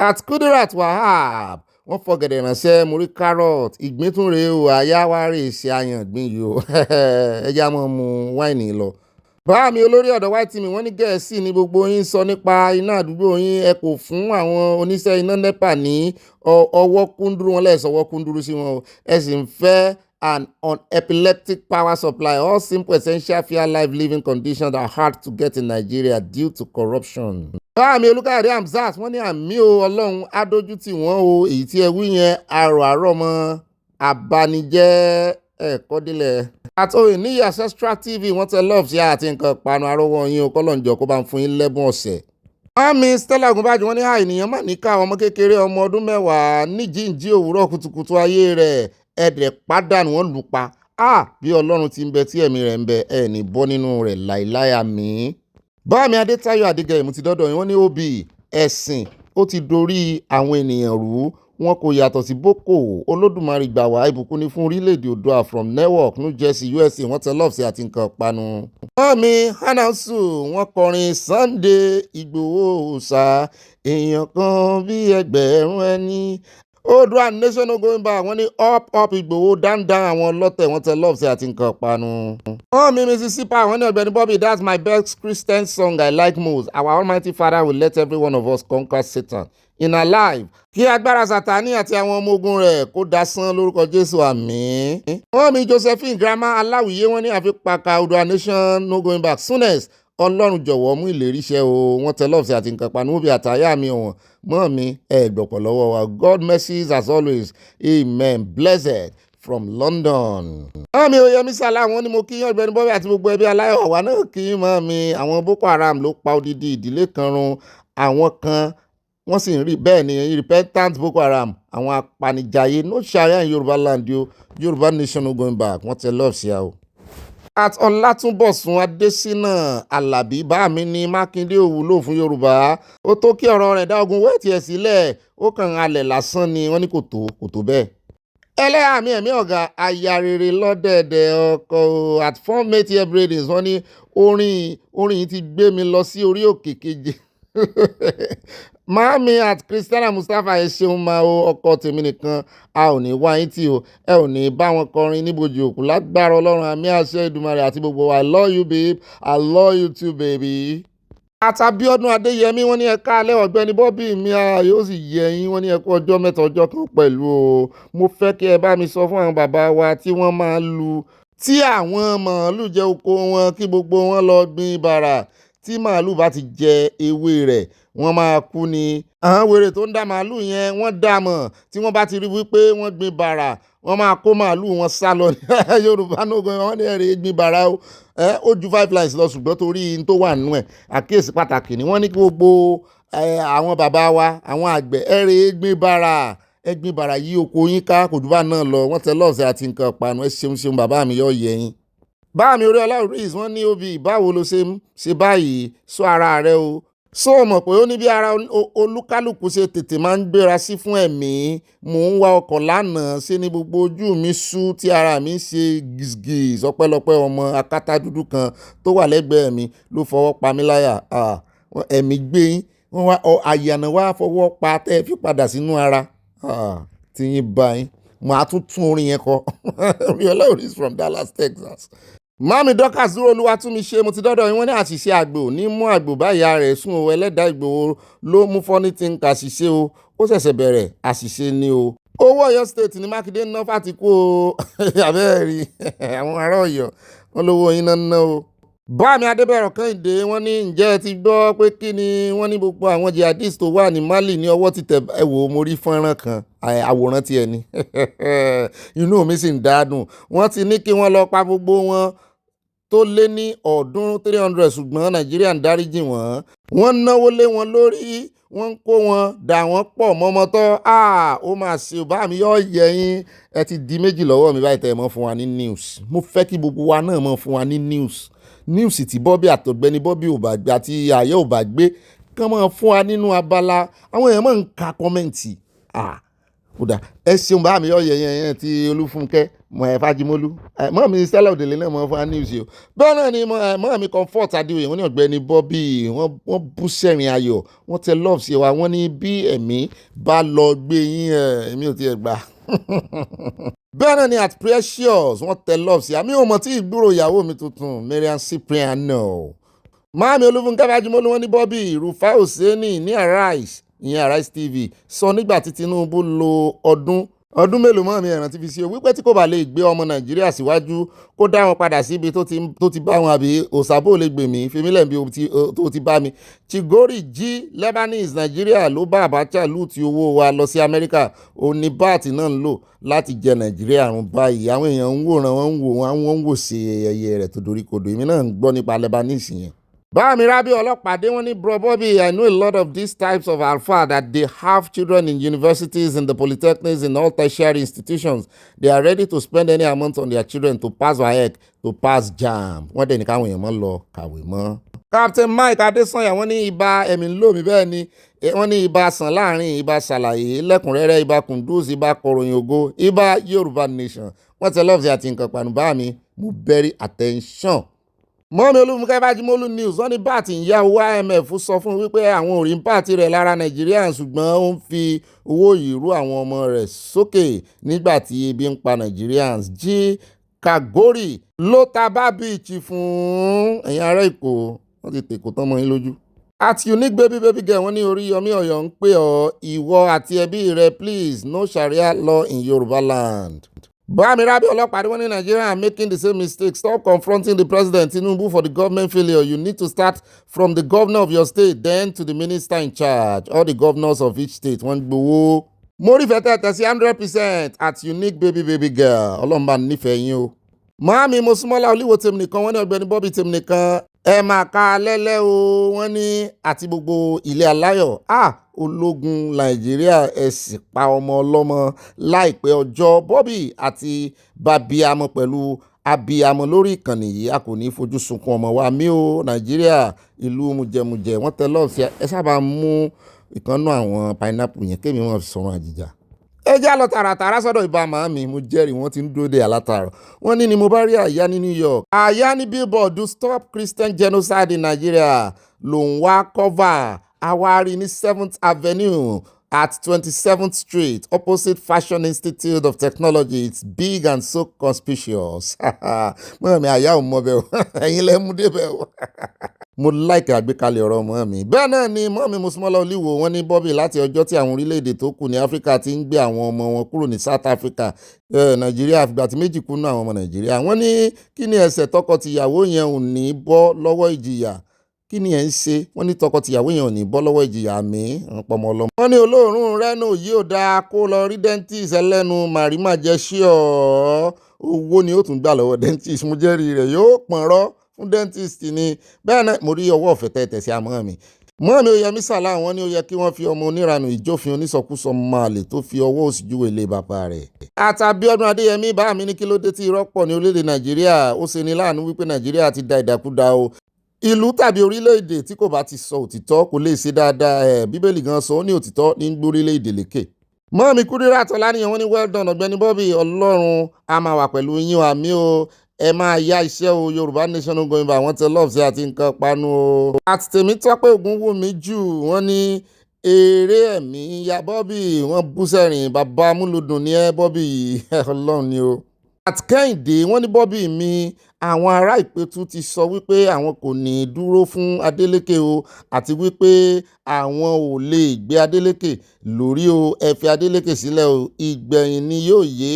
at Kudirat Wahab wọ́n fọ̀gẹ̀dẹ̀ ránṣẹ́ mórí carrot ìgbín tún rèé o àyà wá rè ṣe àyàn gbìn yìí o ẹja mọ́ mu wáìnì lọ. bá mi olórí ọ̀dọ̀ white team wọ́n ní Gẹ̀ẹ́sì ní gbogbo yín sọ nípa iná àdúgbò yín ẹ kò fún àwọn oníṣẹ́ iná NEPA ní ọwọ́ kúndúrú wọn lẹ́sọ̀ ọwọ́ kúndúrú sí wọn o ẹ sì ń fẹ́ an unepileptic power supply all simple essential fair life living conditions are hard to get in Nigeria due to corruption. báàmì Olúkáyọ̀dé Hamzat wọ́n ní àmì o Ọlọ́run á dójú tì wọ́n o èyí tí ẹ wí yẹn àrò àrọ̀ mọ́ abanijẹ́ ẹ̀kọ́ dílẹ̀. àtòyìn ní Ancestral TV wọ́n tẹ love sí àti nǹkan panu arówó yín o kọ́lọ́njọ́ kó bá ń fún yín lẹ́bùn ọ̀sẹ̀. Mami Stella Ogunbaju wọ́n ní ènìyàn mà ní ká ọmọ kékeré ọmọ ọdún 10 níjíǹjí òwúrọ̀ kùtùkùtù ayé rẹ̀ ẹ̀dẹ̀ pàdánù wọn lù pa. Bí Ọlọ́run ti ń bẹ tí ẹ̀mí rẹ̀ ń bẹ ẹ̀ ní bọ́ nínú rẹ̀ láìláyà mí. Báàmí Adétáyọ̀ Adégẹ̀yìmú ti dọ́dọ̀ yín wọ́n ní Obi ẹ̀sìn ó ti dorí àwọn ènìyàn rú wọn kò yàtọ̀ sí boko Olódùmarè gbà wá ìbùkún ní fún orílẹ̀-èdè Oòduà from Newark New Jersey USA wọ́n tẹ love sí àti nǹkan panu. Mọ́mí Hanasu wọ́n kọrin Sunday Ìgbòho ṣá èèyàn kan bí ẹgbẹ̀rún ẹni Oòduà nation no going back wọ́n ní up Ìgbòho down àwọn ọlọ́tẹ̀ wọ́n tẹ love sí àti nǹkan panu. Mọ́mí Mississippi wọ́n ní Ọ̀gbẹ́ni Bobby that's my best Christian song I like most our almighty father will let every one of us conquer Satan in our life kí agbára Sátánì àti àwọn ọmọ ogun rẹ̀ kó dasán lórúkọ Jésù àmín. Mọ́mí Josephine Grandma Aláwìyé wọ́n ní àfipáka Oòduà nation no going back soonest Ọlọ́run jọ̀wọ́ mú ìlérí ṣẹ o wọ́n tẹ love sí àti nǹkan panu Obi àtàyà mi ọ̀wọ̀n mọ́mí gbọ̀pọ̀ lọ́wọ́ wa God mercies as always amen blessed from London. Mọ́mí Oyèmí Sàlá wọ́n ní mo kí yín Ọ̀gbẹ́ni Bobby àti gbogbo ẹbí aláyọ̀ wa náà kí yín mọ́mí àwọn Boko Haram ló pa odidi ìdílé kan run àwọn kan wọ́n sì ń rí bẹ́ẹ̀ ni repentant Boko Haram àwọn apanijayé no sharia in Yorùbá land yo Yorùbá nation no going back wọ́n tẹ love sí a o. At Ọlátúnbọ̀sún Adésínà Àlàbí bá mi ní Mákindé òwúlò fún Yorùbá ó tó kí ọ̀rọ̀ rẹ̀ dá ogun wẹ́ẹ̀tì ẹ̀ sílẹ̀ ó kàn halẹ̀ lásán ni wọ́n ní kò tó bẹ́ẹ̀. ẹlẹ́yàmí ẹ̀mí ọ̀gá aya rere lọ́dẹ̀ẹ̀dẹ̀ ọkọ̀ at 4 mate year breedings wọ́n ní orin yìí ti gbé mi lọ sí orí òkè keje. Mami at Christiana Mustapha ẹ ṣeun máa o ọkọ tèmi nìkan a ò ní wá yín tí o ẹ ò ní bá wọn kọrin níbojì òkú lágbára Ọlọ́run àmì àṣẹ Èdùmàrè àti gbogbo wa I love you babe I love you too baby. Àtàbíọ́dún Adéyẹmí wọ́n ní ẹ káalẹ́ Ọ̀gbẹ́ni Bobby mi yóò sì yẹ yín wọ́n ní ẹ kú ọjọ́ mẹ́ta ọjọ́ kan pẹ̀lú o mo fẹ́ kí ẹ bá mi sọ fún àwọn bàbá wa tí wọ́n máa lu tí àwọn màálù jẹ oko wọn kí gbogbo wọn lọ gbin bàrà tí màálù bá ti jẹ ewé rẹ̀ wọ́n máa kú ni. àwọn wèrè tó ń dá màálù yẹn wọ́n dá mọ̀ tí wọ́n bá ti rí wípé wọ́n gbin bàrà wọ́n máa kó màálù wọn sá lọ ní Yorùbá nógan wọ́n ní ẹ̀rẹ̀ gbin bàrà ó ju 5 lines lọ ṣùgbọ́n torí n tó wà nínú ẹ̀ àkíyèsí pàtàkì ni wọ́n ní kí gbogbo àwọn bàbá wa àwọn àgbẹ̀ ẹ̀rẹ̀ gbin bàrà yí oko yín ká kò jù bá náà lọ wọ́n tẹ lọ́ọ̀sẹ̀ àti nǹkan panu ẹ ṣeun bàbá mi yọ yẹ yín. báàmì Oríọlá Reese wọ́n ní Obi báwo ló ṣe báyìí sọ ara rẹ o so mọ̀ pé ó ní bí ara olúkálùkù ṣe tètè máa ń gbéra sí fún ẹ̀mí mò ń wa ọkọ̀ lánàá ṣe ni gbogbo ojú mi sú tí ara mi ṣe gìsgìs ọpẹ́lọpẹ́ ọmọ akátá dúdú kan tó wà lẹ́gbẹ̀ẹ́ mi ló fọwọ́ pa mí láyà ẹ̀mí gbé yín wọ́n wá àyànà wá fọwọ́ pa tẹ́ ẹ fi padà sínú ara tí yín bá yín màá tún orin yẹn kọ Oríọlá Reese from Dallas Texas. Mami Dorcas dúró olúwa tún mi ṣe mo ti dọ́dọ̀ yín wọ́n ní àṣìṣe àgbò ní mú àgbò báyà rẹ̀ sún o ẹlẹ́dàá Ìgbòho ló mú fọ́ní tí ń ka àṣìṣe o ó ṣẹ̀ṣẹ̀ bẹ̀rẹ̀ àṣìṣe ni o. owó Ọ̀yọ́ state ní Mákindé ná fàtìkú o àbẹ́ẹ̀ rí àwọn ará Ọ̀yọ́ wọn lówó yín ná o. Báàmì Adébẹ̀rọ̀ Kẹ́hìndé wọ́n ní ǹjẹ́ ẹ ti gbọ́ pé kí ni wọ́n ní gbogbo àwọn jihadist tó wà ní Mali ní ọwọ́ ti tẹ̀ ẹ wò mo rí fọ́nrán kan àwòrán tiẹ̀ ni inú mi sì ń dádùn wọ́n ti ní kí wọ́n lọ pa gbogbo wọn tó lé ní 300 ṣùgbọ́n Nàìjíríà ń dáríjì wọ́n náwó lé wọn lórí wọ́n ń kó wọn dà wọ́n pọ̀ mọ́mọ́tọ́ ó máa ṣe bá mi yọ yẹyin ẹ ti di méjì lọ́wọ́ mi báyìí tẹ́ ẹ mọ́ fún wa ní news mo fẹ́ kí gbogbo wa náà mọ́ fún wa ní news tí Bobby àtọ̀gbẹ́ni Bobby ò bá gbé àti àyẹ́ ò bá gbé kán mọ́ fún wa nínú abala àwọn èèyàn mọ́ ń ka kọ́mẹ́ǹtì kódà ẹ ṣeun bá mi yọ yẹyẹ ti Olúfúnkẹ́ mọ ẹ Fájímólú mọ mi Stella Òdèlé náà mọ fún wa news yìí o bẹ́ẹ̀ náà ni mọ mi Comfort Adéoyè wọ́n ní Ọ̀gbẹ́ni Bobby wọ́n bú sẹ́rìn ayọ̀ wọ́n tẹ love sí wa wọ́n ní bí ẹ̀mí bá lọ gbé yín èmi ò tiẹ̀ gbà bẹ́ẹ̀ náà ni at Precious wọ́n tẹ love sí àmì òmò tí ìgbúrò ìyàwó mi tuntun Mariam Cypriano Máàmi Olúfúnkẹ́ Fájímólú wọ́n ní Bobby Rufai Oseni ní Arise ìyẹn Arise TV sọ nígbà tí Tinubu lo ọdún ọdún mélòó mọ́ mi ẹ̀rántí fi sí o wípé tí kò bá lè gbé ọmọ nàìjíríà síwájú kó dá wọn padà síbi tó ti bá wọn àbí òsàbò lè gbèmí fèmílẹ̀ bí tó ti bá mi. Chigori jí Lebanese nàìjíríà ló bá Abacha lùtì owó wa lọ sí amẹ́ríkà òní báàtì náà ń lò láti jẹ nàìjíríà run báyìí àwọn èèyàn ń wòran wọn ń wò sí ẹyẹ rẹ̀ tó dorí kodò èmi náà ń gbọ́ nípa Lebanese yẹn. Báàmì Rábí ọlọ́pàá dé wọ́n ní bro Bobby, I know a lot of these types of alpha that they have children in universities, in the polytechnics, in all tertiary institutions. They are ready to spend any amount on their children to pass WAEC, to pass JAMB. Wọ́n dẹ̀ ní káwọn èèyàn mọ́ lọ kàwé mọ́. Captain Mike Adesanya wọ́n ní ibà ẹ̀mí ń lò mí bẹ́ẹ̀ ni wọ́n ní ibà sàn láàrin ibà ṣàlàyé lẹ́kùnrẹ́rẹ́ ibà Kunduz ibà kọ̀ròyìn ògo ibà Yorùbá Nation wọ́n tẹ lọ́ọ̀fì àti nǹkan pàánù bá mi mo very attention. Mọ́mi Olúmúkẹ́ Bájímọ́lú news wọ́n ní báàtì ń yá owó IMF sọ fún wípé àwọn ò rí báàtì rẹ̀ lára Nàìjíríà ṣùgbọ́n ó ń fi owó yìí rú àwọn ọmọ rẹ̀ sókè nígbà tí ebi ń pa Nigerians. Jí Kagori ló ta bá bíìchì fún ẹ̀yin ará Èkó wọ́n ti tèkó tán mọ́ yín lójú. Àti unique baby girl wọ́n ní Oríyọmí Ọ̀yọ́ ń pè ọ́ ìwọ àti ẹbí rẹ please no Sharia law in Yorùbá land. Báàmì Rábí ọlọ́pàá wọ́n ní Nigeria are making the same mistake. Stop confronting the president Tinubu for the government failure. You need to start from the governor of your state then to the minister in charge. All the governors of each state wọ́n gbowó. Mórí fẹ́tẹ́ tẹ̀sí 100% at unique baby girl. Ọlọ́mọba nífẹ̀ẹ́ yín o. Màámi Mosúnmọ́lá Olúwo tèmi nìkan wọ́n ní Ọ̀gbẹ́ni Bobby tèmi nìkan. Ẹ máa ka lẹ́lẹ́ o wọ́n ní àti gbogbo ilé aláyọ̀ ológun Nàìjíríà ẹ sì pa ọmọ ọlọ́mọ láìpẹ́ ọjọ́. Bobby àti babiamọ pẹ̀lú abiyamọ lórí ìkànnì yìí a kò ní fojú sunkún ọmọ wa mi o Nàìjíríà ìlú mujẹmujẹ wọ́n tẹ lọ́ọ̀sì ẹ sábà mú ìkànnú àwọn pineapple yẹn kémi wọn fi sọ̀rọ̀ àjìjà. Ẹ já lọ tààràtàrà sọ́dọ̀ ìbá màámi mo jẹ́rìí wọ́n ti ń dúró de àlátàrọ̀ wọ́n ní ni mo bá rí àyá ní New York àyá ní billboard do stop Christian genocide in Nigeria lòun wá cover àwárí ní 7th Avenue at 27th Street opposite Fashion Institute of Technology. It's big and so conspicuous. Mọ́mí àyà ò mọ bẹ́ẹ̀ o ẹ̀yin lẹ́ mú débẹ̀ o. Mo like àgbékalẹ̀ ọ̀rọ̀ mọ́mí. Bẹ́ẹ̀ náà ni mọ́mí Mosúnmọ́lá Olúwo wọ́n ní Bobby láti ọjọ́ tí àwọn orílẹ̀-èdè tó kù ní Áfíríkà ti ń gbé àwọn ọmọ wọn kúrò ní South Africa Nàìjíríà àfìgbà tí méjì kú nínú àwọn ọmọ Nàìjíríà. Wọ́n ní kí ni ẹ̀ṣẹ̀ tọkọ-tìyàwó yẹn ò ní bọ́ lọ́wọ́ ìjìyà kí ni ẹ̀ ń ṣe wọ́n ní tọkọ-tìyàwó yẹn ò ní bọ́ lọ́wọ́ ìjìyà mi ọ̀pọ̀mọ ọlọ́mọ. wọ́n ní olóòórùn rẹ́nu yìí ò dáa kó lọ rí dentist ẹlẹ́nu màrímà jẹ́ sí ọ́ owó ni ó tún gbà lọ́wọ́ dentist mo jẹ́rìí rẹ̀ yóò pọ̀nrọ́ fún dentist ni bẹ́ẹ̀ náà mo rí ọwọ́ ọ̀fẹ́ tẹ́tẹ̀ sí àmọ́ mi. mọ́ mi Oyèmí Sàlá wọ́n ní ó yẹ kí wọ́n fi ọmọ oníranù ìjófin onísọkúsọ máàlè tó fi ọwọ́ òsì júwe ilé bàbá rẹ̀. Àtàbíọ́dún Adéyẹmí bá mi ní kí ló dé tí irọ́ pọ̀ ní orílẹ̀-èdè Nàìjíríà ó ṣe ní láàánú wípé Nàìjíríà ti da ìdàkúdà o. Ìlú tàbí orílẹ̀-èdè tí kò bá ti sọ òtítọ́ kò lè ṣe dáadáa Bíbélì gan sọ ó ní òtítọ́ ní gbórílẹ̀-èdè lékè. Mọ́mí Kúdírát Ọláníyan wọ́n ní well done Ọ̀gbẹ́ni Bobby Ọlọ́run a máa wà pẹ̀lú yín o àmì o ẹ máa yá iṣẹ́ o Yorùbá Nation going by wọ́n tẹ love sí àti nǹkan panu o. àti Tèmítọ́pẹ́ Ògúnwùmí jù wọ́n ní eré ẹ̀mí ya Bobby wọ́n bú sẹ́rìn bàbá amúlùdùn ní Bobby Ọlọ́run ni o. àti Kẹ́hìndé wọ́n ní Bobby mi àwọn ará Ìpẹ́tù ti sọ wípé àwọn kò ní dúró fún Adeleke o àti wípé àwọn ò lè gbé Adeleke lórí o ẹ fi Adeleke sílẹ̀ o ìgbẹ̀yìn ni yóò yé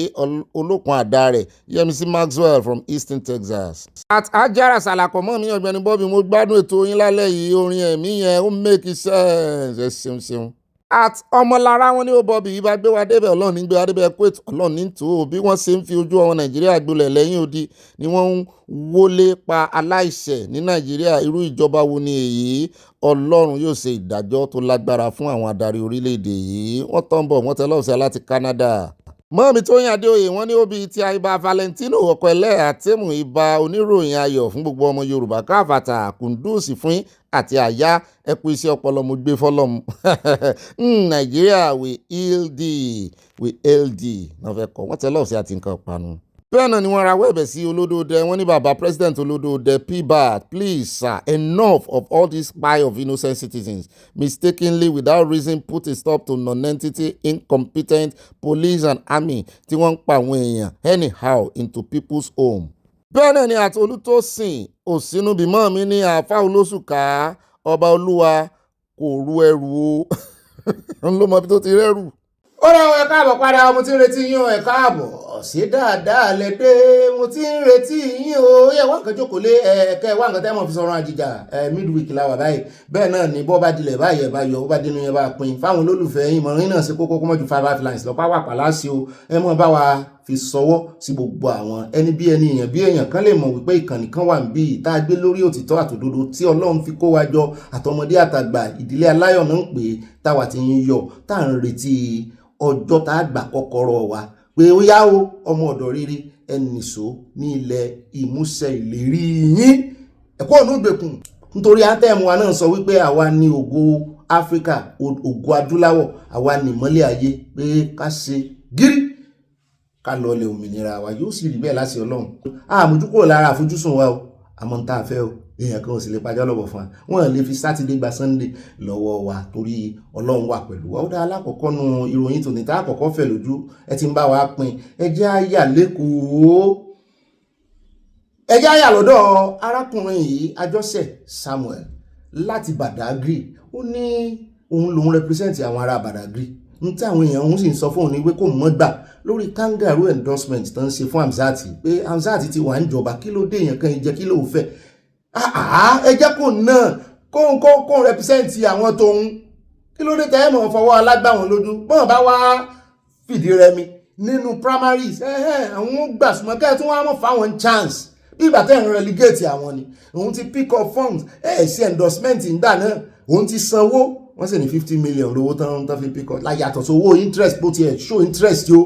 olókun àdá rẹ̀ Yẹmisí Maxwell from Eastern Texas. At Ajara Salako mọ́ mi Ọ̀gbẹ́ni Bobby mo gbádùn ètò yín lálẹ́ yìí orin ẹ̀mí yẹn ó make sense ẹ ṣeun. At Ọmọlára wọn ní ó Bobby yìí bá gbé wa débẹ̀ Ọlọ́run ní gbé wa débẹ̀ kó ètò Ọlọ́run ní tó bí wọ́n ṣe ń fi ojú ọmọ Nàìjíríà gbolẹ̀ lẹ́yìn odi ni wọ́n ń wọlé pa aláìṣẹ̀ ní Nàìjíríà irú ìjọba wo ni èyí Ọlọ́run yóò ṣe ìdájọ́ tó lágbára fún àwọn adarí orílẹ̀-èdè yìí wọ́n tán bọ̀ wọ́n tẹ lọ́ọ̀sẹ̀ láti Canada. Mọ́mí Tóyìn Adéoyè wọ́n ní ó bí ti ibà Valentino ọkọ̀ ẹlẹ́ àtẹ̀mù ibà oníròyìn ayọ̀ fún gbogbo ọmọ Yorùbá káfàtà Kùndùsì fún àti àyá ẹkú iṣẹ́ ọpọlọ mo gbé fọlọ́mù Nàìjíríà we LD náà fẹ́ kọ́ wọ́n tẹ lọ́ọ̀sẹ̀ àti nǹkan panu. bẹ́ẹ̀ náà ni wọ́n rawọ́ ẹ̀bẹ̀ sí Olódòdẹ wọ́n ní bàbá president Olódòdẹ PBAT please sir enough of all this spy of innocent citizens mistakenly without reason put a stop to non-entity incompetent police and army tí wọ́n ń pa àwọn èèyàn anyhow into people's home. bẹ́ẹ̀ náà ni àti Olútósìn Òsínúbímọ́ mi ní àáfà Olóṣùká ọba olúwa kò ru ẹrù o ń ló mọ ibi tó ti rẹ́rù ọ̀rọ̀ ẹ káàbọ̀ padà mo ti ń retí yín o ẹ káàbọ̀ ṣé dáadáa lẹ dé mo ti ń retí yín o yẹ wá nǹkan jókòó lé ẹ̀ẹ́kẹ́ wá nǹkan tẹ́ mọ̀ fi sọ̀rọ̀ àjìjà midweek la wà báyìí bẹ́ẹ̀ náà ni bọ́ bá dilẹ̀ báyìí ẹ̀ bá yọ bó bá dínú yẹn bá pin fáwọn olólùfẹ́ yín mọ̀rin náà ṣe kókó kó mọ̀ ju 5 lines lọ pápá pàlásì o ẹ mọ̀ bá wa fi sọwọ́ sí gbogbo àwọn ẹni bí ẹni èèyàn bí èèyàn kan lè mọ̀ wípé ìkànnì kan wà níbí tá a gbé lórí òtítọ́ àtòdodo tí Ọlọ́run fi kó wa jọ àtọmọdé àtàgbà ìdílé aláyọ̀ náà ń pè é táwa ti ń yọ tá à ń retí ọjọ́ tá a gbà kọ́kọ́rọ́ wa pé ó yá o ọmọ ọ̀dọ̀ rírí ẹnìṣó ní ilẹ̀ ìmúṣẹ ìlérí yín ẹ̀kọ́ ònú ìgbèkùn nítorí àtẹ̀mú wa náà sọ wípé àwa ní ògo Áfíríkà ògo adúláwọ̀ àwa ní ìmọ́lẹ̀ ayé pé ká ṣe gírí ká lọlẹ̀ òmìnira wa yóò sì rí bẹ́ẹ̀ láti Ọlọ́run àmójúkúrò lára àfojúsùn wa o àmọ́ ń tá a fẹ́ o èèyàn kan ò sì lè pàjá lọ́bọ̀ fún wa wọ́n lè fi sátidé gba Sunday lọ́wọ́ wa torí Ọlọ́run wà pẹ̀lú wa ó dá alákọ̀ọ́kọ́ nu ìròyìn tòní tá àkọ́kọ́ fẹ̀ lójú ẹ ti ń bá wa pín ẹjẹ́ àyà lẹ́kọ̀ọ́ ẹjẹ́ àyà lọ́dọ̀ arákùnrin yìí Àjọṣe Samuel láti Badagry ó ní òun lòun represent àwọn ará Badagry ní tí àwọn èèyàn òun sì ń sọ fún òun ní pé kò mọ́ gbà lórí kangaroo endorsement tó ń ṣe fún Hamzat pé Hamzat ti wà ń jọba kí ló dé èèyàn kan ìjẹ́ kí ló fẹ́ ẹ jẹ́ kó náà kó represent àwọn tóun kí ló dé tẹ́ mọ̀ fọwọ́ alágbàwọn lójú bọ́n bá wá fìdí rẹmi nínú primaries àwọn gbàsùmọ̀ kẹ́ tún wá mọ̀ fáwọn chance bí ìgbà tẹ́ ń relegate àwọn ni òun ti pick up funds sí endorsement ìgbà náà òun ti sanwó wọ́n sì ní 50 million lówó tán fi pick up láyàtọ̀ sí owó interest bó tiẹ̀ show interest yó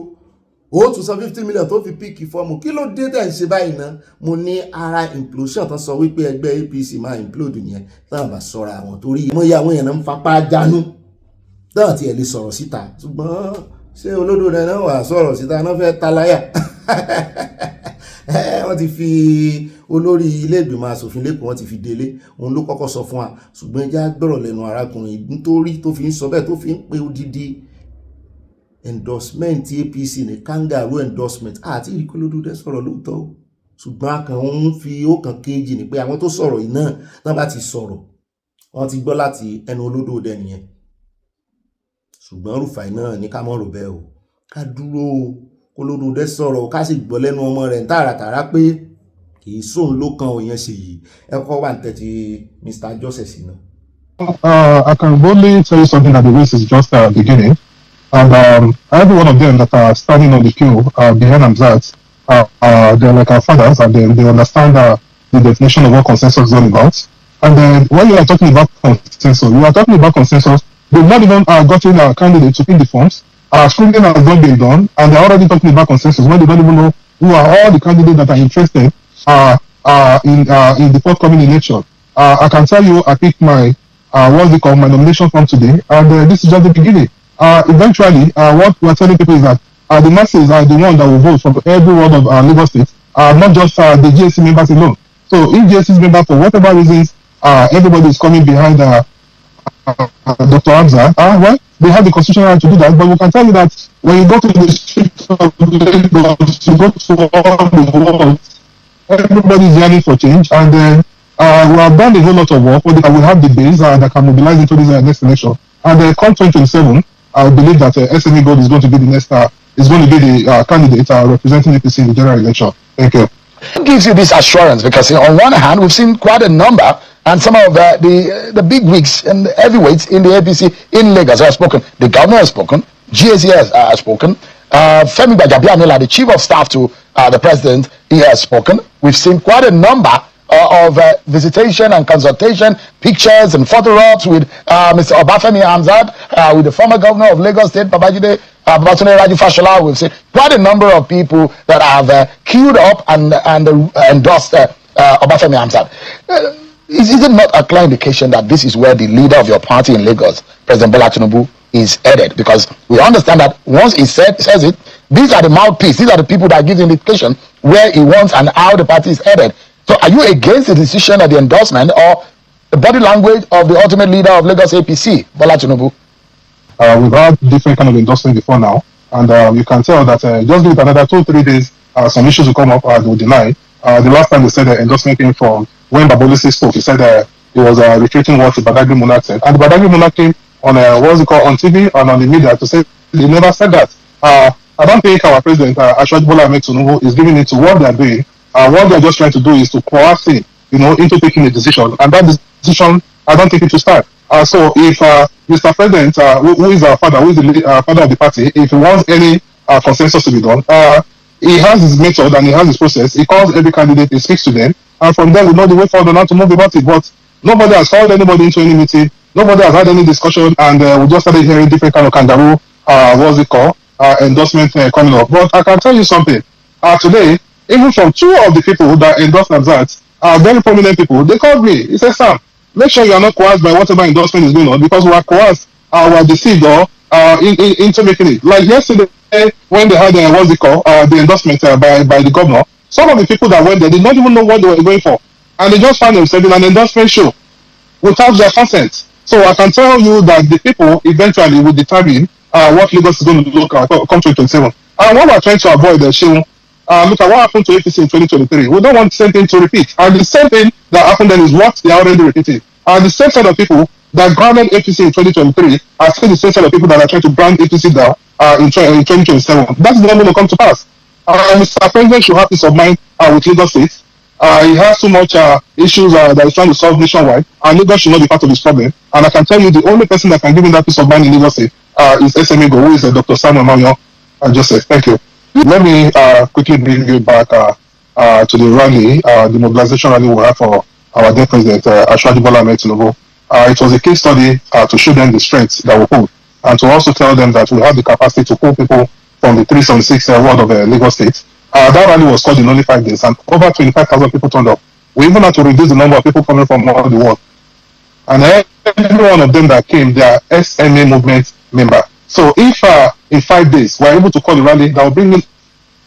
ó tún san 50 million tó fi píìkì fọ́ọ̀mù kí ló dé tẹ̀ ń ṣe báyìí náà mo ní ara implosion tán sọ wípé ẹgbẹ́ APC máa implode nìyẹn táwọn bá sọ̀rọ̀ àwọn torí mo yẹ àwọn èèyàn náà ń fapá jánu táwọn tiẹ̀ lè sọ̀rọ̀ síta ṣùgbọ́n ṣé olódò rẹ̀ náà wà sọ̀rọ̀ síta náà fẹ́ ta láyà wọ́n ti fi olórí ilé ìgbìmọ̀ asòfin lẹ́kọ̀ọ́ wọ́n ti fi délé òun ló kọ́kọ́ sọ fún wa ṣùgbọ́n ẹjá gbọ́rọ̀ lẹ́nu arákùnrin nítorí tó fi ń sọ bẹ́ẹ̀ tó fi ń pe odidi endorsement APC ní kangaroo endorsement àti ìrìkọlódúdẹ sọ̀rọ̀ lóòótọ́ o ṣùgbọ́n akàn ń fi ọkàn kejì ní pé àwọn tó sọ̀rọ̀ yìí náà tán bá ti sọ̀rọ̀ wọ́n ti gbọ́ láti ẹnu olódòdẹ nìyẹn ṣùgbọ́n Rufai náà ní ká mọ̀ rò bẹ́ẹ̀ o ká dúró olódòdẹ sọ̀rọ̀ ká sì gbọ́ lẹ́nu ọmọ rẹ̀ tààràtàrà pé kì í sóun ló kan òyìn ṣe yìí ẹ kọ́ wà ní tẹ̀tí Mr. Àjọṣe sí náà. I can boldly tell you something that the race is just beginning. And every one of them that are standing on the queue behind Hamzat, they're like our fathers, and they understand the definition of what consensus is all about. And then when you are talking about consensus, they've not even gotten a candidate to fill the forms. Screening has not been done, and they're already talking about consensus when they don't even know who are all the candidates that are interested in the forthcoming election. I can tell you, I picked my my nomination form today, and this is just the beginning. Eventually, what we're telling people is that the masses are the one that will vote from every ward of Lagos State, not just the GSC members alone. So if GSC members, for whatever reasons, everybody is coming behind Dr. Hamzat, well, they have the constitutional right to do that, but we can tell you that when you go to the streets of Lagos, you go to all the wards, everybody is yearning for change, and then we have done a whole lot of work, but we have the base that can mobilize into this next election. And come 2027, I believe that SME Gold is going to be the next, is going to be the candidate representing APC in the general election. Thank you. What gives you this assurance? Because on one hand, we've seen quite a number, and some of the big wigs and the heavyweights in the APC in Lagos have spoken. The governor has spoken. GSC has spoken. Femi Gbajabiamila, the chief of staff to the president, he has spoken. We've seen quite a number of visitation and consultation, pictures and photo ops with Mr. Obafemi Hamzat, with the former governor of Lagos State, Babajide Babatunde Raji Fashola. We've seen quite a number of people that have queued up and endorsed Obafemi Hamzat. Is it not a clear indication that this is where the leader of your party in Lagos, President Bola Tinubu, is headed? Because we understand that once he says it, these are the mouthpiece, these are the people that give the indication where he wants and how the party is headed. So are you against the decision of the endorsement or the body language of the ultimate leader of Lagos APC, Bola Tinubu? We've had different kind of endorsement before now, and you can tell that just give it another 2-3 days, some issues will come up, they will deny. The last time they said the endorsement came from when Babolisi spoke. He said he was retreating what the Badagry Monarch said, and the Badagry Monarch came on on TV and on the media to say They never said that. I don't think our president, Ashwaj Bola Ahmed Tinubu, is giving it to what they're doing. What they're just trying to do is to coerce him, into taking a decision. And that decision, I don't think it will stand. So if Mr. President, who is our father, who is the father of the party, if he wants any consensus to be done, he has his method and he has his process. He calls every candidate, he speaks to them, and from there we know the way forward on how to move about it. But nobody has called anybody into any meeting. Nobody has had any discussion, and we just started hearing different kind of kangaroo, what's it called, endorsement coming up. But I can tell you something. Today, even from two of the people that endorsed Namzat, very prominent people, they called me. He said, Sam, make sure you are not coerced by whatever endorsement is going on, because we are coerced, we are deceived or into making it. Like yesterday, when they had what's it called, the endorsement by the governor, some of the people that went there did not even know what they were going for, and they just found themselves in an endorsement show without their consent. So I can tell you that the people eventually will determine what Lagos is going to look like come 2027. And what we're trying to avoid, look at what happened to APC in 2023. We don't want the same thing to repeat. And the same thing that happened then is what they are already repeating. And the same set of people that grounded APC in 2023 are still the same set of people that are trying to brand APC down in 2027. That's not going to come to pass. Mr. President should have peace of mind with Lagos State. He has too much issues that he's trying to solve nationwide, and Lagos should not be part of his problem. And I can tell you the only person that can give him that peace of mind in Lagos State is SMEGO, who is Dr. Samuel Manuel Joseph. Thank you. Let me quickly bring you back to the rally, the mobilization rally we have for our dear President, Ashwaj Bola Ahmed Tinubu. It was a case study to show them the strengths that we hold, and to also tell them that we have the capacity to pull people from the 376 ward of Lagos State. That rally was called in only 5 days, and over 25,000 people turned up. We even had to reduce the number of people coming from all the world. And every one of them that came, they are SMA movement member. So if in 5 days we're able to call the rally, that will bring in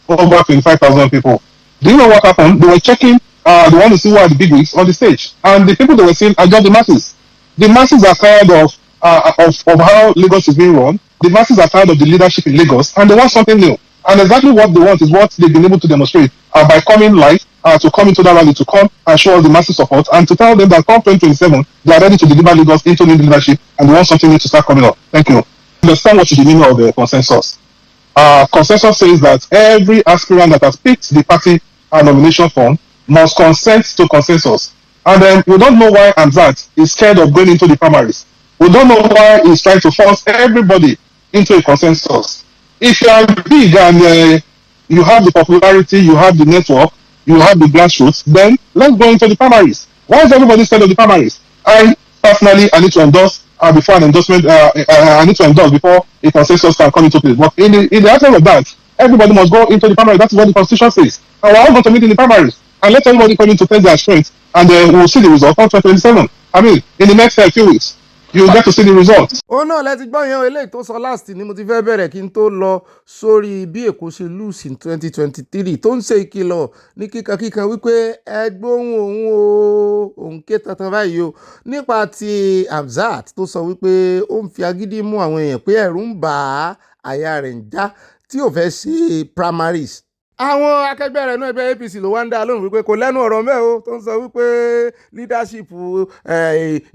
over 25,000 people. Do you know what happened? They were checking, they want to see who are the big wigs on the stage. And the people they were seeing are just the masses. The masses are tired of how Lagos is being run. The masses are tired of the leadership in Lagos, and they want something new. And exactly what they want is what they've been able to demonstrate by coming live, to come into that rally, to come and show us the massive support, and to tell them that come 2027, they are ready to deliver Lagos into new leadership, and they want something new to start coming up. Thank you. Understand what is the meaning of the consensus. Consensus says that every aspirant that has picked the party nomination form must consent to consensus. And then we don't know why Amzat is scared of going into the primaries. We don't know why he's trying to force everybody into a consensus. If you are big and you have the popularity, you have the network, you have the grassroots, then let's go into the primaries. Why is everybody scared of the primaries? I personally, I need to endorse before an endorsement. I need to endorse before a consensus can come into place. But in the absence of that, everybody must go into the primaries. That's what the Constitution says. And we're all going to meet in the primaries. And let everybody come in to test their strength, and we'll see the result on 2027. I mean, in the next few weeks. You get to see the results. ó náà lẹ́ti gbọ́ yẹn eléyìí tó sọ last ni mo ti fẹ́ bẹ̀rẹ̀ kí n tó lọ sórí bí Èkó ṣe lose in 2023 tó ń ṣe ìkìlọ̀ ní kíkankíkan wípé ẹgbóhùn òun ké tantan báyìí o nípa ti Hamzat tó sọ wípé ó ń fi agídí mú àwọn èèyàn pé ẹ̀rù ń bà á àyà rẹ̀ ń já tí ò fẹ́ ṣe primaries. Àwọn akẹgbẹ́ rẹ̀ náà ẹgbẹ́ APC ló wá ń dá lóhùn wípé kò lẹ́nu ọ̀rọ̀ mẹ́ o tó ń sọ wípé leadership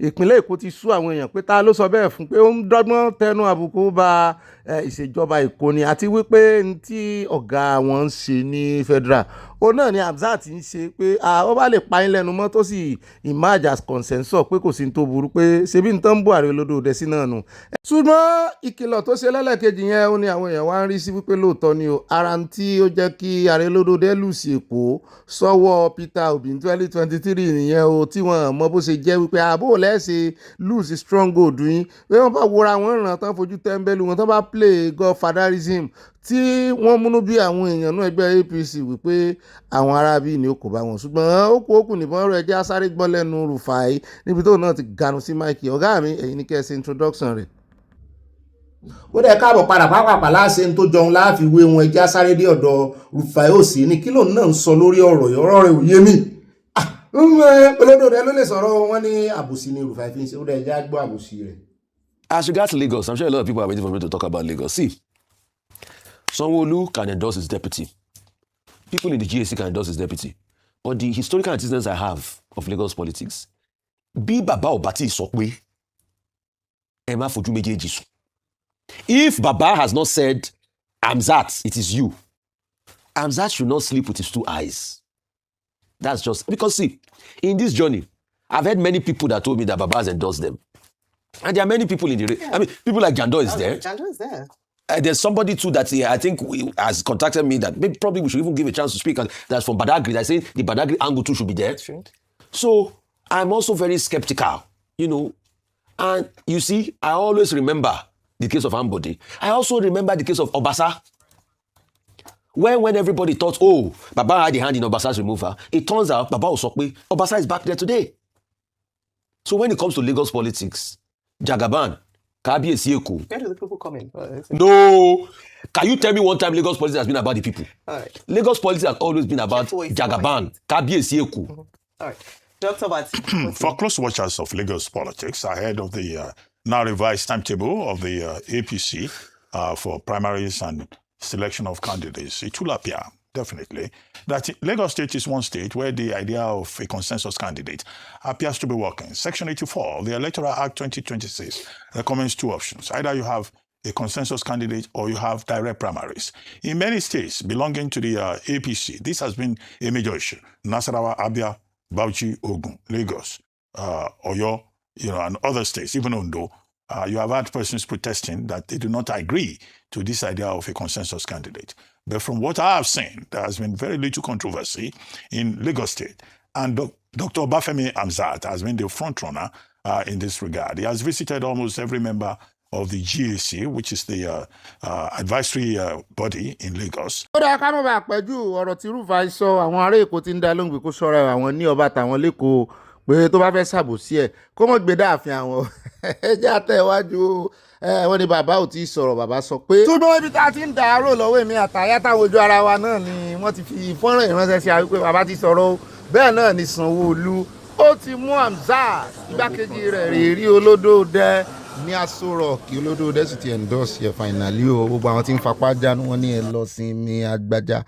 ìpínlẹ̀ Èkó ti sú àwọn èèyàn pé ta ló sọ bẹ́ẹ̀ fún pé ó ń dọ́gbọ́n tẹnu àbùkù ba ìṣèjọba Èkó ni àti wípé tí ọ̀gá wọn ń ṣe ní federal ó náà ni Hamzat ń ṣe pé ó bá lè pa yín lẹ́nu mọ́ tó sì emerge as consensus pé kò sí ní tó burú pé ṣebí ń tán Buhari olódòdó sí náà nù. Ṣùgbọ́n ìkìlọ̀ tó ṣe lẹ́lẹ́kejì yẹn ó ní àwọn èèyàn wá ń rí sí wípé lóòótọ́ ni o ara tí ó jẹ́ kí Ààrẹ olódòdó lùsì Èkó sọ́wọ́ Peter Obi ní 2023 nìyẹn o tí wọ́n mọ bó ṣe jẹ́ wípé àbò lẹ́sẹ̀ lùsì stronghold yín pé wọ́n bá wọra wọn ràn tán fojú tẹ́ńbẹ́lú wọn tán bá play godfatherism tí wọ́n múnú bí àwọn èèyàn náà ẹgbẹ́ APC wípé àwọn arábí ni ó kò bá wọn ṣùgbọ́n ó kú nìbọn ọ̀rọ̀ ẹjẹ́ asáré gbọ́ lẹ́nu Rufai níbi tó náà ti ganu sí máìkì ọ̀gá mi ẹ̀yin ní kẹ́ ẹ ṣe introduction rẹ̀. Ó dẹ̀ káàbọ̀ padà pápápá láṣẹ tó jọun láàfiwé wọn ẹjẹ́ asáré dé ọ̀dọ̀ Rufai òsì ní kílò náà ń sọ lórí ọ̀rọ̀ rẹ̀ ò yé mi. Olódò rẹ ló lè sọ̀rọ̀ wọn ní àbòsí ni Rufai fi ń ṣe ó dẹ̀ ẹjẹ́ gbọ́ àbòsí rẹ̀. As regards to Lagos, I'm sure a lot of people are waiting for me to talk about Lagos. See, Sanwo-Olu can endorse his deputy. People in the GAC can endorse his deputy. But the historical antecedents I have of Lagos politics, bí bàbá ò bá tí sọ pé ẹ má fojú méjèèjì sùn. If Baba has not said, Amzat, it is you, Amzat should not sleep with his two eyes. That's just, because see, in this journey, I've heard many people that told me that Baba has endorsed them. And there are many people in the race. I mean, people like Jando is there. Jando is there. There's somebody too that I think has contacted me that maybe probably we should even give a chance to speak. And that's from Badagry. They're saying the Badagry angle too should be there. True. So I'm also very skeptical, you know. And you see, I always remember the case of Ambode. I also remember the case of Obasa. When everybody thought, oh, Baba had a hand in Obasa's removal, it turns out Baba Osokwe, Obasa is back there today. So when it comes to Lagos politics, Jagaban, Kabi Esieko. Where do the people come in? No. Can you tell me one time Lagos politics has been about the people? All right. Lagos politics has always been about Jagaban, Kabi Esieko. All right. Dr. Bati. For close watchers of Lagos politics, ahead of the now revised timetable of the APC for primaries and selection of candidates, it will appear, definitely, that Lagos State is one state where the idea of a consensus candidate appears to be working. Section 84 of the Electoral Act 2026 recommends two options. Either you have a consensus candidate or you have direct primaries. In many states belonging to the APC, this has been a major issue. Nasarawa, Abia, Bauchi, Ogun, Lagos, Oyo, and other states, even Ondo, you have had persons protesting that they do not agree to this idea of a consensus candidate. But from what I have seen, there has been very little controversy in Lagos State. And Dr. Obafemi Amzat has been the front runner in this regard. He has visited almost every member of the GAC, which is the advisory body in Lagos. ó dáa ká mọ̀ bá pẹ́jù ọ̀rọ̀ tí Rufai sọ àwọn ará Èkó ti ń dá lóhùn pé kó ṣọ́ra àwọn ní ọba tàwọn lẹ́kọ̀ọ́ pé tó bá fẹ́ ṣàbòsí ẹ̀ kó mọ̀ gbé dáàfin àwọn ẹjẹ́ àtẹ̀wájú wọ́n ní bàbá ò tí ì sọ̀rọ̀ bàbá sọ pé. túbọ̀ ibi tá a ti ń dàárò lọ́wọ́ èmi àtàyà táwọn ojú ara wa náà ni wọ́n ti fi fọ́nrán ìránṣẹ́ sí àwọn pé bàbá ti sọ̀rọ̀ bẹ́ẹ̀ náà ni Sanwó-Olú ó ti mú Amzat igbákejì rẹ̀ Rèrí Olódòdẹ ní Aso Rock Olódòdẹ sì ti endorse ẹ̀ finally o gbogbo àwọn tí ń fapá jánu wọn ní ẹ lọ sinmi Àgbàjà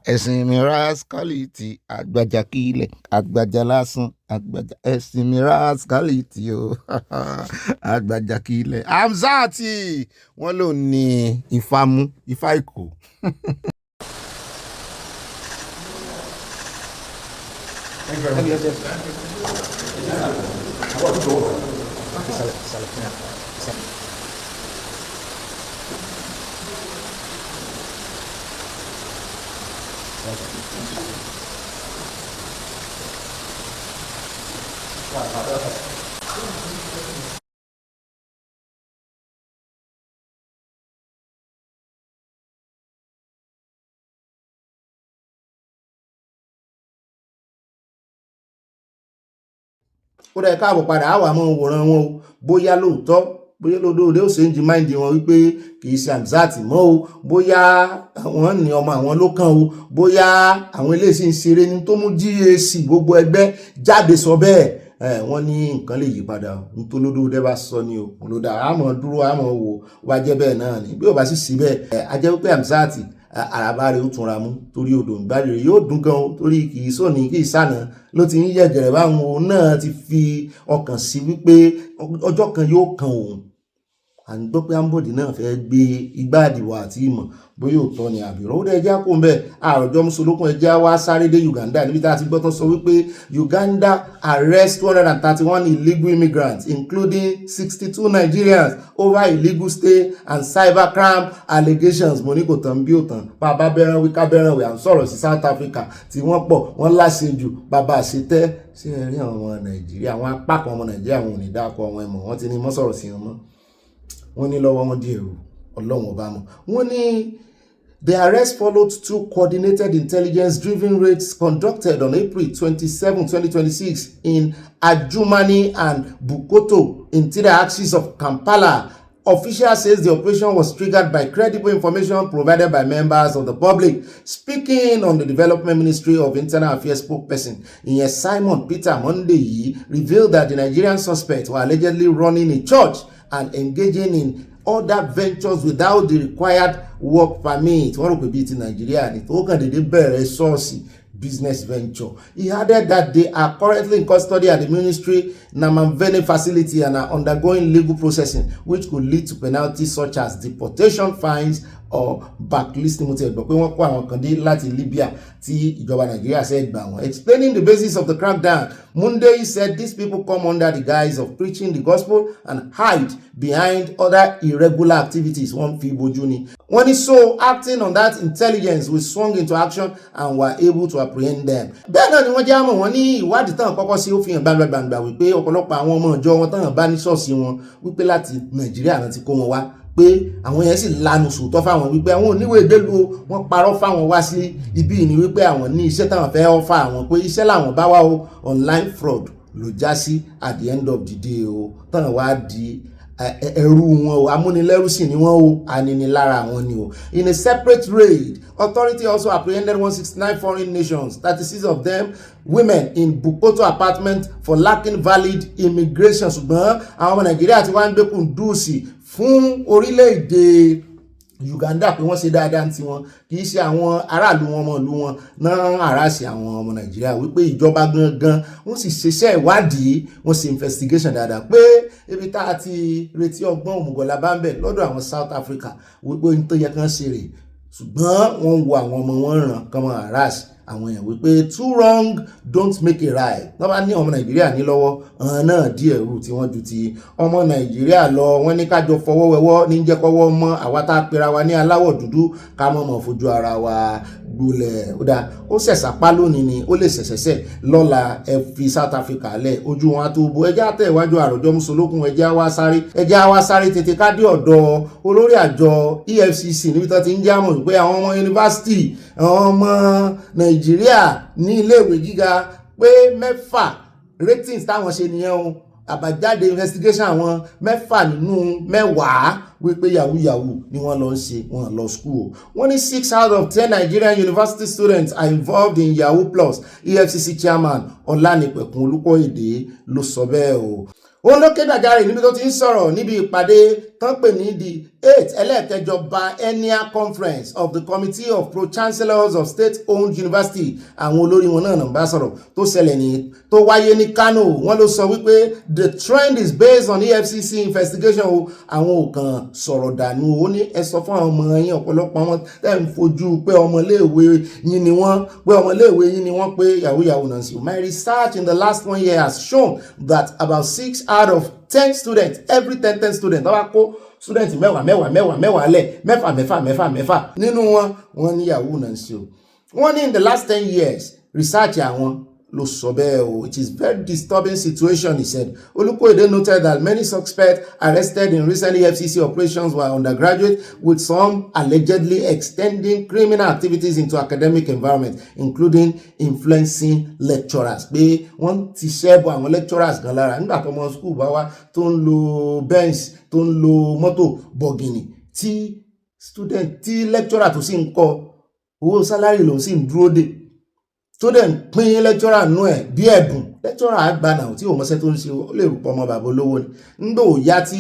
ẹ̀sìn mi rascality Àgbàjà kílẹ̀ Àgbàjà lásán Àgbàjà ẹ̀sìn mi rascality o Àgbàjà kílẹ̀ Amzat wọ́n lò ní Ifámú Ifá Èkó. Thank you very ó dẹ̀ káàbọ̀ padà á wà mọ́ wòran wọn o bóyá lóòótọ́ bóyá Olódòdé ó ṣe ń jí máìndì wọn wípé kì í ṣe Amzat mọ́ o bóyá wọ́n ní ọmọ àwọn ló kàn o bóyá àwọn eléyìí ń ṣeré ní tó mú GAC gbogbo ẹgbẹ́ jáde sọ bẹ́ẹ̀ wọ́n ní nǹkan lè yí padà nítorí Olódòdé bá sọ ni o olódà àmọ́ dúró àmọ́ wò wá jẹ́ bẹ́ẹ̀ náà ni bí ó bá sì sí bẹ́ẹ̀ a jẹ́ wípé Amzat àràbà rẹ̀ ó túnra mú torí odò ìgbàdì rẹ̀ yóò dùn gan o torí kì í sóni kì í sànà ló ti ń yẹ̀gẹ̀rẹ̀ báwọn òun náà ti fi ọkàn sí wípé ọjọ́ kan yóò kan òun à ń gbọ́ pé Ambode náà fẹ́ gbé igbá àdìwọ̀ àti ìmọ̀ bóyá òótọ́ ni àbírọ́ ó dẹ̀ ẹjẹ́ kó ń bẹ̀ àròjọ mùsùlùkùn ẹjẹ́ wá sáré dé Uganda níbi tá a ti gbọ́ tán sọ wípé Uganda arrest 231 illegal immigrants including 62 Nigerians over illegal stay and cybercrime allegations mo ní kò tán bí ó tán bàbá bẹ́ràn wí ká bẹ́ràn wí à ń sọ̀rọ̀ sí South Africa tí wọ́n pọ̀ wọ́n láṣejù bàbá àṣetẹ́ ṣé ẹ rí àwọn ọmọ Nàìjíríà àwọn apá kan ọmọ Nàìjíríà wọn ò ní dákọ̀ wọn ẹ̀mọ́ wọ́n ti ní mọ́ sọ̀rọ̀ sí wọn mọ́ wọ́n ní lọ́wọ́ wọn díẹ̀ o Ọlọ́run ọba mọ̀ wọ́n ní. The arrest followed two coordinated intelligence-driven raids conducted on April 27, 2026 in Adjumani and Bukoto, interior axis of Kampala. Officials says the operation was triggered by credible information provided by members of the public. Speaking on the Development Ministry of Internal Affairs spokesperson, Simon Peter Monday revealed that the Nigerian suspects were allegedly running a church and engaging in other ventures without the required work permit. Wọ́n rò pé bíi ti Nàìjíríà ni tó kàn déédéé bẹ̀rẹ̀ ṣọ́ọ̀ṣì business venture. He added that they are currently in custody at the ministry Namamvene facility and are undergoing legal processing, which could lead to penalties such as deportation, fines, or blacklisting. Mo ti gbọ́ pé wọ́n kó àwọn kan dé láti Libya tí ìjọba Nàìjíríà ṣe gbà wọ́n. Explaining the basis of the crackdown, Monday said these people come under the guise of preaching the gospel and hide behind other irregular activities. Wọ́n fi bojú ni. Wọ́n ní so acting on that intelligence, we swung into action and were able to apprehend them. Bẹ́ẹ̀ náà ni wọ́n jẹ́ àmọ̀ wọ́n ní ìwádìí tán kọ́kọ́ sí ó fi hàn gbangba wípé ọ̀pọ̀lọpọ̀ àwọn ọmọ ìjọ wọn tán bá ní ṣọ́ọ̀ṣì wọn wípé láti Nàìjíríà náà ti kó wọn wá, pé àwọn yẹn sì lanu sòótọ́ fáwọn wípé àwọn oníwèé ìdélùú wọn parọ́ fáwọn wá sí ibi ni wípé àwọn ní iṣẹ́ táwọn fẹ́ ọ́fà àwọn pé iṣẹ́ làwọn bá wá o, online fraud ló já sí at the end of the day o, tán wá di ẹrú wọn o, amúnilẹ́rú sì ni wọ́n o, aninilára wọn ni o. In a separate raid, authority also apprehended 169 foreign nations, 36 of them women in Bukoto apartment for lacking valid immigration. Ṣùgbọ́n àwọn ọmọ Nàìjíríà ti wá ń gbé kùndùsì fún orílẹ̀-èdè Uganda pé wọ́n ṣe dáadáa tí wọn kì í ṣe àwọn aráàlú wọn ọmọ ìlú wọn náà àráṣe àwọn ọmọ Nàìjíríà wípé ìjọba gangan wọ́n sì ṣiṣẹ́ ìwádìí, wọ́n ṣe investigation dáadáa pé ibi tá a ti retí ọgbọ́n òmùgọ̀lá bá ń bẹ̀ lọ́dọ̀ àwọn South Africa wípé ohun tó yẹ kán ṣe rè, ṣùgbọ́n wọ́n wo àwọn ọmọ wọn ràn kán mọ́ àráṣe àwọn èèyàn wípé two wrong don't make a right. Wọ́n bá ní ọmọ Nàìjíríà ní lọ́wọ́ ọ̀hún náà díẹ̀ rú tí wọ́n ju ti ọmọ Nàìjíríà lọ. Wọ́n ní kájọ fọwọ́wẹ́wọ́ ní jẹ́kọ́wọ́ mọ́ àwa tá a pera wa ní aláwọ̀ dúdú ká mọ̀ fojú ara wa gbolẹ̀. Ó dáa ó ṣẹ̀ṣà pa lónìí ni ó lè ṣẹ̀ṣẹ̀ṣẹ̀ lọ́la ẹ fi South Africa lẹ̀ ojú wọn tó bo ẹjẹ́ àtẹ̀ ìwájú àròjọ mùsùlùkùn ẹjẹ́ àwa sáré tètè ká dé ọ̀dọ̀ olórí àjọ EFCC níbi tó ti ń jámọ̀ pé àwọn ọmọ yunifásitì àwọn ọmọ Nàìjíríà ní iléèwé gíga pé 6 ratings táwọn ṣe nìyẹn o, àbájáde investigation àwọn 6 nínú 10 wípé yahoo ni wọ́n lọ ń ṣe, wọ́n lọ school. Wọ́n ní 6 out of 10 Nigerian university students are involved in Yahoo Plus. EFCC chairman Ọlánìpẹ̀kun Olúkóyèdè ló sọ bẹ́ẹ̀ o. Ó ló ké gbàjarè níbi tó ti ń sọ̀rọ̀ níbi ìpàdé tán pè ní the 8th ẹlẹ́ẹ̀kẹjọ biennial conference of the committee of pro-chancellors of state-owned university. Àwọn olórí wọn náà bá sọ̀rọ̀ tó ṣẹlẹ̀ ní tó wáyé ní Kano. Wọ́n ló sọ wípé the trend is based on EFCC investigation o. Àwọn ò kàn sọ̀rọ̀ dànù. Ó ní ẹ sọ fún àwọn ọmọ yín ọ̀pọ̀lọpọ̀ wọn tẹ́ ń fojú pé ọmọléèwé yín ni wọ́n pé yahoo náà sí. My research in the last 1 year has shown that about 6 out of 10 students, every 10 students, wọ́n wá kó students mẹ́wàá lẹ̀ mẹ́fà nínú wọn ní yahoo náà sí o. Wọ́n ní in the last 10 years research àwọn ló sọ bẹ́ẹ̀ o. It is very disturbing situation, he said. Olúkóyèdè noted that many suspects arrested in recent EFCC operations were undergraduates, with some allegedly extending criminal activities into academic environment, including influencing lecturers. Pé wọ́n ti ṣẹ́bù àwọn lecturers gan lára nígbà tó ọmọ school bá wá tó ń lo bench tó ń lo mọ́tò bọ̀gìnì tí student tí lecturer tó sì ń kọ owó salary lòun sì ń dúró dè tó dẹ̀ ń pín lecturer nú ẹ̀ bí ẹ̀bùn. Lecturer àgbà náà tí òmọ́sẹ́ tó ń ṣe ó lè rúpọ̀ ọmọ bàbá olówó ni nígbà ò yá tí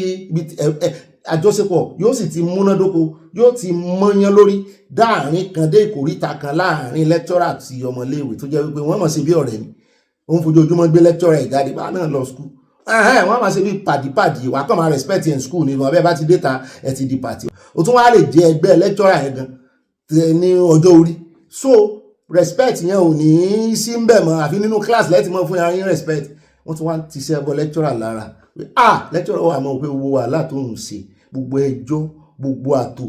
àjọṣepọ̀ yóò sì ti múnádóko yóò ti mọ́yán lórí dáàrin kan dé ìkòríta kan láàrin lecturer àti ọmọléèwé tó jẹ́ wípé wọ́n mọ̀ sí bí ọ̀rẹ́ ni ó ń fojoojúmọ́ gbé lecturer ìjáde bá náà lọ school. Wọ́n máa ṣe bí pàdípàdí wà kàn máa respect in school nínú ọbẹ̀ bá ti déta ẹ ti di pàtí. Ó tún wá lè jẹ́ ẹgbẹ́ lecturer yẹn gan ní ọjọ́ orí. So respect yẹn ò ní sí ń bẹ̀ mọ́ àfi nínú class lẹ́tì mọ́ fún yàrá yín respect. Wọ́n tún wá ti ṣe ẹbọ lecturer lára pé lecturer wà mọ́ pé owó wàhálà tó ń ṣe gbogbo ẹjọ́ gbogbo àtò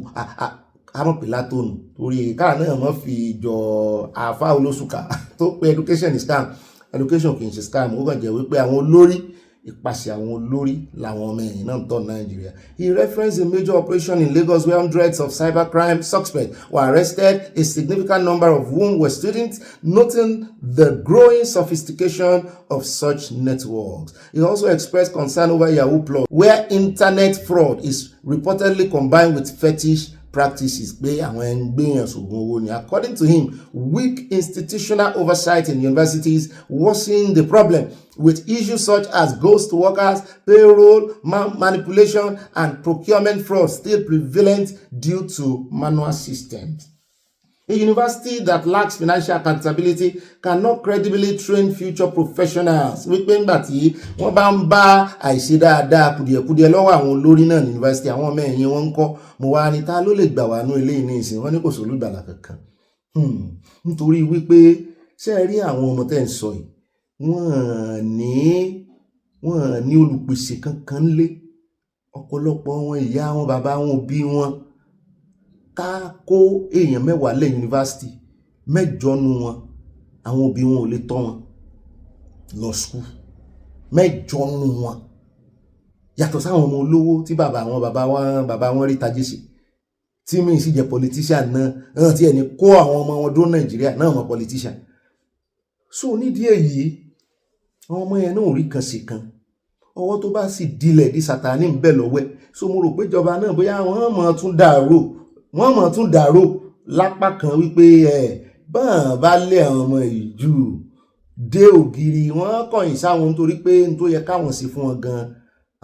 àmọ́ pé látònù torí káà náà mọ́ fi jọ àáfà olóṣùkà tó pé education is scam. Education kì í ṣe scam, ó kàn jẹ́ wípé àwọn olórí ìpàṣẹ àwọn olórí làwọn ọmọ ẹ̀yìn náà ń tọ́ Nàìjíríà. He referenced a major operation in Lagos where hundreds of cybercrime suspects were arrested, a significant number of whom were students, noting the growing sophistication of such networks. He also expressed concern over Yahoo Plus, where internet fraud is reportedly combined with fetish practices. Pé àwọn ẹgbẹ́yàn ṣògùn owó ni. According to him, weak institutional oversight in universities worsened the problem, with issues such as ghost workers, payroll manipulation, and procurement fraud still prevalent due to manual systems. A university that lacks financial accountability cannot credibly train future professionals. Wípé ńgbà tí wọ́n bá ń bá àìṣe dáadáa kùdìẹ̀kudiẹ lọ́wọ́ àwọn olórí náà ní yunifásitì, àwọn ọmọ ẹ̀yìn wọn ń kọ́, mo wá ní ta ló lè gbà wá nú ilé ní ìsìn, wọ́n ní kò sólùgbàlà kankan. Nítorí wípé ṣé ẹ rí àwọn ọmọ tẹ́ ń sọ yìí, wọ́n ní olùpèsè kankan lé. Ọ̀pọ̀lọpọ̀ wọn ìyá wọn, bàbá wọn, òbí wọn, ká kó èèyàn 10 lẹ̀ yunifásitì, 8 nú wọn àwọn òbí wọn ò lè tọ́ wọn lọ skul, 8 nú wọn, yàtọ̀ sáwọn ọmọ olówó tí bàbá wọn rí tajé ṣe, tí mi sì jẹ́ politician náà tí ẹni kó àwọn ọmọ wọn dó Nàìjíríà náà mọ politician. So nídìí èyí àwọn ọmọ yẹn náà ò rí kan ṣe kan, ọwọ́ tó bá sì dilẹ̀ di Sátánì ń bẹ lọ́wọ́ ẹ̀. So mo rò pé ìjọba náà bóyá wọ́n mọ̀ tún dàrò lápá kan wípé bọ́n bá lé àwọn ọmọ ìjú dé ògiri, wọ́n kọ̀yìn sáwọn nítorí pé n tó yẹ káwọn sí fún wọn gan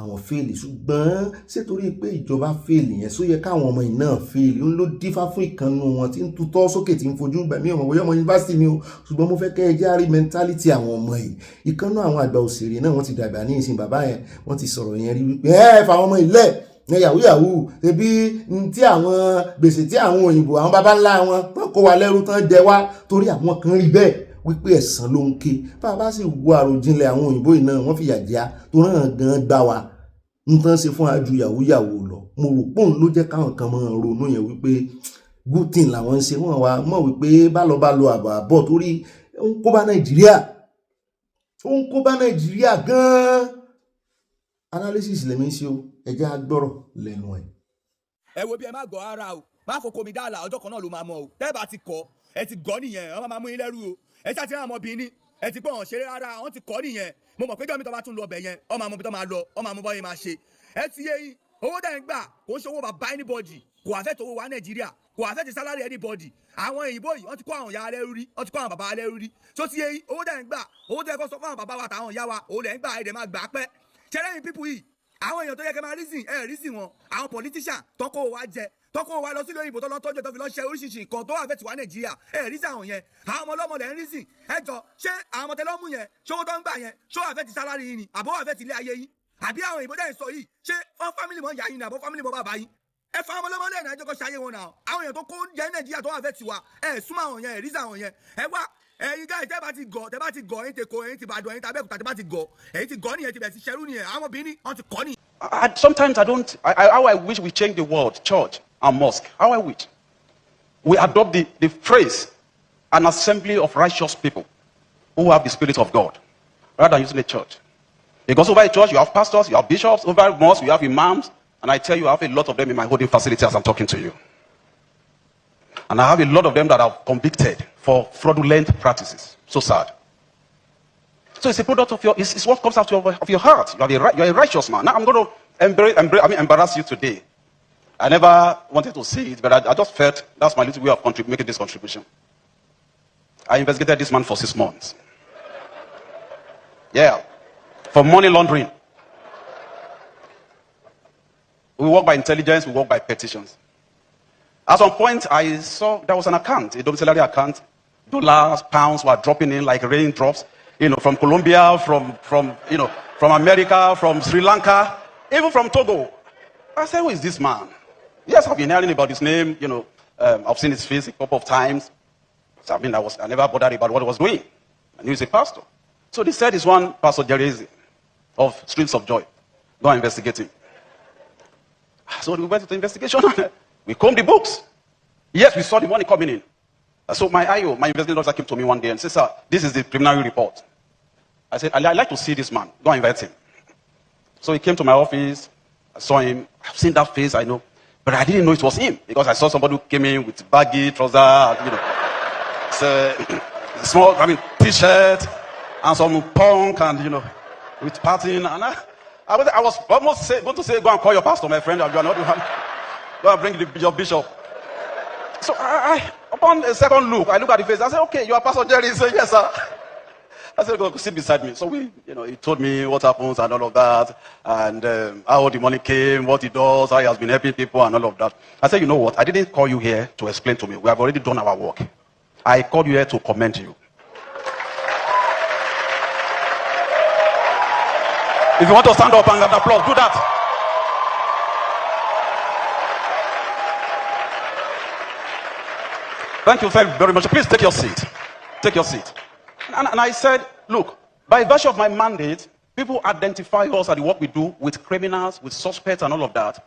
àwọn fèèlì. Ṣùgbọ́n ṣé torí pé ìjọba fèèlì yẹn só yẹ káwọn ọmọ yìí náà fèèlì? Ó ló dífá fún ìkànnù wọn tí ń tutọ́ sókè tí ń fojú gbà mí ọmọ bóyá ọmọ yunifásitì ni o, ṣùgbọ́n mo fẹ́ kẹ́ ẹ járí mẹ́ntálítì àwọn ọmọ yìí. Ìkànnù àwọn àgbà òṣèré náà wọ́n ti dàgbà ní ìsìn, bàbá yẹn wọ́n ti sọ̀rọ̀ yẹn rí wípé fáwọn ọmọ ilẹ̀ yahoo ebi tí àwọn gbèsè tí àwọn òyìnbó àwọn baba ńlá wọn tán kó wa lẹ́rú tán jẹ wá, torí àwọn kan rí bẹ́ẹ̀ wípé ẹ̀san ló ń ké. Bàbá sì wo àròjinlẹ̀ àwọn òyìnbó yìí náà, wọ́n fìyà jẹ tó ràn gan gbà wá nǹkan ṣe fún aju yahoo lọ. Mo rò pé òun ló jẹ́ káwọn kan máa ronú yẹn wípé good thing làwọn ń ṣe, wọ́n wá mọ̀ wípé bá lọ àbọ̀ torí ó ń kó bá Nàìjíríà gan-an. Analysis lèmi ń ṣe o, ẹ jẹ́ agbọ́rọ̀ lẹ́nu ẹ̀. Ẹ wo bí ẹ má gọ̀ ara o, má fòkó mi dáàlà, ọjọ́ kan náà ló máa mọ̀ o. Tẹ́ bá ti kọ́ ẹ ti gọ́ nìyẹn, wọ́n máa mú yín lẹ́rú o. Ẹ ṣáà ti rán ọmọbìnrin, ẹ ti gbọ́n ṣeré rárá, wọ́n ti kọ́ nìyẹn. Mo mọ̀ pé jọ́mi tó bá tún lọ ọbẹ̀ yẹn, ọmọ àmọ́ bí tó máa lọ, ọmọ àmọ́ bọ́yé máa ṣe. Ẹ ti yé yín, owó dẹ̀ ń gbà kò ń ṣòwò bàbá anybody, kò wá fẹ́ tó owó wa Nàìjíríà, kò wá fẹ́ ti salary anybody. Àwọn òyìnbó yìí wọ́n ti kó àwọn ìyá alẹ́ rí, wọ́n ti kó àwọn bàbá alẹ́ rí. Tó ti yé yín, owó dẹ̀ ń gbà, owó dẹ̀ kọ́ sọ fún àwọn bàbá wa àtàwọn ìyá wa, òun lẹ̀ ń gbà ẹ̀dẹ̀ máa gbà pẹ́. Ṣẹlẹ́yìn pípù yìí, àwọn èèyàn tó yẹ kẹ́ máa rísìn wọn, àwọn politician tọ́kọ̀ wa jẹ, tọ́kọ̀ wa lọ sílé òyìnbó tó lọ tọ́jú tó fi lọ ṣe oríṣiríṣi nǹkan tó wà fẹ́ tiwa Nàìjíríà, rísìn àwọn yẹn, àwọn ọmọ ọlọ́mọ lẹ̀ ń rísìn. Ẹ jọ ṣé àwọn ọmọ tẹlọ́mù yẹn ṣówó tó ń gbà yẹn ṣó wà fẹ́ ti sálárì yín ni àbọ̀ wà fẹ́ ti ilé ayé yín? Àbí àwọn òyìnbó dẹ̀ ń sọ yìí ṣé wọ́n fámìlì mọ́ ìyá yín ni àbọ̀ fámìlì mọ́ bàbá yín? Ẹ fa ọmọ ọlọ́mọ lẹ́yìn àjọkọ̀ ṣayé wọn náà, àwọn èèyàn tó kó jẹ Nàìjíríà tó wà fẹ́ tiwa, súnmọ́ àwọn yẹn, rísìn àwọn yẹn. Ẹ wá ẹ̀yin gáà tẹ́ bá ti gọ̀ ẹ̀yin tèkó ẹ̀yin ti Ìbàdàn ẹ̀yin tàbẹ́òkúta tẹ́ bá ti gọ̀ nìyẹn ti bẹ̀ ti ṣerú nìyẹn, àwọn obìnrin wọ́n ti kọ́ nìyẹn. Sometimes how I wish we change the word church and mosque. How I wish we adopt the phrase an assembly of righteous people who have the Spirit of God rather than using the church. Because over a church you have pastors, you have bishops, over a mosque you have imams, and I tell you I have a lot of them in my holding facility as I'm talking to you. And I have a lot of them that are convicted for fraudulent practices. So sad. So it's a product of it's what comes out of your heart. You're a righteous man. Now I'm going to embarrass you today. I never wanted to say it, but I just felt that's my little way of making this contribution. I investigated this man for 6 months. Yeah. For money laundering. We work by intelligence, we work by petitions. At some point, I saw there was an account, a domiciliary account. Dollars, pounds were dropping in like raindrops. From Colombia, from America, from Sri Lanka, even from Togo. I said, who is this man? Yes, I've been hearing about his name, I've seen his face a couple of times. So, I never bothered about what he was doing. I knew he's a pastor. So they said it's one Pastor Jerezi of Streams of Joy. Go and investigate him. So we went to the investigation. We combed the books. Yes, we saw the money coming in. So my investigating officer came to me one day and said, sir, this is the preliminary report. I said, I'd like to see this man. Go and invite him. So he came to my office. I saw him. I've seen that face, I know. But I didn't know it was him because I saw somebody who came in with baggy trousers, small, t-shirt and some punk and, with pattern. And I was almost going to say, go and call your pastor, my friend. Go and bring your bishop. So upon a second look, I look at the face. I said, okay, you are Pastor Jerry. He said, yes, sir. I said, go sit beside me. So he told me what happens and all of that, and how the money came, what he does, how he has been helping people and all of that. I said, you know what? I didn't call you here to explain to me. We have already done our work. I called you here to commend you. If you want to stand up and get applause, do that. Thank you very much. Please take your seat. Take your seat. And I said, look, by virtue of my mandate, people identify us at the work we do with criminals, with suspects and all of that.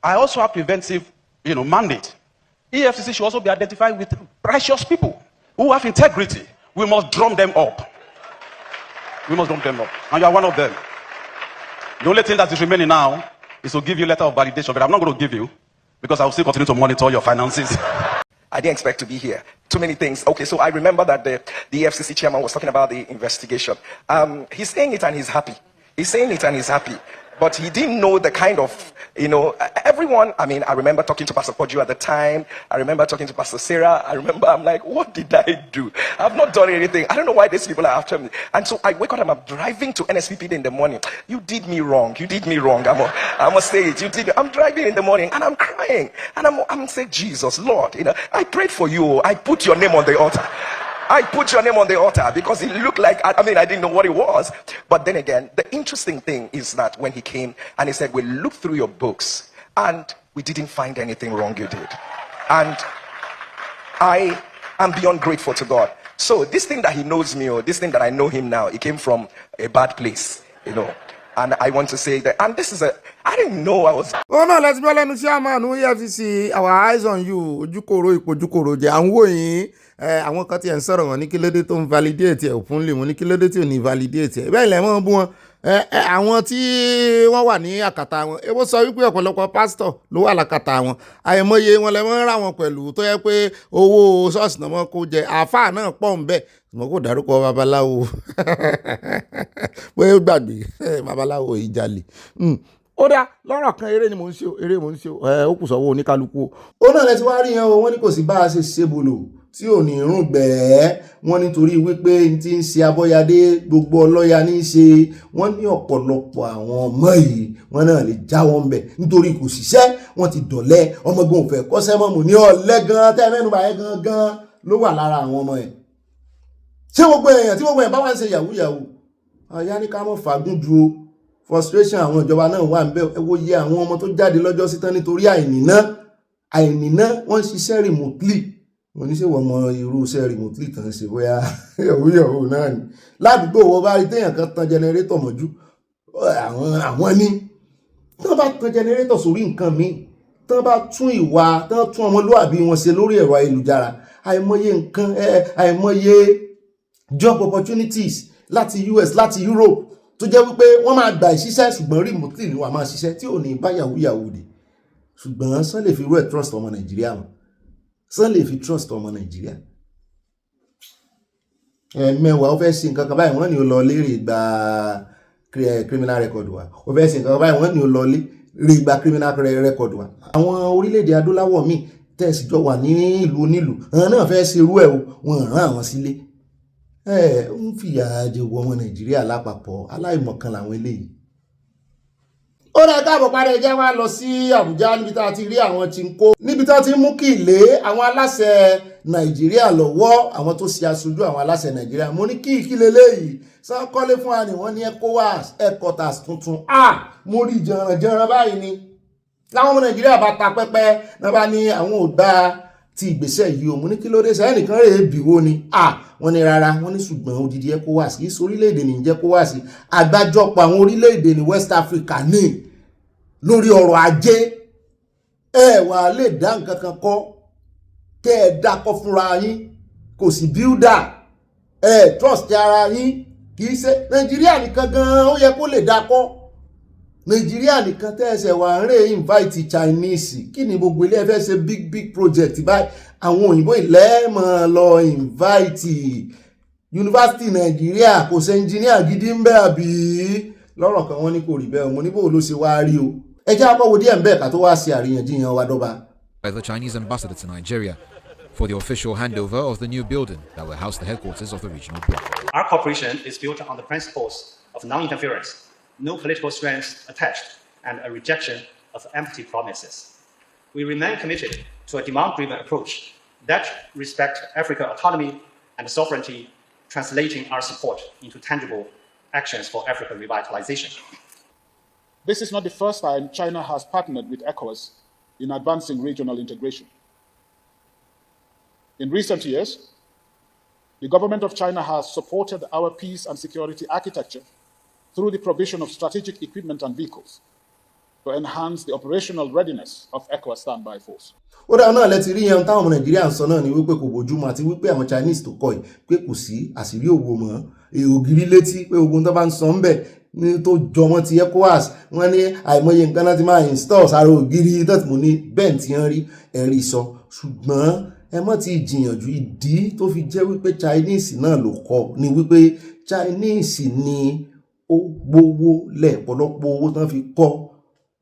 I also have preventive, mandate. EFCC should also be identified with righteous people who have integrity. We must drum them up. We must drum them up. And you are one of them. The only thing that is remaining now is to give you a letter of validation, but I'm not going to give you because I will still continue to monitor your finances. I didn't expect to be here. Too many things. Okay, so I remember that the EFCC chairman was talking about the investigation. He's saying it and he's happy. He's saying it and he's happy. But he didn't know the kind of, everyone, I remember talking to Pastor Poju at the time. I remember talking to Pastor Sarah. I'm like, what did I do? I've not done anything. I don't know why these people are after me. And so I wake up and I'm driving to NSPPD in the morning. You did me wrong. You did me wrong. I must say it. You did me. I'm driving in the morning and I'm crying. And I'm saying, Jesus, Lord, I prayed for you. I put your name on the altar. I put your name on the altar because it looked like, I didn't know what it was. But then again, the interesting thing is that when he came and he said, we looked through your books and we didn't find anything wrong you did. And I am beyond grateful to God. So this thing that he knows me, or this thing that I know him now, it came from a bad place, And I want to say that, and this is I didn't know I was. Oh no, let's be honest, chairman. EFCC, our eyes on you. Ojúkòrò jẹ́ à ń wò yín. Àwọn kan tí ẹ̀ ń sọ̀rọ̀ wọn ní kí lóde tó ń validate ẹ̀ openly, wọn ní kí lóde tí ò ní validate ẹ̀. Bẹ́ẹ̀ lẹ̀ wọ́n bú wọn. Àwọn tí wọ́n wà ní àkàtà wọn. Èwo sọ wípé ọ̀pọ̀lọpọ̀ pásítọ̀ ló wà lákàtà wọn. Àìmọye wọn lẹ mọ́ ra wọn pẹ̀lú tó yẹ pé owó ṣọ́ọ̀ṣì náà mọ́ kó jẹ. Àáfàá náà pọ̀ ń bẹ̀. Mo kò dárúkọ babaláwo. Bóyá ó gbàgbé babaláwo ìjàlè. Ó dá lọ́rọ̀ kan eré mò ń ṣe o. Ó kù sọ́wọ́ oníkálukú o. Ó náà lẹ ti wá rí yẹn o, wọ́n ní kò sí bá a ṣe ṣe bolo tí ò ní rún gbẹ̀ẹ́. Wọ́n nítorí wípé tí ń ṣe abọ́yadé gbogbo ọlọ́ya ní í ṣe. Wọ́n ní ọ̀pọ̀lọpọ̀ àwọn ọmọ yìí wọ́n náà lè já wọn bẹ̀ nítorí kò ṣiṣẹ́, wọ́n ti dọ̀lẹ́, ọmọgbọ́n ò fẹ́ kọ́ṣẹ́ mọ́ mò ní ọ̀lẹ gan tẹ́ mẹ́nu báyẹn gangan ló wà lára àwọn ọmọ ẹ̀. Ṣé gbogbo èèyàn tí gbogbo èèyàn bá wá ń ṣe yahoo àyà ní ká mọ̀ fagún ju o. Frustration àwọn ìjọba náà wà ń bẹ. Ẹ wo iye àwọn ọmọ tó jáde lọ́jọ́ sí tán nítorí àìníná wọ́n ń ṣiṣẹ́ remotely. Mo ní ṣe wọ́n mọ irú iṣẹ́ remotely tán ṣe bóyá yahoo náà ni. Ládùúgbò wo bá rí téèyàn kan tan generator mọ́jú àwọn ní tán bá tan generator sórí nǹkan míì, tán bá tún ìwà, tán tún ọmọlúwàbí wọn ṣe lórí ẹ̀rọ ayélujára, àìmọye nǹkan àìmọye job opportunities láti US láti Europe tó jẹ́ wípé wọ́n máa gbà ìṣiṣẹ́ ṣùgbọ́n remotely ni wọ́n máa ṣiṣẹ́ tí ò ní bá yahoo dé. Ṣùgbọ́n sán lè fi rú ẹ̀ trust ọmọ Nàìjíríà wọn. Sán lè fi trust ọmọ Nàìjíríà. Mẹ́wàá ó fẹ́ ṣe nǹkan kan báyìí wọ́n ní ó lọ lérè gba criminal record wa. Ó fẹ́ ṣe nǹkan kan báyìí wọ́n ní ó lọ lérè gba criminal record wa. Àwọn orílẹ̀-èdè adúláwọ̀ míì tẹ̀sí jọ wà ní ìlú onílù àwọn náà fẹ́ ṣe irú ẹ̀ o, wọ́n rán àwọn sílé. Ń fìyà jẹ ọmọ Nàìjíríà lápapọ̀, aláìmọ̀kan làwọn eléyìí. Ó rẹ̀ káàbọ̀ padà jẹ́ wá lọ sí Àbújá níbi tá a ti rí àwọn tí ń kó níbi tá a ti mú kí ilé àwọn aláṣẹ Nàìjíríà lọ́wọ́, àwọn tó ṣe aṣojú àwọn aláṣẹ Nàìjíríà. Mo ní kí leléyìí sán kọ́lé fún wa ni wọ́n ní ECOWAS headquarters tuntun. Mo rí jẹranjẹran báyìí ni láwọn ọmọ Nàìjíríà bá ta pẹ́pẹ́ náà bá ní àwọn ò gbà ti ìgbésẹ̀ yìí o. Mo ní kí ló dé sẹ́yìn nìkan rèé bìwó ni. Wọ́n ní rárá, wọ́n ní ṣùgbọ́n odidi ECOWAS kì í ṣe orílẹ̀-èdè ní jẹ́ ECOWAS, àgbájọpọ̀ àwọn orílẹ̀-èdè ní West Africa ní lórí ọrọ̀ ajé. Wà lè dá nǹkan kan kọ́ kẹ́ ẹ dákọ́ fúnra yín, kò sí builder, trust ara yín. Kì í ṣe Nàìjíríà nìkan gan ó yẹ kó lè dákọ́. Nàìjíríà nìkan tẹ́ẹ̀sẹ̀ wà ń rè invite Chinese. Kí ni gbogbo ilé ẹ fẹ́ ṣe big project báyìí? Àwọn òyìnbó ìlẹ́mọ̀ lọ invite University Nàìjíríà kò ṣe engineer gidi ń bẹ àbí? Lọ́rọ̀ kan wọ́n ní kò rí bẹ́ẹ̀, mo ní bó ló ṣe wá rí o. Ẹ jẹ́ àpọ̀ wo díẹ̀ ń bẹ̀ ká tó wá sí àríyànjiyàn wa dọ́ba. By the Chinese ambassador to Nigeria, for the official handover of the new building that will house the headquarters of the regional bloc. Our cooperation is built on the principles of non-interference, no political strings attached, and a rejection of empty promises. We remain committed to a demand-driven approach that respects African autonomy and sovereignty, translating our support into tangible actions for African revitalization. This is not the first time China has partnered with ECOWAS in advancing regional integration. In recent years, the government of China has supported our peace and security architecture through the provision of strategic equipment and vehicles to enhance the operational readiness of ECOWAS standby force. ó dáa náà lẹ́ti rí yẹn táwọn ọmọ Nàìjíríà ń sọ náà ni wípé kò bójúmu àti wípé àwọn Chinese tó kọ́ ẹ̀ pé kò sí àṣírí òwò mọ́ ògiri létí pé ogun tó bá ń sọ ń bẹ̀ ní tó jọmọ́ ti ECOWAS wọ́n ní àìmọye nǹkan náà ti máa install sára ògiri tó ti mú ní bẹ́ẹ̀ tí wọ́n rí ẹ̀rí sọ ṣùgbọ́n ẹ mọ́ ti jìyànjú ìdí tó fi jẹ́ wípé Chinese náà ló kọ́ ni wípé Chinese ni ó gbówó lẹ̀ pọ̀lọpọ̀ owó tán fi kọ́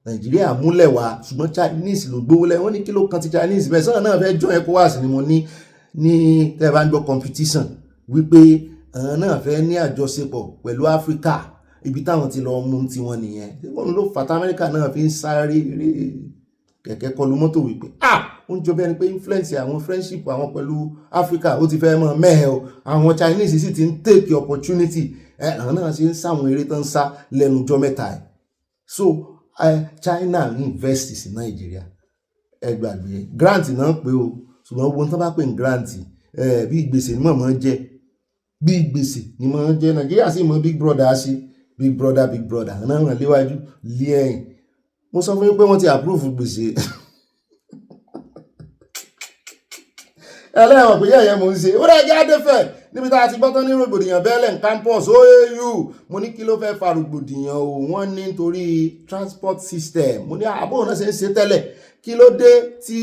Nàìjíríà múlẹ̀ wá ṣùgbọ́n Chinese ló gbówó lẹ̀ wọ́n ní kí ló kan ti Chinese bẹ́ẹ̀ sọ́nà náà fẹ́ join ECOWAS ni mo ní tẹ́ bá ń gbọ́ competition wípé àwọn náà fẹ́ ní àjọṣepọ̀ pẹ̀lú Africa ibi táwọn ti lọ mú tiwọn nìyẹn wọ́n ló fàtà Amẹ́ríkà náà fi ń sáré kẹ̀kẹ́ kọlu mọ́tò wípé ó ń jọ bẹ́ẹ̀ ni pé influence àwọn friendship àwọn pẹ̀lú Africa ó ti fẹ́ mọ́ mẹ́ẹ̀ o àwọn Chinese sì ti ń take opportunity àwọn náà sì ń sáwọn eré tó ń sá lẹ́nu ọjọ́ mẹ́ta ẹ̀ so China invest sí Nàìjíríà ẹ gbàgbé grant náà pé o ṣùgbọ́n owó tó bá pè ní grant bí ìgbésẹ̀ ni mọ̀ jẹ́ bí ìgbésẹ̀ ni mọ̀ jẹ́ Nàìjíríà sì mọ̀ big brother sí big brother náà ràn léwájú lé ẹ̀yìn mo sọ fún yín pé wọ́n ti approve gbèsè ẹlẹ́wọ̀n pé yẹ́yẹ́ mo ń ṣe ó rẹ̀ jáde fẹ́ níbi tá a ti gbọ́tán ní rògbòdìyàn bẹ́ẹ̀lẹ̀ campus OAU mo ní kí ló fẹ́ fa rògbòdìyàn o wọ́n ní nítorí transport system mo ní àbò náà ṣe ń ṣe tẹ́lẹ̀ kí ló dé tí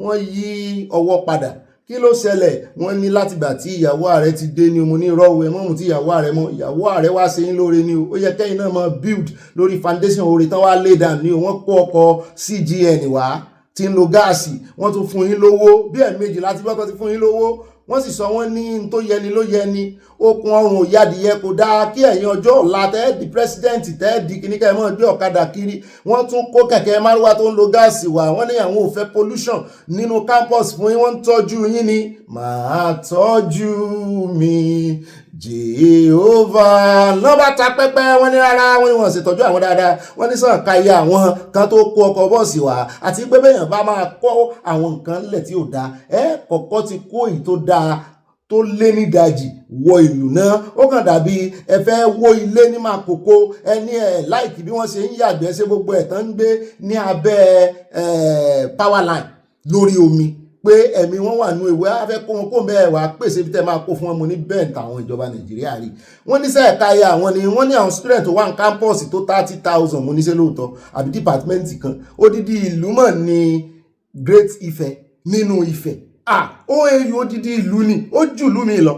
wọ́n yí ọwọ́ padà kí ló ṣẹlẹ̀ wọ́n ní látìgbà tí ìyàwó ààrẹ ti dé ní mo ní rọ́wọ́ ẹ̀ mọ́mù tí ìyàwó ààrẹ mọ́ ìyàwó ààrẹ wá ṣe ń lóore ní o ó yẹ kẹ́yìn náà mọ́ build lórí foundation oore tán wá lay down ní o wọ́n kó ọkọ̀ CGN wá tí ń lo gáàsì wọ́n tún fún yín lówó bí ẹ̀ẹ̀mejì láti bọ́kọ́ ti fún yín lówó wọ́n sì sọ wọ́n ní tó yẹni ló yẹni okùn ọrùn òyàdìyẹ kò dáa kí ẹ̀yin ọjọ́ ọ̀la tẹ́ẹ̀dì pírẹsidẹ́ǹtì tẹ́ẹ̀dì kìníkà ẹ̀mọ́ gbé ọ̀kadà kiri wọ́n tún kó kẹ̀kẹ́ márúwá tó ń lo gáàsì wá wọ́n ní àwọn ò fẹ́ pollution nínú campus fún yín wọ́n ń tọ́jú yín ni màá tọ́jú mi Jehovah lọ́ba ta pẹ́pẹ́ wọ́n ní rárá wọ́n ní wọ́n ṣètọ́jú àwọn dáadáa wọ́n ní sàn káyé àwọn kan tó kó ọkọ̀ bọ́ọ̀sì wá àti pé bẹ́yàn bá máa kọ́ àwọn nǹkan lẹ̀ tí ò dáa kọ̀kọ́ ti kó èyí tó dáa tó lé ní ìdajì wọ ìlú náà ó kàn dàbí ẹ fẹ́ wó ilé ní Makoko ẹni láìkí bí wọ́n ṣe ń yàgbẹ́ sí gbogbo ẹ̀ tán ń gbé ní abẹ́ power line lórí omi pé ẹ̀mí wọn wà nú ìwé afẹ́ kó wọn kó bẹ́ẹ̀ wá pèsè bí tẹ́ máa kó fún wọn mo ní bẹ́ẹ̀ táwọn ìjọba Nàìjíríà rí wọ́n ní sẹ́ẹ̀ka ayé àwọn ni wọ́n ní àwọn student tó wà ní campus tó 30,000 mo ní ṣe lóòótọ́ àbí department kan odidi ìlú mọ̀ ní Great Ifẹ̀ nínú Ifẹ̀ OAU odidi ìlú ni ó jù ìlú mi lọ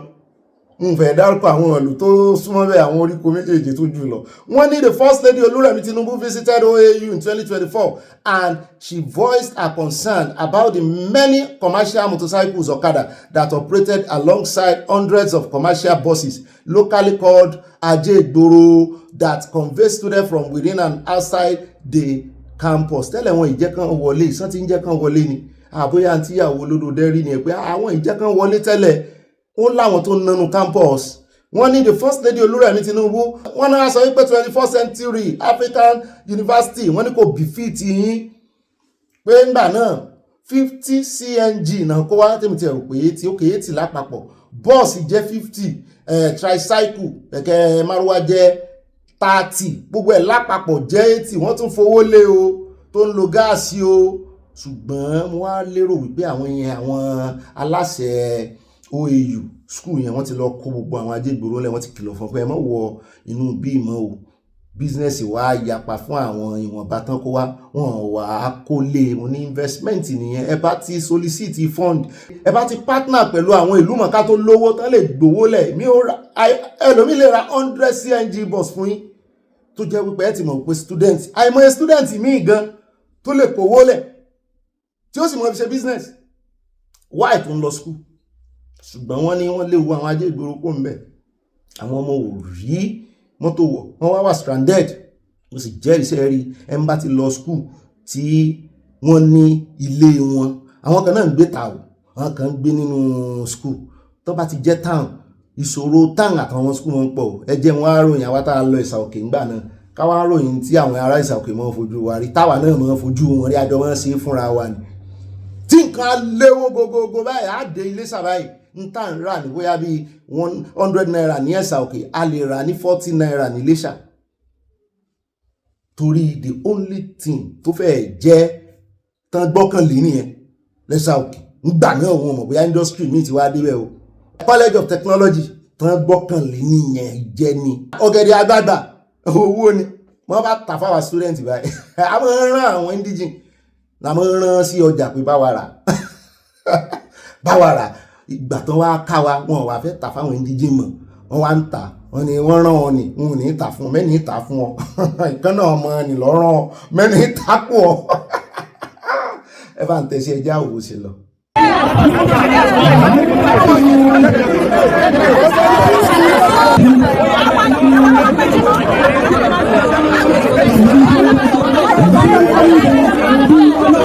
n fẹ́ dárúkọ àwọn ìlú tó súnmọ́ bẹ́ẹ̀ àwọn oríko méjèèjì tó jù lọ wọ́n ní the first lady Olúrẹ̀mí Tinubu visited OAU in 2024 and she voiced her concern about the many commercial motorcycles Okada that operated alongside hundreds of commercial buses locally called Aregbesola that convey students from within and outside the campus tẹ́lẹ̀ wọn ìjẹ́kan wọlé ìsán ti ń jẹ́kan wọlé ni àbóyá àti ìyàwó olódò rí ni pé àwọn ìjẹ́kan wọlé tẹ́lẹ̀ ó láwọn tó nánú campus wọ́n ní the first lady Olúrẹ̀mí Tinubu wọ́n náà sọ wípé 21st century African University wọ́n ní kò befit yín pé ńgbà náà 50 CNG náà kó wá tèmi tí ẹ̀rù pé tí ó kéé tì lápapọ̀ bọ́ọ̀sì jẹ́ 50 tricycle kẹ̀kẹ́ márúwá jẹ́ 30 gbogbo ẹ̀ lápapọ̀ jẹ́ 80 wọ́n tún fowó lé o tó ń lo gáàsì o ṣùgbọ́n mo wá lérò wípé àwọn aláṣẹ OAU school yẹn wọ́n ti lọ kó gbogbo àwọn ajégbòrò lẹ̀ wọ́n ti kìlọ̀ fún pé ẹ má wọ inú bí ìmọ̀ o bísínẹ́sì wa yapa fún àwọn ìwọ̀nba tán kó wá wọn wà á kó lé wọn ní investment nìyẹn ẹ bá ti solicit fund ẹ bá ti partner pẹ̀lú àwọn ìlú mọ̀ká tó lówó tán lè gbowó lẹ̀ ẹlòmí lè ra 100 CNG bus fún yín tó jẹ́ wípé ẹ ti mọ̀ pé student àìmọye student míì gan tó lè kówó lẹ̀ tí ó sì mọ̀ fi ṣe business why tó ń lọ school ṣùgbọ́n wọ́n ní wọ́n léwu àwọn ajé ìgboro kó ń bẹ̀ àwọn ọmọ ò rí mọ́tò wọ̀ wọ́n wá stranded mo sì jẹ́rìí sẹ́rí ẹ̀ ń bá ti lọ school tí wọ́n ní ilé wọn àwọn kan náà ń gbé tàwọn àwọn kan ń gbé nínú school tó bá ti jẹ́ town ìṣòro town àtàwọn school wọn pọ̀ ẹ jẹ́ wọn á ròyìn àwa tá a lọ ìsà òkè ńgbà náà káwá ròyìn tí àwọn ará ìsà òkè mọ́ fojú wa rí táwa náà mọ́ fojú wọn rí àjọ wọn ṣe fúnra wa ni tí nǹkan léwó gogogo báyìí á dé ilé sàbáyìí ń tà ń rà ní bóyá bíi 100 naira ní ẹ̀sà òkè a lè rà ní 40 naira ní Iléṣà torí the only thing tó fẹ́ jẹ́ tán gbọ́kànlé nìyẹn lẹ́sà òkè ńgbà náà wọn mọ̀ bóyá industry míì ti wá débẹ̀ o college of technology tán gbọ́kànlé nìyẹn jẹ́ ni ọ̀gẹ̀dẹ̀ àgbààgbà owó ni wọ́n bá tà fáwọn student báyìí a máa ń rán àwọn indigene la máa ń rán sí ọjà pé báwa rà ìgbà tán wá ká wa wọn wá fẹ́ tà fáwọn indigene mọ̀ wọ́n wá ń tà wọ́n ní wọ́n rán wọn ni wọn ò ní tà fún ọ mẹ́ni tà fún ọ ìkan náà ọmọ ni lọ́rán ọ mẹ́ni tà pọ̀ ọ ẹ bá ń tẹ̀sí ẹjẹ́ àwòrán sí lọ.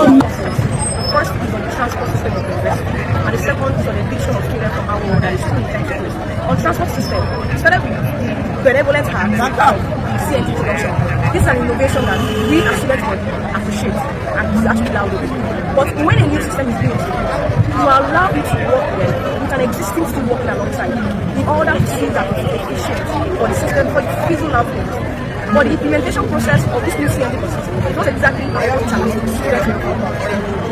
First is on the transport system of the university, and the second is on the eviction of students from our world that is still intentional. On transport system, it started with the benevolent heart of CNG production. This is an innovation that we as students appreciate and is actually loud. But when a new system is built, you allow it to work well with an existing still working alongside in order to see that it's efficient for the system, for the fizzle out. But the implementation process of this new CNG process is not exactly how it has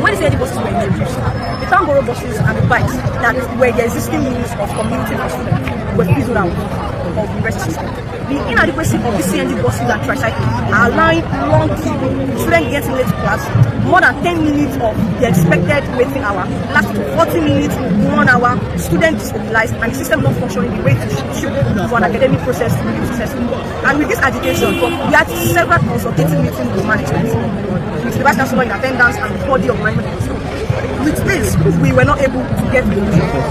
when the CNG buses were introduced, the Tamboro buses and the bikes that were the existing means of commuting for students were fizzled out of the university system. The inadequacy of the CNG buses and tricycles are allowing long queue, students getting late to class, more than 10 minutes of the expected waiting hour, last to 40 minutes, 1 hour, students destabilized, and the system not functioning the way it should for an academic process to be successful. And with this agitation, we had several consultative meetings with management, with the vice chancellor in attendance and the body of management of the school. With this, we were not able to get the result.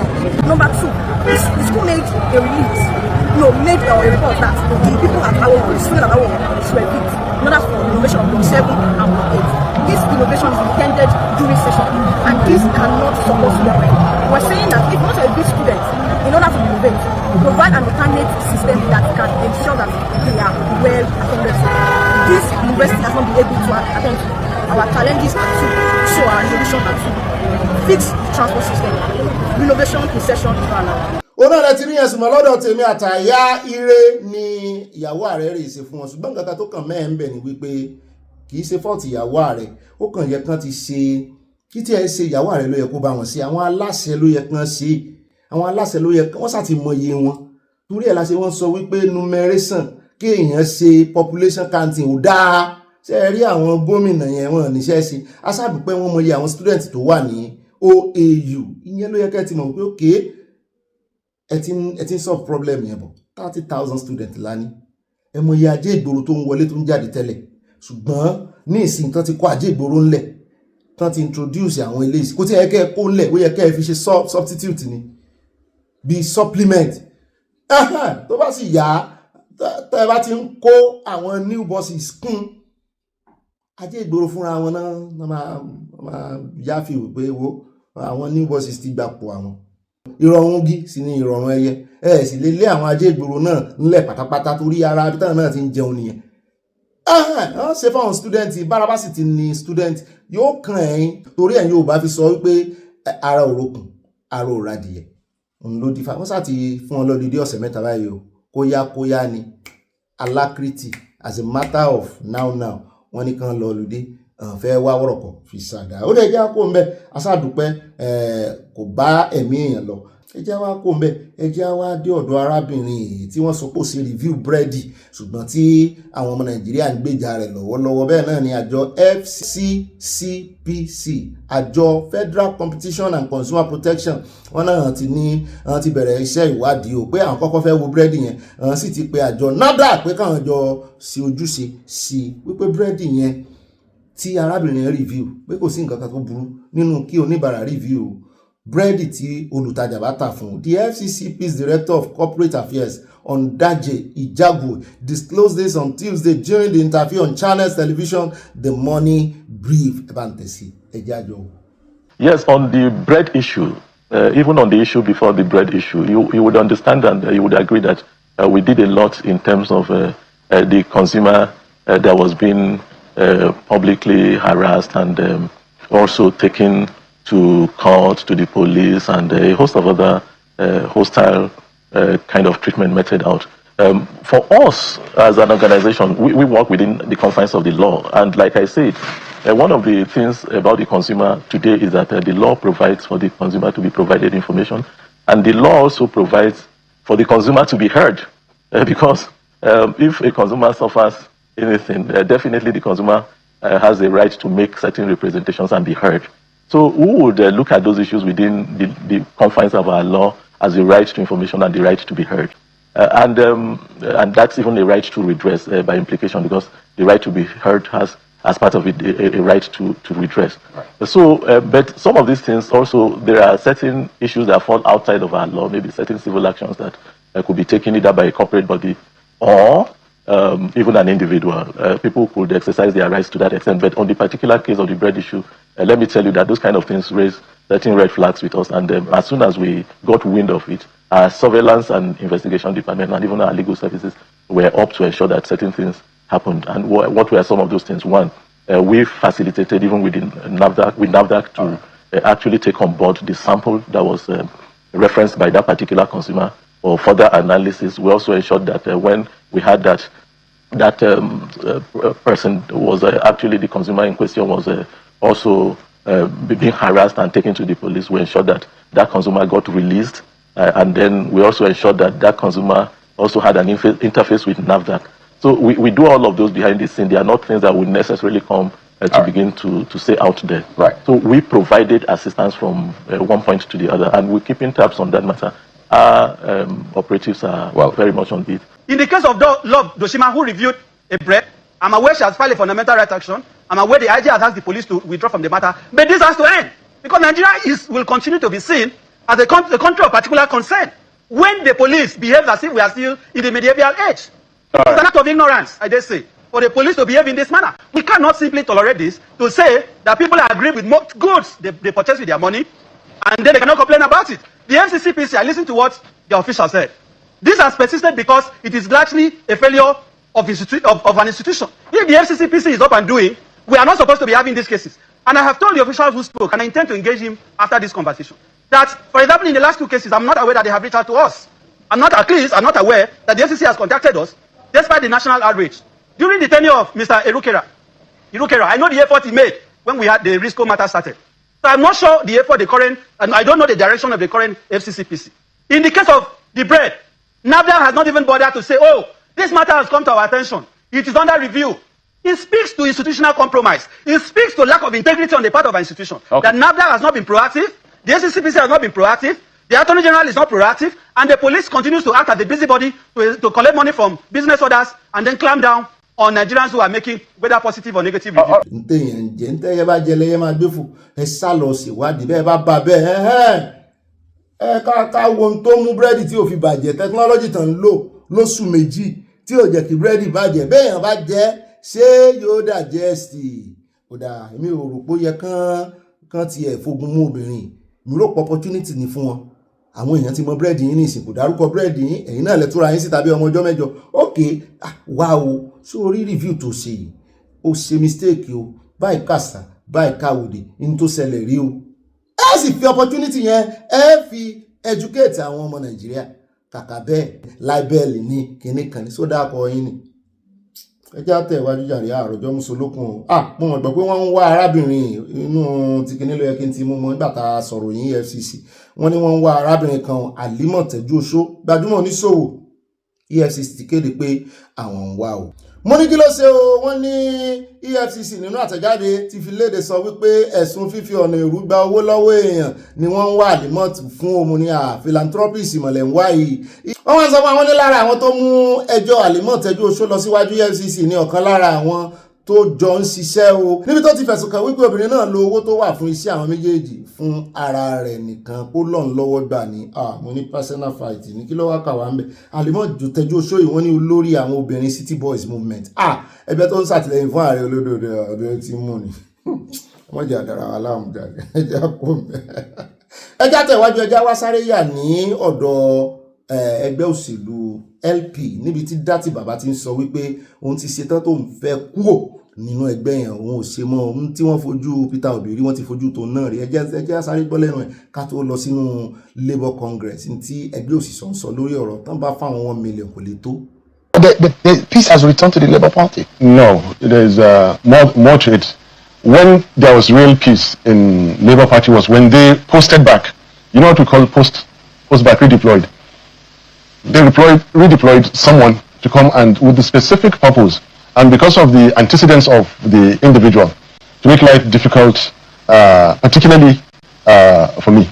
Number two, the school made a release, made a report that the people at our the students at our were picked in order for innovation of Block 7 and Block 8. This innovation is intended during session, and this cannot support student. We're saying that if not a big student, in order to innovate, provide an alternate system that can ensure that they are well attended to. This university has not been able to attend to. Our challenges are two, so our innovation are two. Fix the transport system. Renovation, recession, and onáà ti rí ẹ̀sùn mọ́ lọ́dọ̀ tèmi àtàyà ire ni ìyàwó ààrẹ rè ṣe fún wọn ṣùgbọ́n nǹkan tó kàn mẹ́ẹ̀ ń bẹ̀ ni wípé kì í ṣe fọ́ọ̀tì ìyàwó ààrẹ ó kàn yẹ kán ti ṣe kí tí ẹ ṣe ìyàwó ààrẹ ló yẹ kó bá wọn ṣe àwọn aláṣẹ ló yẹ kán ṣe àwọn aláṣẹ ló yẹ wọ́n ṣàti mọ iye wọn torí ẹ̀ láṣẹ wọ́n sọ wípé numeration kí èèyàn ṣe population counting ò dáa ṣe rí àwọn gómìnà yẹn wọn níṣẹ́ ṣe aṣáàdùpẹ́ wọn mọ iye àwọn student tó wà ní OAU ìyẹn ló yẹ kẹ́ ti mọ̀ pé okay ẹ ti ń solve problem yẹn bọ̀ 30,000 students lání ẹ mọ iye ajé ìgboro tó ń wọlé tó ń jáde tẹ́lẹ̀ ṣùgbọ́n ní ìsìn tán ti kó ajé ìgboro ńlẹ̀ tán ti introduce àwọn ilé ìsìn kó tí ẹ kẹ́ ẹ kó ńlẹ̀ ó yẹ kẹ́ ẹ fi ṣe substitute ni bí supplement tó bá sì yá tẹ́ ẹ bá ti ń kó àwọn new buses kún ajé ìgboro fúnra wọn náà máa yáfi wípé wo àwọn new buses ti gbapò àwọn ìrọ̀rùn gí sí ní ìrọ̀rùn ẹyẹ ẹ sì lè lé àwọn ajé ìgboro náà ńlẹ̀ pátápátá torí ara abítàn náà ti ń jẹun nìyẹn wọ́n ṣe fáwọn student bárabá sì ti ní student yóò kàn ẹ̀yìn torí ẹ̀yin ò bá fi sọ wípé ara òrokùn ara òradìyẹ òun ló di fa wọ́n sàti fún wọn lọ́dún dé ọ̀sẹ̀ mẹ́ta báyìí o kóyá ni alákìrìtì as a matter of now wọ́n ní kàn lọ lùdé fẹ́ wá wọ́rọ̀kọ̀ fi ṣàdá ó lè jẹ́ kó ń bẹ́ aṣáàdúpẹ́ kò bá ẹ̀mí èèyàn lọ ẹjẹ́ wá kó ń bẹ́ ẹjẹ́ wá dé ọ̀dọ̀ arábìnrin èyí tí wọ́n sọ pé ó ṣe review búrẹ́dì ṣùgbọ́n tí àwọn ọmọ nàìjíríà ń gbèjà rẹ̀ lọ́wọ́lọ́wọ́ bẹ́ẹ̀ náà ni àjọ FCCPC àjọ Federal Competition and Consumer Protection wọ́n náà ti bẹ̀rẹ̀ iṣẹ́ ìwádìí o pé àwọn kọ́kọ́ fẹ́ wo búrẹ́dì yẹn àwọn sì ti pe àjọ NAFDAC pé káwọn jọ ṣe ojúṣe sí wípé búrẹ́dì yẹn tí arábìnrin review pé kò sí nǹkan kan tó burú nínú kí oníbàárà review búrẹ́dì tí olùtajà bá tà fún. The FCCP's Director of Corporate Affairs Ondaje Ijagu disclosed this on Tuesday during the interview on Channels Television, The Morning Brief. Yes, on the bread issue, even on the issue before the bread issue, you would understand and you would agree that we did a lot in terms of the consumer that was being publicly harassed and also taken to court, to the police, and a host of other hostile kind of treatment meted out. For us as an organization, we work within the confines of the law. And like I said, one of the things about the consumer today is that the law provides for the consumer to be provided information. And the law also provides for the consumer to be heard. Because if a consumer suffers anything, definitely the consumer has a right to make certain representations and be heard. So we would look at those issues within the confines of our law as the right to information and the right to be heard. And that's even a right to redress by implication, because the right to be heard has, as part of it, a right to redress. Right. So, but some of these things also, there are certain issues that fall outside of our law, maybe certain civil actions that could be taken either by a corporate body or even an individual. People could exercise their rights to that extent. But on the particular case of the bread issue, let me tell you that those kind of things raise certain red flags with us. And as soon as we got wind of it, our surveillance and investigation department and even our legal services were up to ensure that certain things happened. And what were some of those things? One, we facilitated even within NAFDAC to actually take on board the sample that was referenced by that particular consumer for further analysis. We also ensured that when we had that person was actually the consumer in question was also being harassed and taken to the police, we ensured that that consumer got released. And then we also ensured that that consumer also had an interface with NAFDAC. So we do all of those behind the scene. They are not things that would necessarily come to begin to say out there. Right. So we provided assistance from one point to the other, and we're keeping tabs on that matter. Our operatives are very much on it. In the case of Love Doshima, who reviewed a bread, I'm aware she has filed a fundamental right action. I'm aware the IG has asked the police to withdraw from the matter. But this has to end, because Nigeria will continue to be seen as a country of particular concern when the police behave as if we are still in the medieval age. It's an act of ignorance, I dare say, for the police to behave in this manner. We cannot simply tolerate this, to say that people agree with more goods they purchase with their money, and then they cannot complain about it. The FCCPC, I listened to what the official said. This has persisted because it is largely a failure of an institution. If the FCCPC is up and doing, we are not supposed to be having these cases. And I have told the officials who spoke, and I intend to engage him after this conversation, that, for example, in the last two cases, I'm not aware that they have reached out to us. I'm not aware that the FCC has contacted us, despite the national outrage. During the tenure of Mr. Irukera, I know the effort he made when we had the Risco matter started. So I'm not sure the effort the current, and I don't know the direction of the current FCCPC. In the case of the bread, NAFDAC has not even bothered to say, oh, this matter has come to our attention. It is under review. It speaks to institutional compromise. It speaks to lack of integrity on the part of our institution. Okay. That NAFDAC has not been proactive, the FCCPC has not been proactive, the Attorney General is not proactive, and the police continues to act as a busybody to collect money from business owners and then clamp down on Nigerians who are making whether positive or negative ṣé yóò digest kódà èmi ò rò pé ó yẹ kán tiẹ̀ fogun mú obìnrin mi rò pé opportunity ni fún wọn. Àwọn èèyàn ti mọ búrẹ́dì yín ní ìsìn, kò dárúkọ búrẹ́dì yín, ẹ̀yin náà lẹ túra yín síta bí ọmọ ọjọ́ mẹ́jọ. Okay, wá o, ṣé orí review tó ṣe yìí ó ṣe mistake o, báyìí kàṣà báyìí káwòdì ní tó ṣẹlẹ̀ rí o. Ẹ sì fi opportunity yẹn ẹ fi educate àwọn ọmọ Nàìjíríà. Kàkà bẹ́ẹ̀ libel ní kinní kan ní sódà kọ yín ni. Ẹjẹ́ àtẹ̀wájú jàre àròjọ́ mùsùlùkùn. Mo mọ̀ gbọ́ pé wọ́n ń wá arábìnrin inú ti kinní ló yẹ kí n ti mú mọ́ nígbà tá a sọ̀rọ̀ yín EFCC. Wọ́n ní wọ́n ń wá arábìnrin kan Àlímọ̀ Tẹ́júoṣó, gbajúmọ̀ oníṣòwò. EFCC ti kéde pé àwọn ń wá o. Mo ní kí ló ṣe o, wọ́n ní EFCC nínú àtẹ̀jáde ti fi léde sọ wípé ẹ̀sùn fífi ọ̀nà èrú gba owó lọ́wọ́ èèyàn ni wọ́n ń wá Àlímọ̀ fún òmùnira philanthropist ìmọ̀lẹ̀ ń wá yìí. Wọ́n wá sọ fún àwọn ní lára àwọn tó mú ẹjọ́ Àlímọ̀ Tẹ́júoṣó lọ síwájú EFCC ní ọ̀kan lára àwọn tó jọ ń ṣiṣẹ́ o níbi tó ti fẹ̀sùn kàn wípé obìnrin náà lo owó tó wà fún iṣẹ́ àwọn méjèèjì fún ara rẹ̀ nìkan kó lọ́n lọ́wọ́ gbà ní mo ní personal fight ní kí ló wá kà wá ń bẹ̀ àlèmọ́ jù tẹjú oṣó yìí wọ́n ní olórí àwọn obìnrin City Boys Movement ẹgbẹ́ tó ń ṣàtìlẹ́yìn fún ààrẹ olódòdó ọdún tí mú ni wọ́n jẹ́ àdàrà aláàmújáde ẹjẹ́ kó mẹ́ ẹjẹ́ tẹ̀wájú ẹjẹ́ wá sáré yà ní ọ̀dọ̀ ẹgbẹ́ òṣèlú LP níbi tí dátì bàbá ti ń sọ wípé òun ti ṣetán tó ń fẹ́ kúrò nínú ẹgbẹ́ yẹn òun ò ṣe mọ́ ohun tí wọ́n fojú Peter Obi rí wọ́n ti fojú tó náà rí ẹjẹ́ sáré gbọ́ lẹ́nu ẹ̀ ká tó lọ sínú Labour Congress tí ẹgbẹ́ òṣìṣẹ́ ń sọ lórí ọ̀rọ̀ tán bá fáwọn 1 million kò lè tó. The peace has returned to the Labour Party. No, there's more to it. When there was real peace in Labour Party was when they posted back. You know what we call post back, redeployed. They redeployed someone to come and with the specific purpose and because of the antecedents of the individual to make life difficult, particularly for me.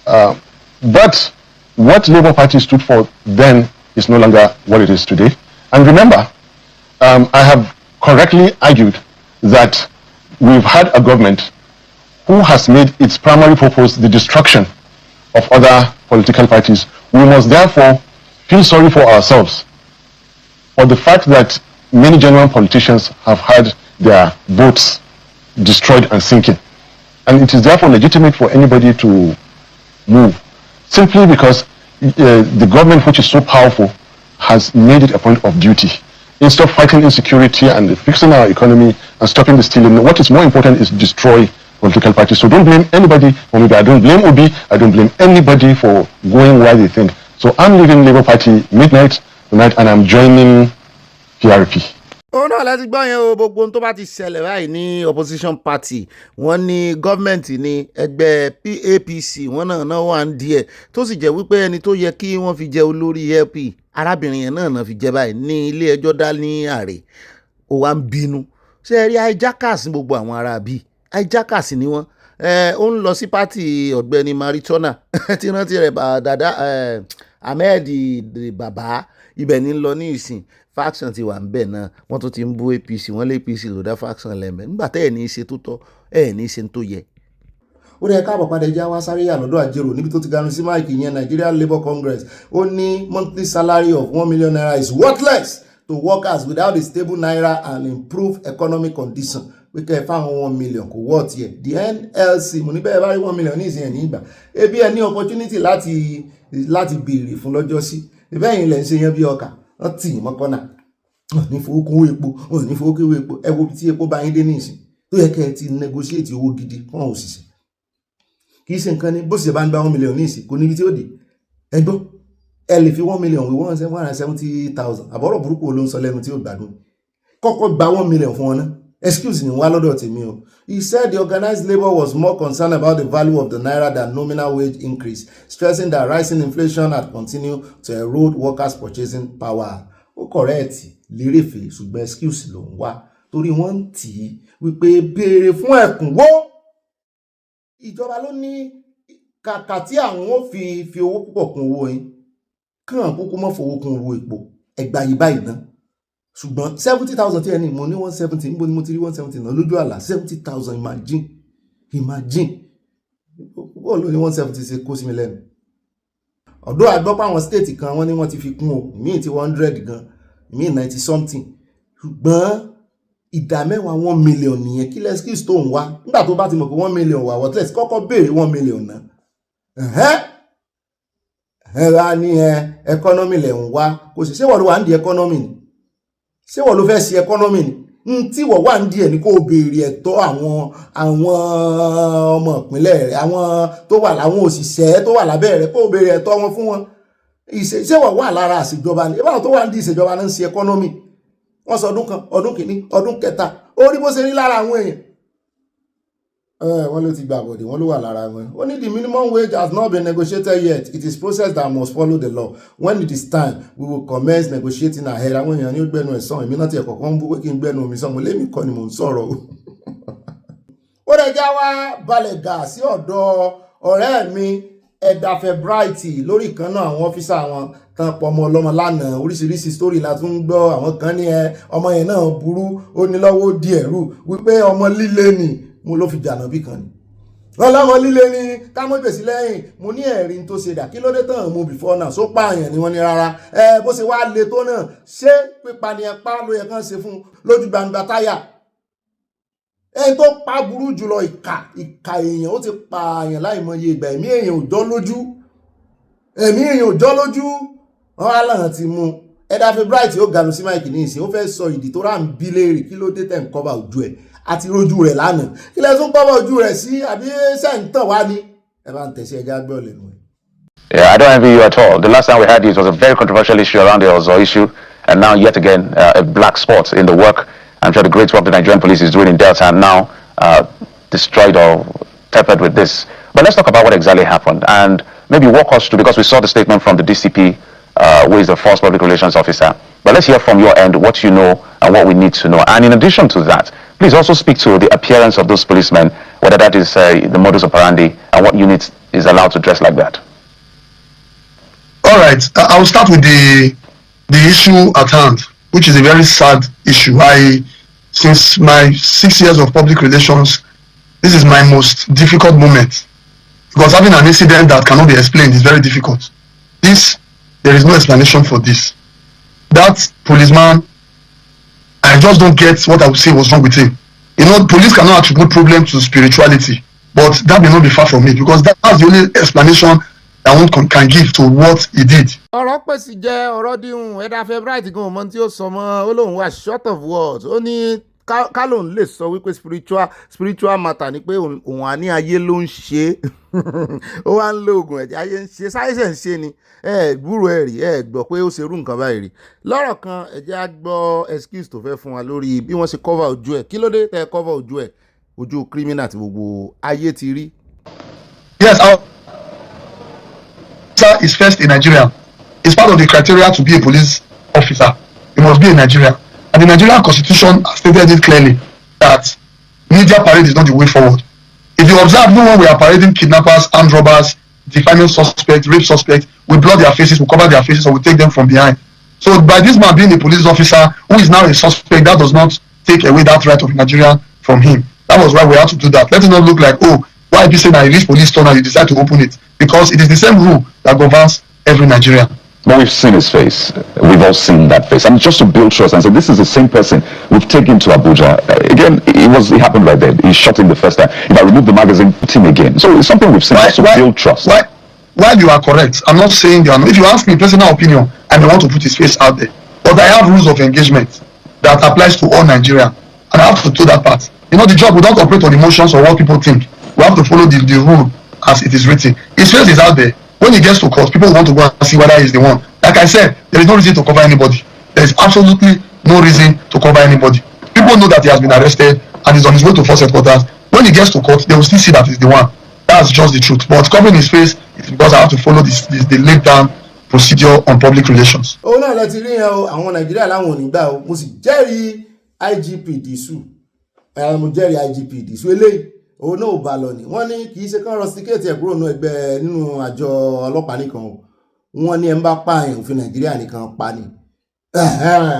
But what Labour Party stood for then is no longer what it is today. And remember, I have correctly argued that we've had a government who has made its primary purpose the destruction of other political parties. We must therefore feel sorry for ourselves for the fact that many genuine politicians have had their boats destroyed and sinking. And it is therefore legitimate for anybody to move, simply because the government, which is so powerful, has made it a point of duty. Instead of fighting insecurity and fixing our economy and stopping the stealing, what is more important is destroy political parties. So don't blame anybody for Obi. I don't blame Obi. I don't blame anybody for going where they think. So I'm leaving Labour Party midnight tonight and I'm joining PRP. ó náà láti gbọ́ yẹn o gbogbo ohun tó bá ti ṣẹlẹ̀ báyìí ní opposition party wọ́n ní gọ́ọ̀mẹ̀ntì ní ẹgbẹ́ APC wọ́n náà wà ń díẹ̀ tó sì jẹ́ wípé ẹni tó yẹ kí wọ́n fi jẹ olórí LP arábìnrin yẹn náà fi jẹ báyìí ní ilé ẹjọ́ dá ní àrè ó wá ń bínú ṣé ẹ rí hijackers gbogbo àwọn ará bíi hijackers ni wọ́n ó ń lọ sí pátì ọ̀gbẹ́ni Maritona tí rántí rẹ̀ dada Ahmed bàbá ibẹ̀ ní lọ ní ìsìn faction ti wà ń bẹ̀ náà wọ́n tún ti ń bú APC wọ́n lé APC ló dá faction lẹ́mẹ̀ nígbà tẹ́ ẹ̀ ní í ṣe tó tọ́ ẹ̀ ní í ṣe tó yẹ. ó rẹ̀ káàbọ̀ padà já wá sáré yà lọ́dọ̀ àjẹrò níbi tó ti ganu sí máìkì yẹn Nigeria Labour Congress ó ní monthly salary of 1 million naira is worthless to workers without a stable naira and improved economic condition pé kẹ́ ẹ fáwọn 1 million kò wọ́ tiẹ̀ the NLC mo ní bẹ́ẹ̀ bá rí 1 million ní ìsìn ẹ̀ ní ìgbà ebi ẹ ní opportunity láti béèrè fún lọ́jọ́ sí ìbẹ́yìn lẹ́ ń ṣe yẹn bí ọkà wọ́n tì í mọ́kànnà wọ́n ní fowó kún epo wọ́n ní fowó kún epo ẹ wo tí epo bá yín dé ní ìsìn tó yẹ kẹ́ ẹ ti negotiate owó gidi fún àwọn òṣìṣẹ́ kì í ṣe nǹkan ní bó ṣe bá ń gba 1 million ní ìsìn kò níbi tí ó dé ẹgbọ́n ẹ lè fi 1 million wí 170,000 àbọ̀rọ̀ burúkú ló ń sọ lẹ́nu tí ó gbádùn kọ́kọ́ gba 1 million fún wọn náà excuse ni wá lọ́dọ̀ tèmi o. He said the organized labour was more concerned about the value of the naira than nominal wage increase, stressing that rising inflation had continued to erode workers' purchasing power. Ó correct Lerefe ṣùgbọ́n excuse ló ń wá torí wọ́n ń tì í wípé béèrè fún ẹ̀kúnwó. Ìjọba ló ní kàkà tí àwọn ó fi owó púpọ̀ kún owó yín kàn kúkú mọ́ fowó kún owó epo ẹgbàá yìí báyìí náà. Ṣùgbọ́n 70,000 tí ẹni mo ní 170 níbo ni mo ti rí 170 náà lójú àlá 70,000 imagine bó ló ní 170 ṣe kó sí mi lẹ́nu. Ọ̀dọ́ àgbọ́pọ̀ àwọn state kan wọ́n ní wọ́n ti fi kún o míì ti 100 gan míì 90 something ṣùgbọ́n ìdá mẹ́wàá 1 million nìyẹn kí lẹ́ skills tó ń wá nígbà tó bá ti mọ̀ pé 1 million wà worthless kọ́kọ́ béèrè 1 million náà. Ẹ̀rọ ni economy lẹ̀ ń wá kò sì ṣé wọ́n ló wà ń di economy ni ṣé wọ́n ló fẹ́ ṣe economy ni tí wọ́n wà ń díẹ̀ ní kó béèrè ẹ̀tọ́ àwọn ọmọ ìpínlẹ̀ rẹ̀ àwọn tó wà láwọn òṣìṣẹ́ tó wà lábẹ́ rẹ̀ kó béèrè ẹ̀tọ́ wọn fún wọn ṣé wọ́n wà lára àṣìjọba ni ìbáwọn tó wà ń di ìṣèjọba náà ń ṣe economy wọ́n sọ ọdún kan ọdún kìíní ọdún kẹta ó rí bó ṣe rí lára àwọn èèyàn wọ́n ló ti gbà bọ̀dẹ̀ wọ́n ló wà lára wọn. Ó ní the minimum wage has not been negotiated yet. It is process that must follow the law. When it is time, we will commence negotiating ahead. Àwọn èèyàn ní ó gbẹ́nu ẹ̀ sàn èmi náà ti ẹ̀kọ́ kan ń bú pé kí n gbẹ́nu mi sàn mo lémi kọ́ ni mò ń sọ̀rọ̀ o. Ó rẹ̀ já wá balẹ̀ gà sí ọ̀dọ̀ ọ̀rẹ́ mi ẹ̀dà February lórí ìkan náà àwọn ọ́fíìsà wọn tán pọ̀ ọmọ ọlọ́mọ lánàá oríṣiríṣi story la tún ń gbọ́ àwọn kan ní ọmọ yẹn náà burú ó ní lọ́wọ́ di ẹ̀rù wípé ọmọ líle ni mo ló fi jànà bí kan ni wọ́n lọ́mọ líle ni kámọ́ gbèsè lẹ́yìn mo ní ẹ̀rí tó ṣe dà kí ló dé tán mo before náà só pààyàn ni wọ́n ní rárá bó ṣe wá le tó náà ṣé pípa ni ẹ pa ló yẹ kán ṣe fún lójú gbangba táyà ẹni tó pa burú jùlọ ìkà èèyàn ó ti pa àyàn láìmọye ìgbà ẹ̀mí èèyàn ò jọ́ lójú wọ́n á láhàn ti mú ẹ̀dà February ó ganu sí máìkì ní ìsìn ó fẹ́ sọ ìdí tó rà ń bí léèrè kí ló dé tẹ̀ ń kọ́ba ojú ẹ̀ àti rojú rẹ̀ lánàá kí lẹ́ tún kọ́ba ojú rẹ̀ sí àbí sẹ́ǹtàn wá ní ẹ bá ń tẹ̀sí ẹja gbọ́ lẹ́nu ẹ̀. Yeah, I don't envy you at all. The last time we had it was a very controversial issue around the Ozo issue, and now yet again a black spot in the work I'm sure the great work the Nigerian police is doing in Delta, and now destroyed or tempered with this. But let's talk about what exactly happened, and maybe walk us through, because we saw the statement from the DCP, who is the first public relations officer. But let's hear from your end what you know and what we need to know. And in addition to that, please also speak to the appearance of those policemen, whether that is the modus operandi, and what unit is allowed to dress like that. All right, I'll start with the issue at hand, which is a very sad issue. Since my 6 years of public relations, this is my most difficult moment, because having an incident that cannot be explained is very difficult. There is no explanation for this. That policeman, I just don't get what I would say was wrong with him. You know, police cannot attribute problem to spirituality, but that may not be far from it, because that's the only explanation that one can give to what he did. ọ̀rọ̀ pèsè jẹ́ ọ̀rọ̀ díhùn ẹ̀dà February gan ọmọ tí ó sọ mọ́ ó lóun wà short of words ó ní ká lóun lè sọ wípé spiritual matter ni pé òun á ní ayé ló ń ṣe ó wá ń lo oògùn ẹ̀jẹ̀ ayé ń ṣe sáyẹ́sẹ̀ ń ṣe ni gbúrò ẹ̀ rí gbọ́ pé ó ṣerú nǹkan báyìí rí lọ́rọ̀ kan ẹ̀jẹ̀ á gbọ́ excuse tó fẹ́ fún wa lórí bí wọ́n ṣe cover ojú ẹ̀ kí ló dé tẹ́ cover ojú ẹ̀ ojú criminal tí gbogbo ayé ti rí. Yes, is first in Nigeria. It's part of the criteria to be a police officer. You must be in Nigeria. And the Nigerian Constitution has stated it clearly that media parade is not the way forward. If you observe, no one we are parading kidnappers, armed robbers, defining suspects, rape suspects, we blur their faces, we cover their faces, or we take them from behind. So by this man being a police officer who is now a suspect, that does not take away that right of Nigeria from him. That was why we had to do that. Let it not look like, oh, why if you say that you reach police store and you decide to open it? Because it is the same rule that governs every Nigerian. But we've seen his face. We've all seen that face. And just to build trust and say, this is the same person we've taken to Abuja. Again, it happened right there. He shot him the first time. If I remove the magazine, put him again. So it's something we've seen just to build trust. While you are correct, I'm not saying you are not. If you ask me personal opinion, I may want to put his face out there. But I have rules of engagement that applies to all Nigerians. And I have to do that part. You know, the job, we don't operate on emotions or what people think. We have to follow the rule as it is written. His face is out there. When he gets to court, people want to go and see whether he's the one. Like I said, there is no reason to cover anybody. There is absolutely no reason to cover anybody. People know that he has been arrested and is on his way to force headquarters. When he gets to court, they will still see that he's the one. That's just the truth. But covering his face is because I have to follow the laid down procedure on public relations. ó náà lọ ti rí yẹn o àwọn Nàìjíríà láwọn ò ní gbà o mo sì jẹ́rìí IGP Disu mo jẹ́rìí IGP Disu eléyìí òun náà ò bá lọ ni wọ́n ní kì í ṣe kán rusticate ẹ̀ kúrò nínú ẹgbẹ́ nínú àjọ ọlọ́pàá nìkan o wọ́n ní ẹ̀ ń bá pààyàn òfin Nàìjíríà nìkan pa ni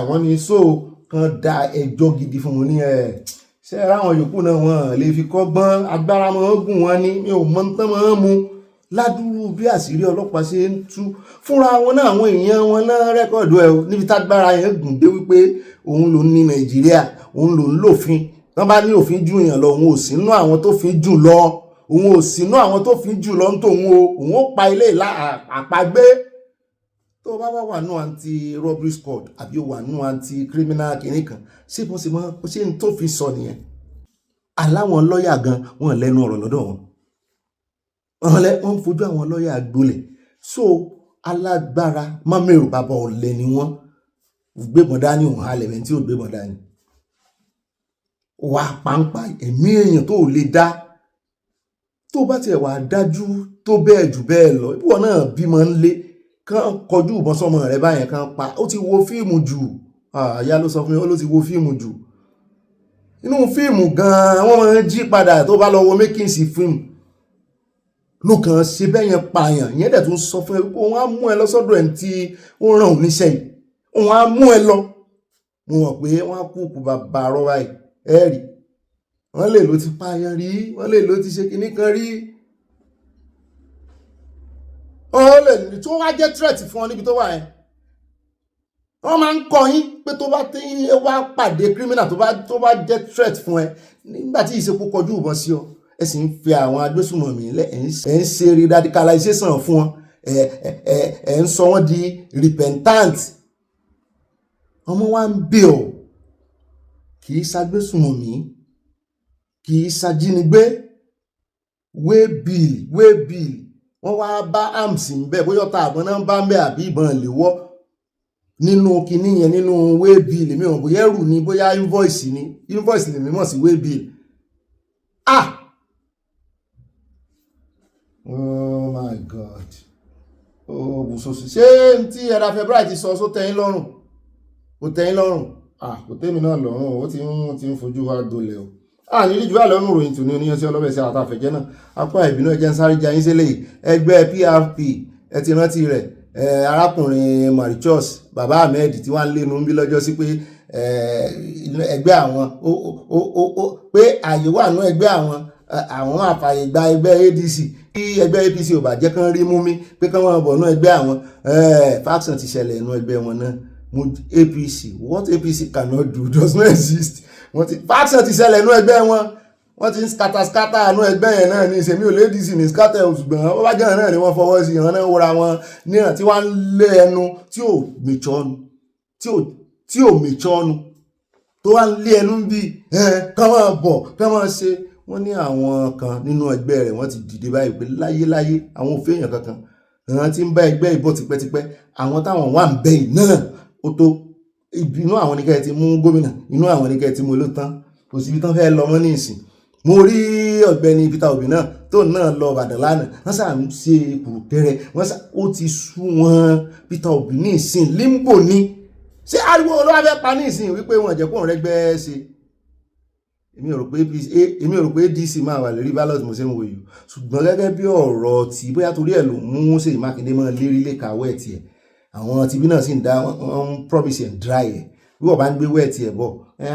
wọ́n ní so kan da ẹjọ́ gidi fún wọn ní ṣe ráwọn yòókù náà wọ́n lè fi kọ́gbọ́n agbára mọ́ gùn wọn ní mi ò mọ̀ tán mọ́ mu ládùúrú bí àṣírí ọlọ́pàá ṣe ń tú fúnra wọn náà àwọn èèyàn wọn náà rẹ́kọ̀dù ẹ̀ o níbi tágbára yẹn gùn dé wípé òun ló ní Nàìjíríà òun ló ń lòfin tán bá ní òfin jù èèyàn lọ òun ò sínú àwọn tó fi jù lọ òun ò sínú àwọn tó fi jù lọ ń tòun o òun ó pa ilé ìlà àpagbé tó bá wà nù anti robbery squad àbí ó wà nù anti criminal kìnìún kan ṣé bó ṣe mọ ó ṣe ń tó fi sọ nìyẹn aláwọn lọ́ọ̀yà gan wọn lẹ́nu ọ̀rọ̀ lọ́dọ̀ wọn wọ́n fojú àwọn lọ́ọ̀yà gbolẹ̀ so alágbára mọ́mẹ́rù bàbá ọ̀lẹ ni wọ́n gbébọn dání òun halẹ̀ mẹ́ni tí ò gbébọn dání wà pàǹpà ẹ̀mí èèyàn tó lè dá tó bá tiẹ̀ wà dájú tó bẹ́ẹ̀ jù bẹ́ẹ̀ lọ ìwọ náà bímọ ńlé kàn kọjú ìbọn sọmọ rẹ báyẹn kan pa ó ti wo fíìmù jù àyà ló sọ fún mi ó ló ti wo fíìmù jù inú fíìmù gan-an wọ́n máa ń jí padà tó bá lọ wo makings fíìmù ló kàn ṣe bẹ́ẹ̀ yẹn pààyàn ìyẹn dẹ̀ tún sọ fún ẹ pé òun á mú ẹ lọ sọ́dọ̀ ẹ̀ tí ó ràn òun níṣẹ́ yìí òun á mú ẹ lọ mo mọ̀ pé wọ́n á kú bàbá àrọ́ báyìí ẹ rí wọ́n lè ló ti pààyàn rí wọ́n lè ló ti ṣe kinní kan rí wọ́n lè ní tó wá jẹ́ threat fún ọ níbi tó wà yẹn wọ́n máa ń kọ́ yín pé tó bá wá pàdé criminal tó bá jẹ́ threat fún ẹ nígbà tí ìṣepò kọjú ìbọn sí ọ ẹ sì ń fi àwọn agbésùmọ̀mí lẹ ẹ ń ṣe radicalization fún wọn ẹ ń sọ wọn di repentant ọmọ wa ń bẹ̀ ọ́ kì í ṣagbésùmọ̀mí kì í ṣajínigbé wébìlì wọ́n wá bá arms ń bẹ bóyá ọ̀tá àbọn náà bá ń bẹ àbí ìbọn léwọ́ nínú kinní yẹn nínú wébìlì mi ò bóyá ẹrù ni bóyá invoice lè mímọ̀ sí wébìlì oh my god oh bùsọ̀sọ̀ ṣé tí ẹ̀rà february ti sọ só tẹ́yìn lọ́rùn kò tẹ́yìn lọ́rùn kò tẹ́mi náà lọ́rùn ó ti ń fojú wa dolẹ̀ o nílí jù àlọ́ ọ̀rùn ìròyìn tòní oníyan sí ọlọ́bẹ̀ sí àtàfẹ̀jẹ́ náà apá ìbínú ẹ̀jẹ̀ ń sáré jayín sílẹ̀ yìí ẹgbẹ́ PRP ẹ ti rántí rẹ̀ arákùnrin Marichus bàbá Ahmed tí wọ́n ń lẹ́nu ń bí lọ́jọ́ sí pé ẹgbẹ́ àwọn pé àyè wà nú ẹgbẹ́ àwọn àfààyè gba ẹgbẹ́ ADC kí ẹgbẹ́ APC ò bá jẹ́ kán rí mú mi pé kán wọ́n bọ̀ nú ẹgbẹ́ àwọn faction ti ṣẹlẹ̀ nú ẹgbẹ́ wọn náà APC what APC cannot do does not exist faction ti ṣẹlẹ̀ nú ẹgbẹ́ wọn wọ́n ti ń skata nú ẹgbẹ́ yẹn náà ní ìṣẹ́mi ò ADC ní skata ṣùgbọ́n wọ́n bá jẹ́ náà ni wọ́n fọwọ́ sí ìran náà wọ́ra wọn níran tí wọ́n lé ẹnu tí ò mìtsọ́nu tó wá ń lé ẹnu bí kán máa bọ̀ kán máa ṣe wọ́n ní àwọn kan nínú ẹgbẹ́ rẹ̀ wọ́n ti dìde báyìí pé láyéláyé àwọn òfin èèyàn kankan ìran tí ń bá ẹgbẹ́ ìbọ̀ tipẹ́tipẹ́ àwọn táwọn wà ń bẹ yìí náà ó tó inú àwọn oníkẹ́ ti mú gómìnà inú àwọn oníkẹ́ ti mú olóòtán kò síbi tán fẹ́ lọ mọ́ ní ìsìn mo rí ọ̀gbẹ́ni Peter Obi náà tó náà lọ Ìbàdàn lánàá wọ́n sà ń ṣe kùrùkẹrẹ wọ́n sà ó ti sú wọn Peter Obi ní ìsìn limbo ni ṣé ariwo olówó fẹ́ pa ní ìsìn wípé wọn jẹ́ kóun rẹ́gbẹ́ ṣe èmi ò rò pé DC máa wà lórí ballot mo ṣe ń wo yìí ṣùgbọ́n gẹ́gẹ́ bí ọ̀rọ̀ tí bóyá torí ẹ̀ ló mú Ṣèyí Mákindé mọ́ lérí lẹ́kàwọ́ ẹ̀ tiẹ̀ àwọn tìbí náà sì ń dá wọn promise and dry ẹ̀ bí wọ́n bá ń gbé wẹ́ẹ̀tì ẹ̀ bọ̀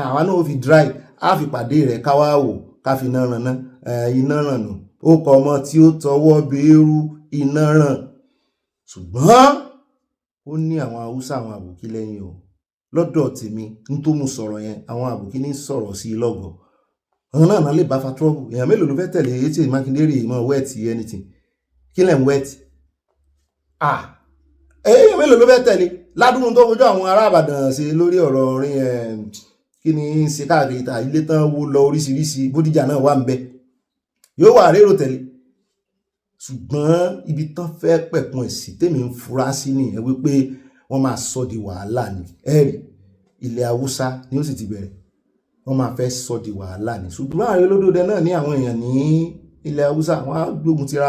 àwa náà ó fi dry á fi pàdé rẹ̀ káwá wò ká fi iná ràn náà iná ràn nù ó kọ ọmọ tí ó tọwọ́ beérú iná ràn ṣùgbọ́n ó ní àwọn haúsá àwọn àbùkí lẹ́yìn o lọ́dọ̀ tèmi ní tó mú sọ̀rọ̀ yẹn àwọn àbùkí ní sọ̀rọ̀ sí i lọ́gọ̀ọ́ àwọn náà lè bá fa trọ́bù èèyàn mélòó ló fẹ́ tẹ̀lé etí Mákindé rè mọ́ wẹ́ẹ̀tì anything kí lẹ̀ ń wẹ́ẹ̀tì èèyàn mélòó ló fẹ́ tẹ̀lé ládùúgbò tó fojú àwọn ará Ìbàdàn ṣe lórí ọ̀rọ̀ orin kí ni ṣe káàkiri ta ilé tán wó lọ oríṣiríṣi Bódìjà náà wà ń bẹ yóò wà rérò tẹ̀lé ṣùgbọ́n ibi tán fẹ́ pẹ̀kun ẹ̀sìn tèmi ń fura sí nìyẹn wípé wọ́n máa sọ di wàhálà ní ẹ̀rì ilẹ̀ Haúsá ni ó sì ti bẹ̀rẹ̀ wọ́n máa fẹ́ sọ di wàhálà ní ṣùgbọ́n ààrẹ olódòdó náà ní àwọn èèyàn ní ilẹ̀ Haúsá wọ́n á gbógun tira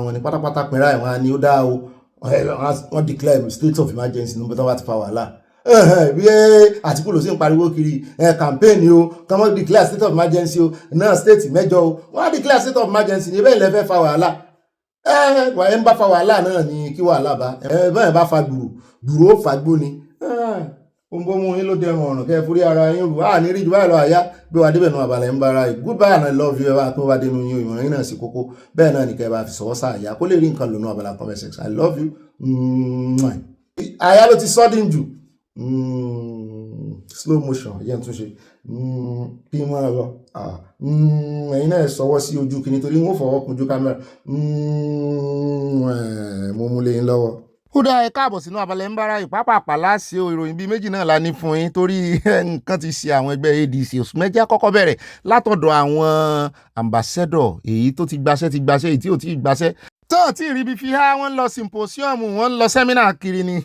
wọn ni pátápátá pẹ̀lú àwọn ni ó dá o wọ́n declare state of emergency ní bọ́tọ́ wá ti fa wàhálà bí Àtìkù ló sì ń pariwo kiri campaign o kọ́mọ́ declare state of emergency o náà state mẹ́jọ o wọ́n á declare state of emergency ní bẹ́ẹ̀ lẹ́fẹ́ fa wàhálà ẹ̀ ń bá fa wàhálà náà ni kí wàhálà bá bẹ́ẹ̀ bá fa gbùrù ó fagbó ni ohun mú yín ló dẹrùn ọ̀ràn kẹ́ forí ara yín rù ní rí jù báyìí lọ àyá gbé wa débẹ̀ náà Abala ń bára yìí goodbye and I love you ẹ bá tó bá dénú yín ìmọ̀ràn yín náà sí kókó bẹ́ẹ̀ náà nìkẹ́ bá fi sọ́wọ́ sáàyà kó lè rí nǹkan lónú Abala comment section I love you àyà ló ti sọ́dín jù slow motion yẹn tún ṣe kí n máa lọ ẹ̀yin náà sọwọ́ sí ojú kìíní torí wọ́n fọwọ́ kunjú kámẹ́rà mo mú lé yín lọ́wọ́. ó dá ẹ káàbọ̀ sínú Abala ń bára ìpápàpà láṣẹ ìròyìn bíi méjì náà la ní fún yín torí nǹkan ti ṣe àwọn ẹgbẹ́ ADC òsùnmẹ́jì àkọ́kọ́ bẹ̀rẹ̀ látọ̀dọ̀ àwọn ambassador èyí tó ti gbaṣẹ́ èyí tí ò tí ì gbaṣẹ́ tó tí ìrìbí fi há wọn lọ symposium wọn lọ sẹ́mínà kiri ni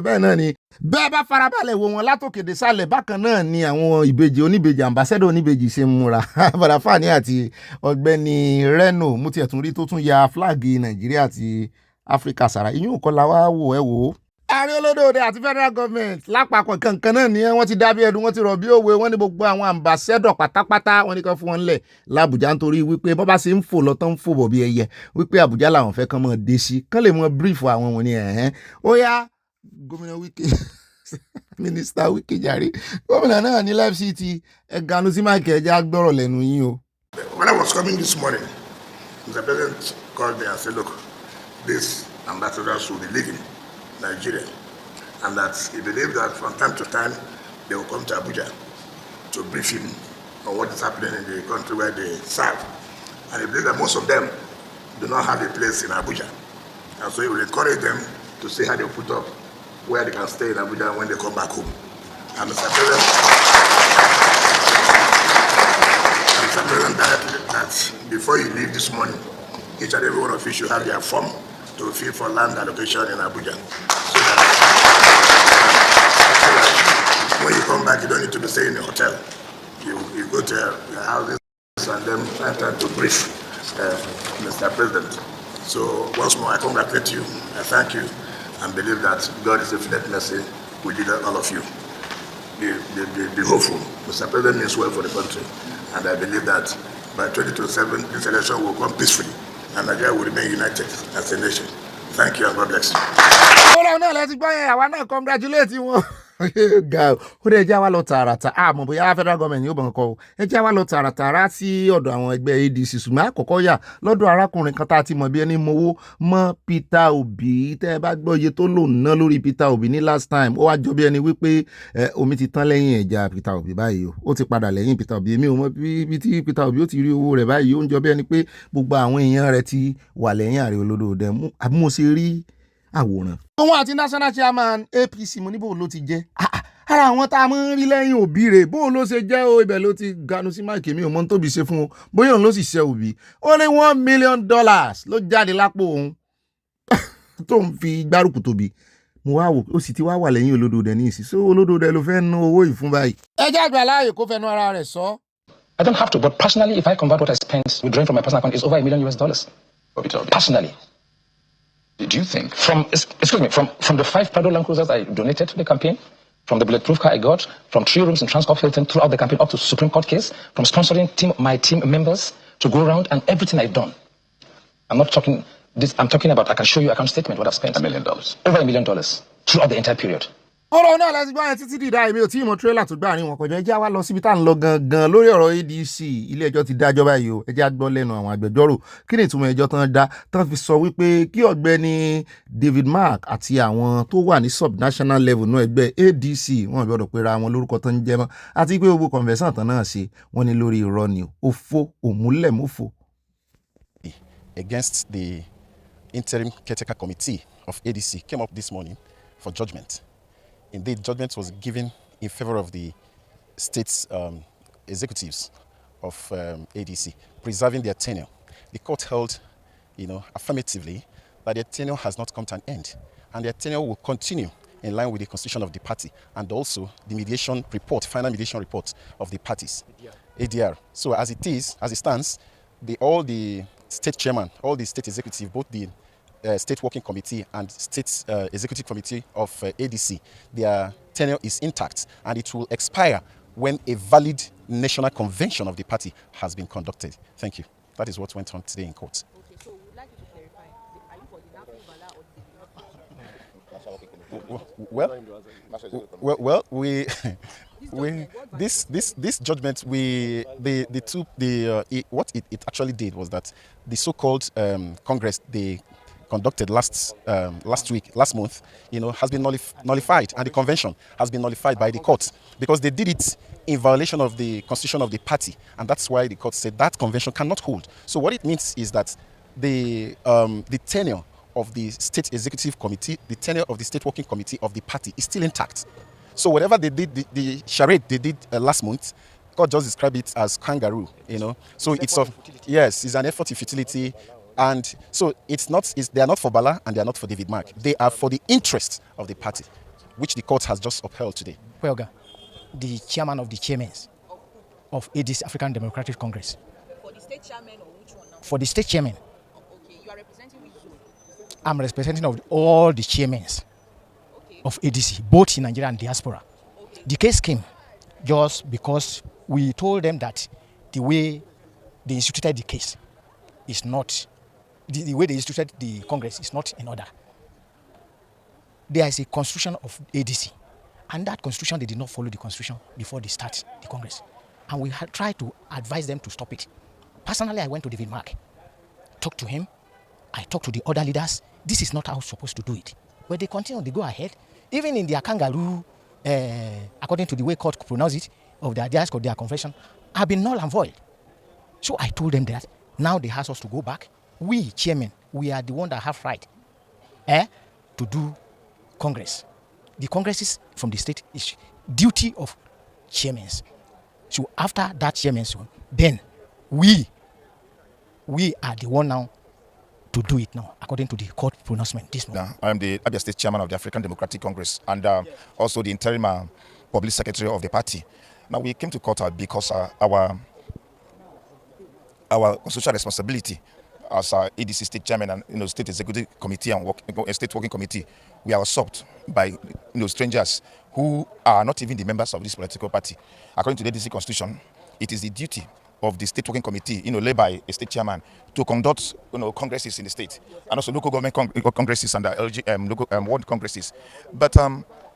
bẹ́ẹ̀ náà ni bẹ́ẹ̀ bá farabalẹ̀ wo wọn látòkèdè sálẹ̀ bákan náà ni àwọn ìbejì oníbejì ambassador oníbejì ṣe ń múra Fàdáfàní àti Ọ̀gbẹ́ni Reno mú tiẹ̀ tún rí tó tún ya fúláàgì Nàìjíríà àti Áfíríkà sára ìyún kọ́ la wá wò ẹ wò ó ààrẹ olódòdó àti federal government lápapọ̀ kankan náà ni wọ́n ti dábí ẹdun wọ́n ti rọ̀ bí òwe wọ́n ní gbogbo àwọn ambassador pátápátá wọ́n ní kan fún wọn lẹ̀ làbújá nítorí wípé bọ́ bá ṣe ń fò lọ́tọ́ ń fò bọ̀ bí ẹyẹ wípé àbújá làwọn fẹ́ kàn mọ́ dé sí kán lè mọ brief àwọn wọn ni ẹ̀hẹ́n ó yá gómìnà Wike mínísítà Wike jàre gómìnà náà ní LFCT ẹ̀ganu sí máìkì ẹja gbọ́rọ̀ lẹ́nu yín o. When I was coming this morning, the president called me and said, look, these ambassadors will be leaving Nigeria, and that he believed that from time to time they will come to Abuja to brief him on what is happening in the country where they serve. And he believes that most of them do not have a place in Abuja. And so he will encourage them to see how they put up where they can stay in Abuja when they come back home. And Mr. President directed that before you leave this morning, each and every one of you should have their form to fill for land allocation in Abuja. So that when you come back, you don't need to be staying in a hotel. You go to your houses and then enter to brief Mr. President. So once more, I congratulate you, I thank you, and believe that God is infinite mercy will lead all of you. Be hopeful. Mr. President means well for the country, and I believe that by 2027, this election will come peacefully, and Nigeria will remain united as a nation. Thank you and God bless you. Ọlọ́run náà lẹ́tí gbọ́ yẹn àwa náà congratulate wọn. Ga ó dẹ̀ já wa lọ tààràtà àmọ́ bóyá federal government yóò bọ̀ nǹkan o ẹ já wa lọ tààràtà sí ọ̀dọ̀ àwọn ẹgbẹ́ ADC ṣùgbọ́n àkọ́kọ́ yà lọ́dọ̀ arákùnrin kan tá a ti mọ̀ bí ẹni mowó mọ́ Peter Obi tẹ́ ẹ bá gbọ́ iye tó lò ná lórí Peter Obi ní last time ó wá jọ bí ẹni wípé omi ti tán lẹ́yìn ẹja Peter Obi báyìí o ó ti padà lẹ́yìn Peter Obi èmi ò mọ̀ bí tí Peter Obi ó ti rí owó rẹ̀ báyìí ó ń jọ bí ẹni pé gbogbo àwọn èèyàn rẹ̀ ti wà lẹ́yìn Ààrẹ Olódòdó àbí mo ṣe rí àwòrán. Òun àti national chairman APC mo ní bò ló ti jẹ́ ara àwọn tá a máa ń rí lẹ́yìn Òbí rẹ̀ bó ló ṣe jẹ́ o ibẹ̀ ló ti ganu sí máìkì mi ò mọ tóbi ṣe fún o bóyá òun ló sì ṣe Òbí ó ní $1 million ló jáde lápò òun tó ń fi gbárùkù Tóbi mo wá wò ó sì ti wá wà lẹ́yìn Olódòdó ní ìsìn so Olódòdó ló fẹ́ ná owó yìí fún báyìí. ẹ jẹ́ àgbà láàyè kó fẹnu ara rẹ̀ sọ. I don't have to, but personally, if I convert what I spent withdrawing from my personal account, it's over $1 million. Personally. Do you think? From the 5 Prado Land Cruisers I donated to the campaign, from the bulletproof car I got, from 3 rooms in Transcorp Hilton throughout the campaign up to Supreme Court case, from sponsoring my team members to go around and everything I've done. I'm not talking this. I'm talking about. I can show you account statement what I've spent. $1 million. Over $1 million throughout the entire period. Ọ̀rọ̀ náà lẹ́sìn gbọ́n títí dìda èmi ò tí ì mọ tírélà tó gbà ní wọn kọjá ẹjẹ́ wá lọ síbi tá à ń lọ gangan lórí ọ̀rọ̀ ADC ilé ẹjọ́ ti dájọ́ báyìí o ẹjẹ́ á gbọ́ lẹ́nu àwọn agbẹjọ́rò kí ni ìtumọ̀ ẹjọ́ tán dá tán fi sọ wípé kí ọ̀gbẹ́ni David Mark àti àwọn tó wà ní subnational level náà ẹgbẹ́ ADC wọn gbọ́dọ̀ pera wọn lórúkọ tán ń jẹ́ mọ́ àti pé gbogbo convention tán náà ṣe wọ́n ní lórí irọ́ ni òfo òmúlẹ̀mófo. Against the interim caretaker committee of ADC came up this morning for judgment. Indeed, judgment was given in favor of the state's executives of ADC, preserving their tenure. The court held, affirmatively that their tenure has not come to an end, and their tenure will continue in line with the constitution of the party, and also the mediation report, final mediation report of the parties, ADR. So as it stands, all the state chairman, all the state executive, both the State Working Committee and State Executive Committee of ADC, their tenure is intact, and it will expire when a valid national convention of the party has been conducted. Thank you. That is what went on today in court. Okay, so we'd like you to clarify, are you for the this judgment, what it actually did was that the so-called Congress they conducted last month, has been nullified, and the convention has been nullified by the court because they did it in violation of the constitution of the party, and that's why the court said that convention cannot hold. So what it means is that the tenure of the state executive committee, the tenure of the state working committee of the party is still intact. So whatever they did, the charade they did last month, God just described it as kangaroo, So it's an effort of futility. And so they are not for Bala and they are not for David Mark. They are for the interest of the party, which the court has just upheld today. Welga, the chairman of the chairmen of ADC African Democratic Congress. For the state chairman or which one now? For the state chairman. Okay, you are representing which zone? I'm representing of all the chairmen. Okay, of ADC, both in Nigeria and diaspora. The case came just because we told them that the way they instituted the case is not, the way they instituted the Congress is not in order. There is a constitution of ADC, and that constitution, they did not follow the constitution before they start the Congress. And we had tried to advise them to stop it. Personally, I went to David Mark, talked to him, I talked to the other leaders. This is not how we're supposed to do it. But they continue, they go ahead. Even in their kangaroo, according to the way court pronounce it, of their dias or their confession, have been null and void. So I told them that now they ask us to go back. We, chairman, we are the one that have right to do Congress. The Congresses from the state is duty of chairmen. So after that chairman's one, then we are the one now to do it now, according to the court pronouncement this morning. I am the Abia State Chairman of the African Democratic Congress and also the interim public secretary of the party. Now we came to court because our social responsibility as ADC State Chairman and State Executive Committee and State Working Committee, we are usurped by strangers who are not even the members of this political party. According to the ADC Constitution, it is the duty of the State Working Committee, led by a state chairman, to conduct, congresses in the state, and also local government congresses and local world congresses. But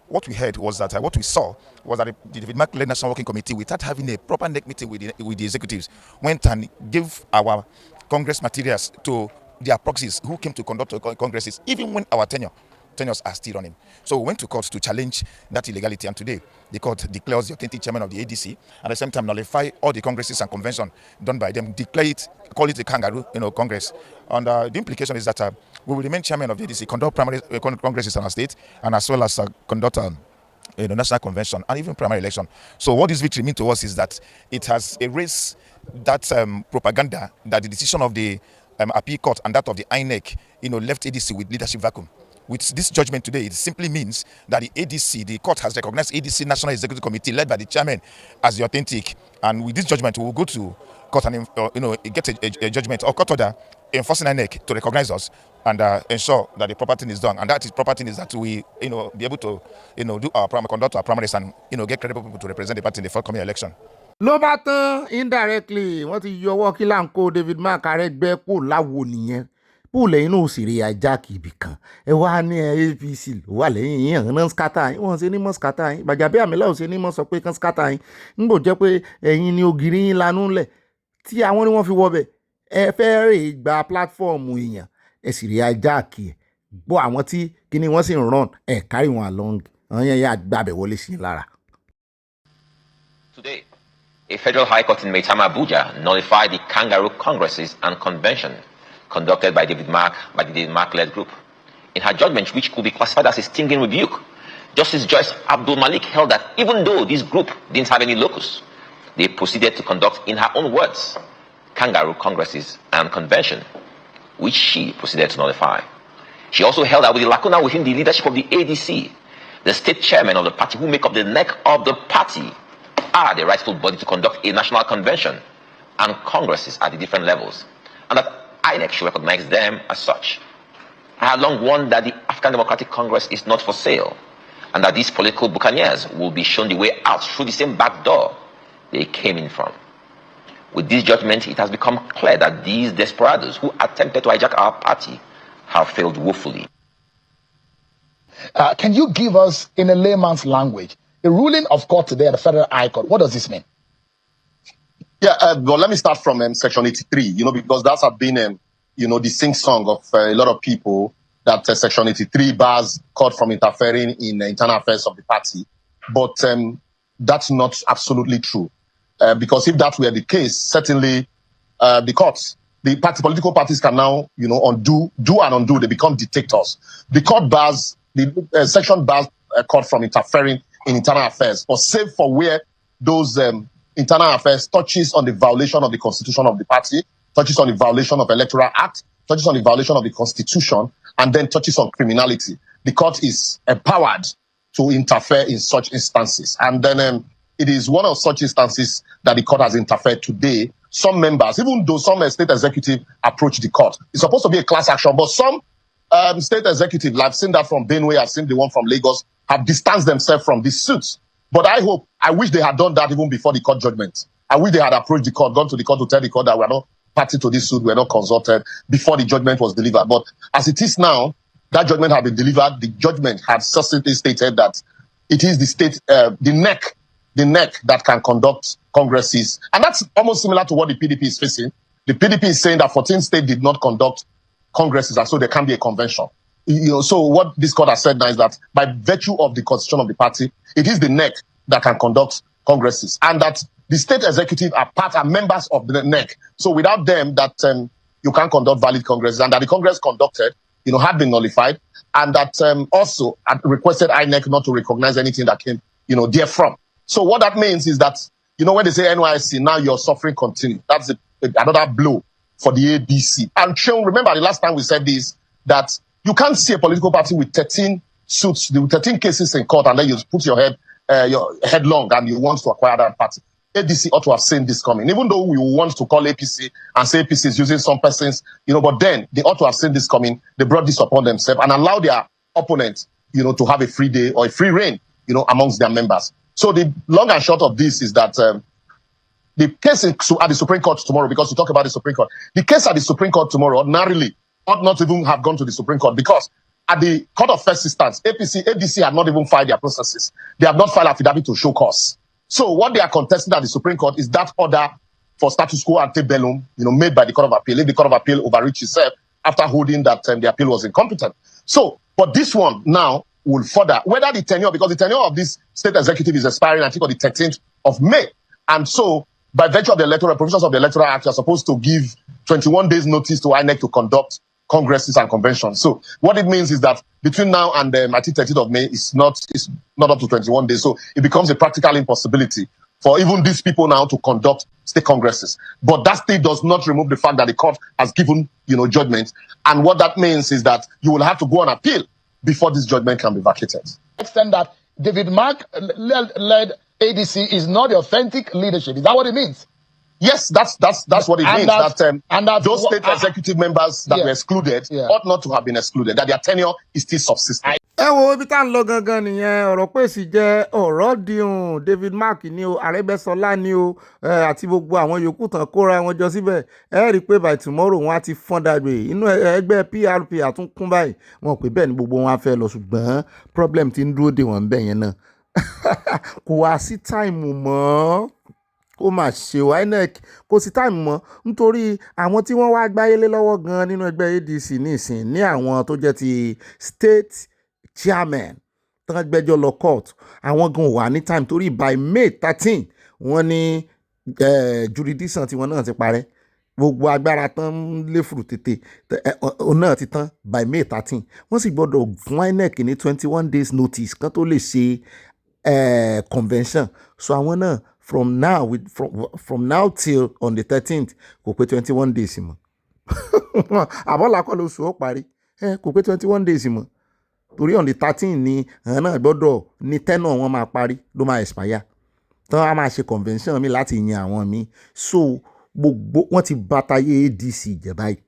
what we heard was that what we saw was that the David Mark-led National Working Committee, without having a proper neck meeting with the executives, went and gave our Congress materials to their proxies who came to conduct congresses, even when our tenures are still running. So we went to court to challenge that illegality, and today the court declares the authentic chairman of the ADC, at the same time nullify all the congresses and convention done by them, declare it, call it a kangaroo, Congress. And the implication is that we will remain chairman of the ADC, conduct primary congresses in our state, and as well as conduct national convention and even primary election. So what this victory means to us is that it has erased that propaganda that the decision of the appeal court and that of the INEC, left ADC with leadership vacuum. With this judgment today, it simply means that the ADC, the court has recognized ADC National Executive Committee led by the chairman as the authentic. And with this judgment, we will go to court and get a judgment or court order enforcing INEC to recognize us and ensure that the proper thing is done. And that is proper thing is that we, be able to, conduct our primaries and, get credible people to represent the party in the forthcoming election. ló bá tán indirectly wọ́n ti yọwọ́ kí láǹkó David Mark Aregbe kò láwo nìyẹn púùlẹ̀ inú òsèré ajá kìbì kan ẹ wá ní APC ló wà lẹ́yìn yín àwọn náà ń skátà yín wọ́n ṣe ní mọ́ skátà yín Gbajabiamila ò ṣe ní mọ́ sọ pé kán skátà yín ń gbò jẹ́ pé ẹ̀yin ni ògiri yín lanú lẹ̀ tí àwọn ni wọ́n fi wọbẹ̀ ẹ fẹ́ rè gba pílátífọ́ọ̀mù èèyàn ẹ sì rí ajá kì í bọ́ àwọn tí kíní wọ́n sì ń rán ẹ̀ carry wọn along àwọn yẹn yà gbàbẹ̀ wọlé sí lára. Today, a federal high court in Maitama, Abuja, nullified the kangaroo congresses and convention conducted by the David Mark-led group. In her judgment, which could be classified as a stinging rebuke, Justice Joyce Abdul Malik held that even though this group didn't have any locus, they proceeded to conduct, in her own words, kangaroo congresses and convention, which she proceeded to nullify. She also held that with the lacuna within the leadership of the ADC, the state chairman of the party who make up the neck of the party are the rightful body to conduct a national convention and congresses at the different levels, and that INEC should recognize them as such. I had long warned that the African Democratic Congress is not for sale, and that these political buccaneers will be shown the way out through the same back door they came in from. With this judgment, it has become clear that these desperados who attempted to hijack our party have failed woefully. Can you give us, in a layman's language, a ruling of court today at the Federal High Court? What does this mean? Yeah, well, let me start from Section 83, because that's been, the sing-song of a lot of people that Section 83 bars court from interfering in the internal affairs of the party. But that's not absolutely true. Because if that were the case, certainly the courts, political parties can now, do and undo. They become dictators. The court bars, the section bars a court from interfering in internal affairs, but save for where those internal affairs touches on the violation of the constitution of the party, touches on the violation of Electoral Act, touches on the violation of the constitution, and then touches on criminality. The court is empowered to interfere in such instances. And then it is one of such instances that the court has interfered today. Some members, even though some state executive approach the court, it's supposed to be a class action, but some state executive, I've seen that from Benue, I've seen the one from Lagos, have distanced themselves from these suits. But I wish they had done that even before the court judgment. I wish they had approached the court, gone to the court to tell the court that we are not party to this suit, we are not consulted before the judgment was delivered. But as it is now, that judgment had been delivered. The judgment had succinctly stated that it is the state, the neck that can conduct congresses. And that's almost similar to what the PDP is facing. The PDP is saying that 14 states did not conduct congresses, and so there can be a convention. So what this court has said now is that by virtue of the constitution of the party, it is the neck that can conduct congresses, and that the state executive are members of the neck. So without them, that you can't conduct valid congresses, and that the Congress conducted, had been nullified, and that also had requested INEC not to recognize anything that came, therefrom. So what that means is that, when they say NYSC, now your suffering continues. That's another blow for the ABC. And remember the last time we said this, that you can't see a political party with 13 suits, with 13 cases in court, and then you put your head long and you want to acquire that party. ADC ought to have seen this coming, even though we want to call APC and say APC is using some persons, but then they ought to have seen this coming. They brought this upon themselves and allowed their opponents, to have a free day or a free reign, amongst their members. So the long and short of this is that the case at the Supreme Court tomorrow, because we talk about the Supreme Court, the case at the Supreme Court tomorrow ordinarily ought not even have gone to the Supreme Court, because at the Court of First Instance, ADC had not even filed their processes. They have not filed affidavit to show cause. So what they are contesting at the Supreme Court is that order for status quo ante bellum, made by the Court of Appeal. If the Court of Appeal overreached itself after holding that the appeal was incompetent. So, but this one now will further, whether the tenure, because the tenure of this state executive is expiring, I think, on the 13th of May. And so, by virtue of the electoral provisions of the Electoral Act, you're supposed to give 21 days notice to INEC to conduct congresses and conventions. So what it means is that between now and I think 13th of May, it's not up to 21 days. So it becomes a practical impossibility for even these people now to conduct state congresses. But that still does not remove the fact that the court has given, judgment. And what that means is that you will have to go on appeal before this judgment can be vacated. Extent that David Mark led ADC is not the authentic leadership. Is that what it means? Yes, that's what it means. That those state executive members that were excluded ought not to have been excluded. That their tenure is still subsisting. ẹ wo ibi tá à ń lọ gangan nìyẹn. ọ̀rọ̀ pèsè jẹ́ ọ̀rọ̀ dihun David Mark ni o, Aregbesola ni o, àti gbogbo àwọn yòókù tán kóra wọn jọ síbẹ̀. ẹ rí i pé by tomorrow wọn á ti fọ́n dàgbé inú ẹgbẹ́ PRP àtúnkún báyìí. wọn pè bẹ́ẹ̀ ni gbogbo wọn á fẹ́ lọ, ṣùgbọ́n problem ti ń dúró dè wọ́n bẹ́ẹ̀ yẹn náà. kò wá sí táìmù mọ́. ó mà ṣe o, INEC kò sí táìmù mọ́, nítorí àwọn tí wọ́n wá gbáyélé lọ́wọ́ gan nínú ẹgbẹ́ ADC nísìn ní àwọn tó jẹ́ ti state chairman tán gbẹ́jọ́ lọ court, àwọn gan wà ní time, torí by May 13 wọ́n ní jurisdiction tiwọn náà ti parẹ́, gbogbo agbára tán lé fùrù tètè náà ti tán by May 13. wọ́n sì gbọ́dọ̀ fún INEC ní 21 days notice kan tó lè ṣe convention. So àwọn náà from now till on the 13th kò pé 21 days mọ́. àbọ̀là kọ́ lóṣù ó parí, kò pé 21 days mọ́, torí on the 13 ni àwọn náà gbọ́dọ̀ ní tenure wọn máa parí, ló máa expire tán á máa ṣe convention mi láti yan àwọn mi. So gbogbo wọn ti bàtàyé ADC jẹ́ báyìí.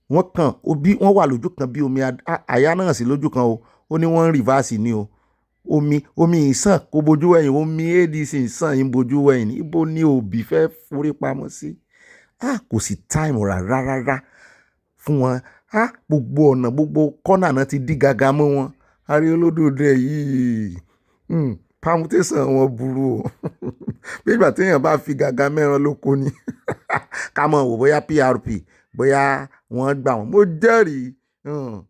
wọ́n wà lójú kan bí omi àyà náà sí lójú kan o. ó ní wọ́n ń reverse ni o. omi ìsàn kò bojú wẹ̀yìn, omi ADC ìsàn yìí ń bojú wẹ̀yìn. ibo ni òbí fẹ́ forí pamọ́ sí? kò sí time rárá fún wọn. gbogbo ọ̀nà gbogbo kọ́nà náà ti dí gàgà mọ́ wọn. arí olódòdó yìí permutation wọn burú o. bí ìgbà téèyàn bá fi gàgà mẹ́ran lóko ni. ká mọ̀ wò bóyá PRP bóyá wọ́n gbà wọ́n. mo jẹ́rìí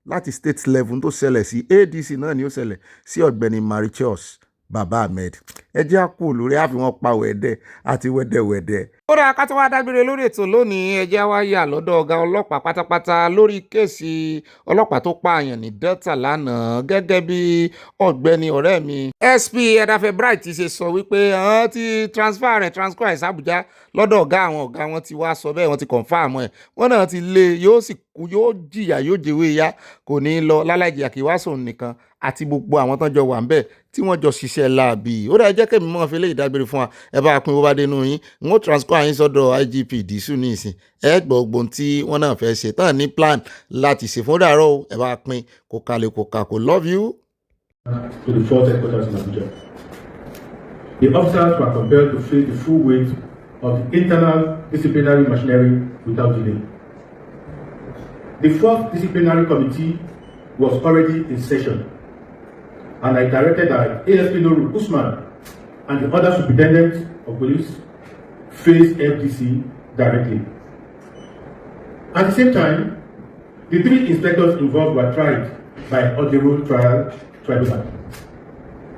láti state level tó ṣẹlẹ̀ sí ADC náà ni ó ṣẹlẹ̀ sí Ọ̀gbẹ́ni Mauritius Baba Ahmed. ẹ jẹ́ àkú lórí àfihàn pa wẹ̀dẹ̀ àti wẹ̀dẹ̀wẹ̀dẹ̀. ó dáa ká tó wá dágbére lórí ètò lónìí. ẹ jẹ́ wá yà lọ́dọ̀ ọ̀gá ọlọ́pàá pátápátá lórí kéèsì ọlọ́pàá tó pààyàn ní Delta lánàá, gẹ́gẹ́ bí Ọ̀gbẹ́ni ọ̀rẹ́ mi SP Ẹ̀dáfẹ́ Bright ti ṣe sọ wípé àwọn ti transfer ẹ̀ sí Àbújá lọ́dọ̀ ọ̀gá wọn ti wá sọ bẹ́ẹ̀, wọ́n ti confirm ẹ̀, wọ́n náà ti lé, yóò jìyà yóò jẹ́wé ya, kò ní lọ láláì jìyà, kí wá sòun nìkan àti gbogbo àwọn tán jọ wà ń bẹ̀ tí wọ́n jọ ṣiṣẹ́ láàbì. ó dà jẹ́ kẹ́mi mọ́ fi lè dágbére fún wa. ẹ bá pín bó bá dénú yín, n ó transfer yín sọ́dọ̀ IGP Dísù ní ìsìn. ẹ gbọ́ ogbon tí wọ́n náà fẹ́ ṣe tán ní plan láti ṣe fún dàárọ̀. ẹ bá pín kó kalẹ̀ kó kà kó love you. to the force headquarters in Abuja. The officers were compelled to face the full weight of the internal disciplinary machinery without delay. The fourth disciplinary committee was already in session, and I directed that ASP Nuru Usman and the other superintendents of police face FDC directly. At the same time, the three inspectors involved were tried by Ogbeni trial tribunal.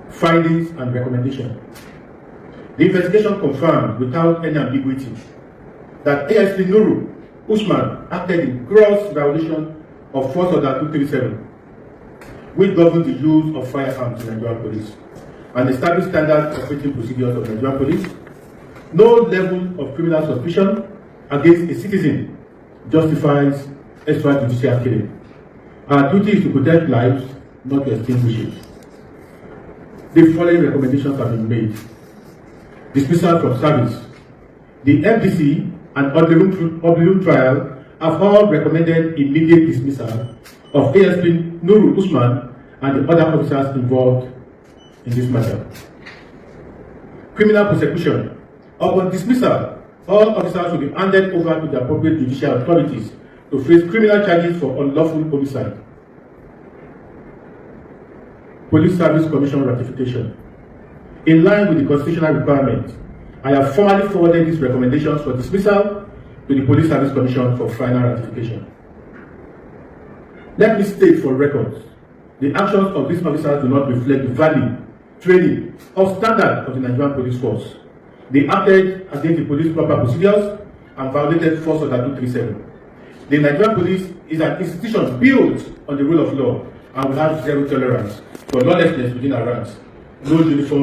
Findings and recommendations. The investigation confirmed without any ambiguity that ASP Nuru Usman acted in gross violation of Force Order 237, which governs the use of firearms in Nigerian police and established standard operating procedures of Nigerian police. No level of criminal suspicion against a citizen justifies extrajudicial killing. Our duty is to protect lives, not to extinguish it. The following recommendations have been made. Dismissal from service. The FDC and Ogbeni trial have all recommended immediate dismissal of ASP Nuru Usman and the other officers involved in this matter. Criminal prosecution. Upon dismissal, all officers will be handed over to the appropriate judicial authorities to face criminal charges for unlawful homicide. Police Service Commission ratification. In line with the constitutional requirement, I have formally forwarded these recommendations for dismissal to the Police Service Commission for final ratification. Let me state for records, the actions of these officers do not reflect the value, training, or standard of the Nigerian Police Force. They acted against the police proper procedures and violated Force Order 237. The Nigerian Police is an institution built on the rule of law and will have zero tolerance for lawlessness within our ranks. No uniform.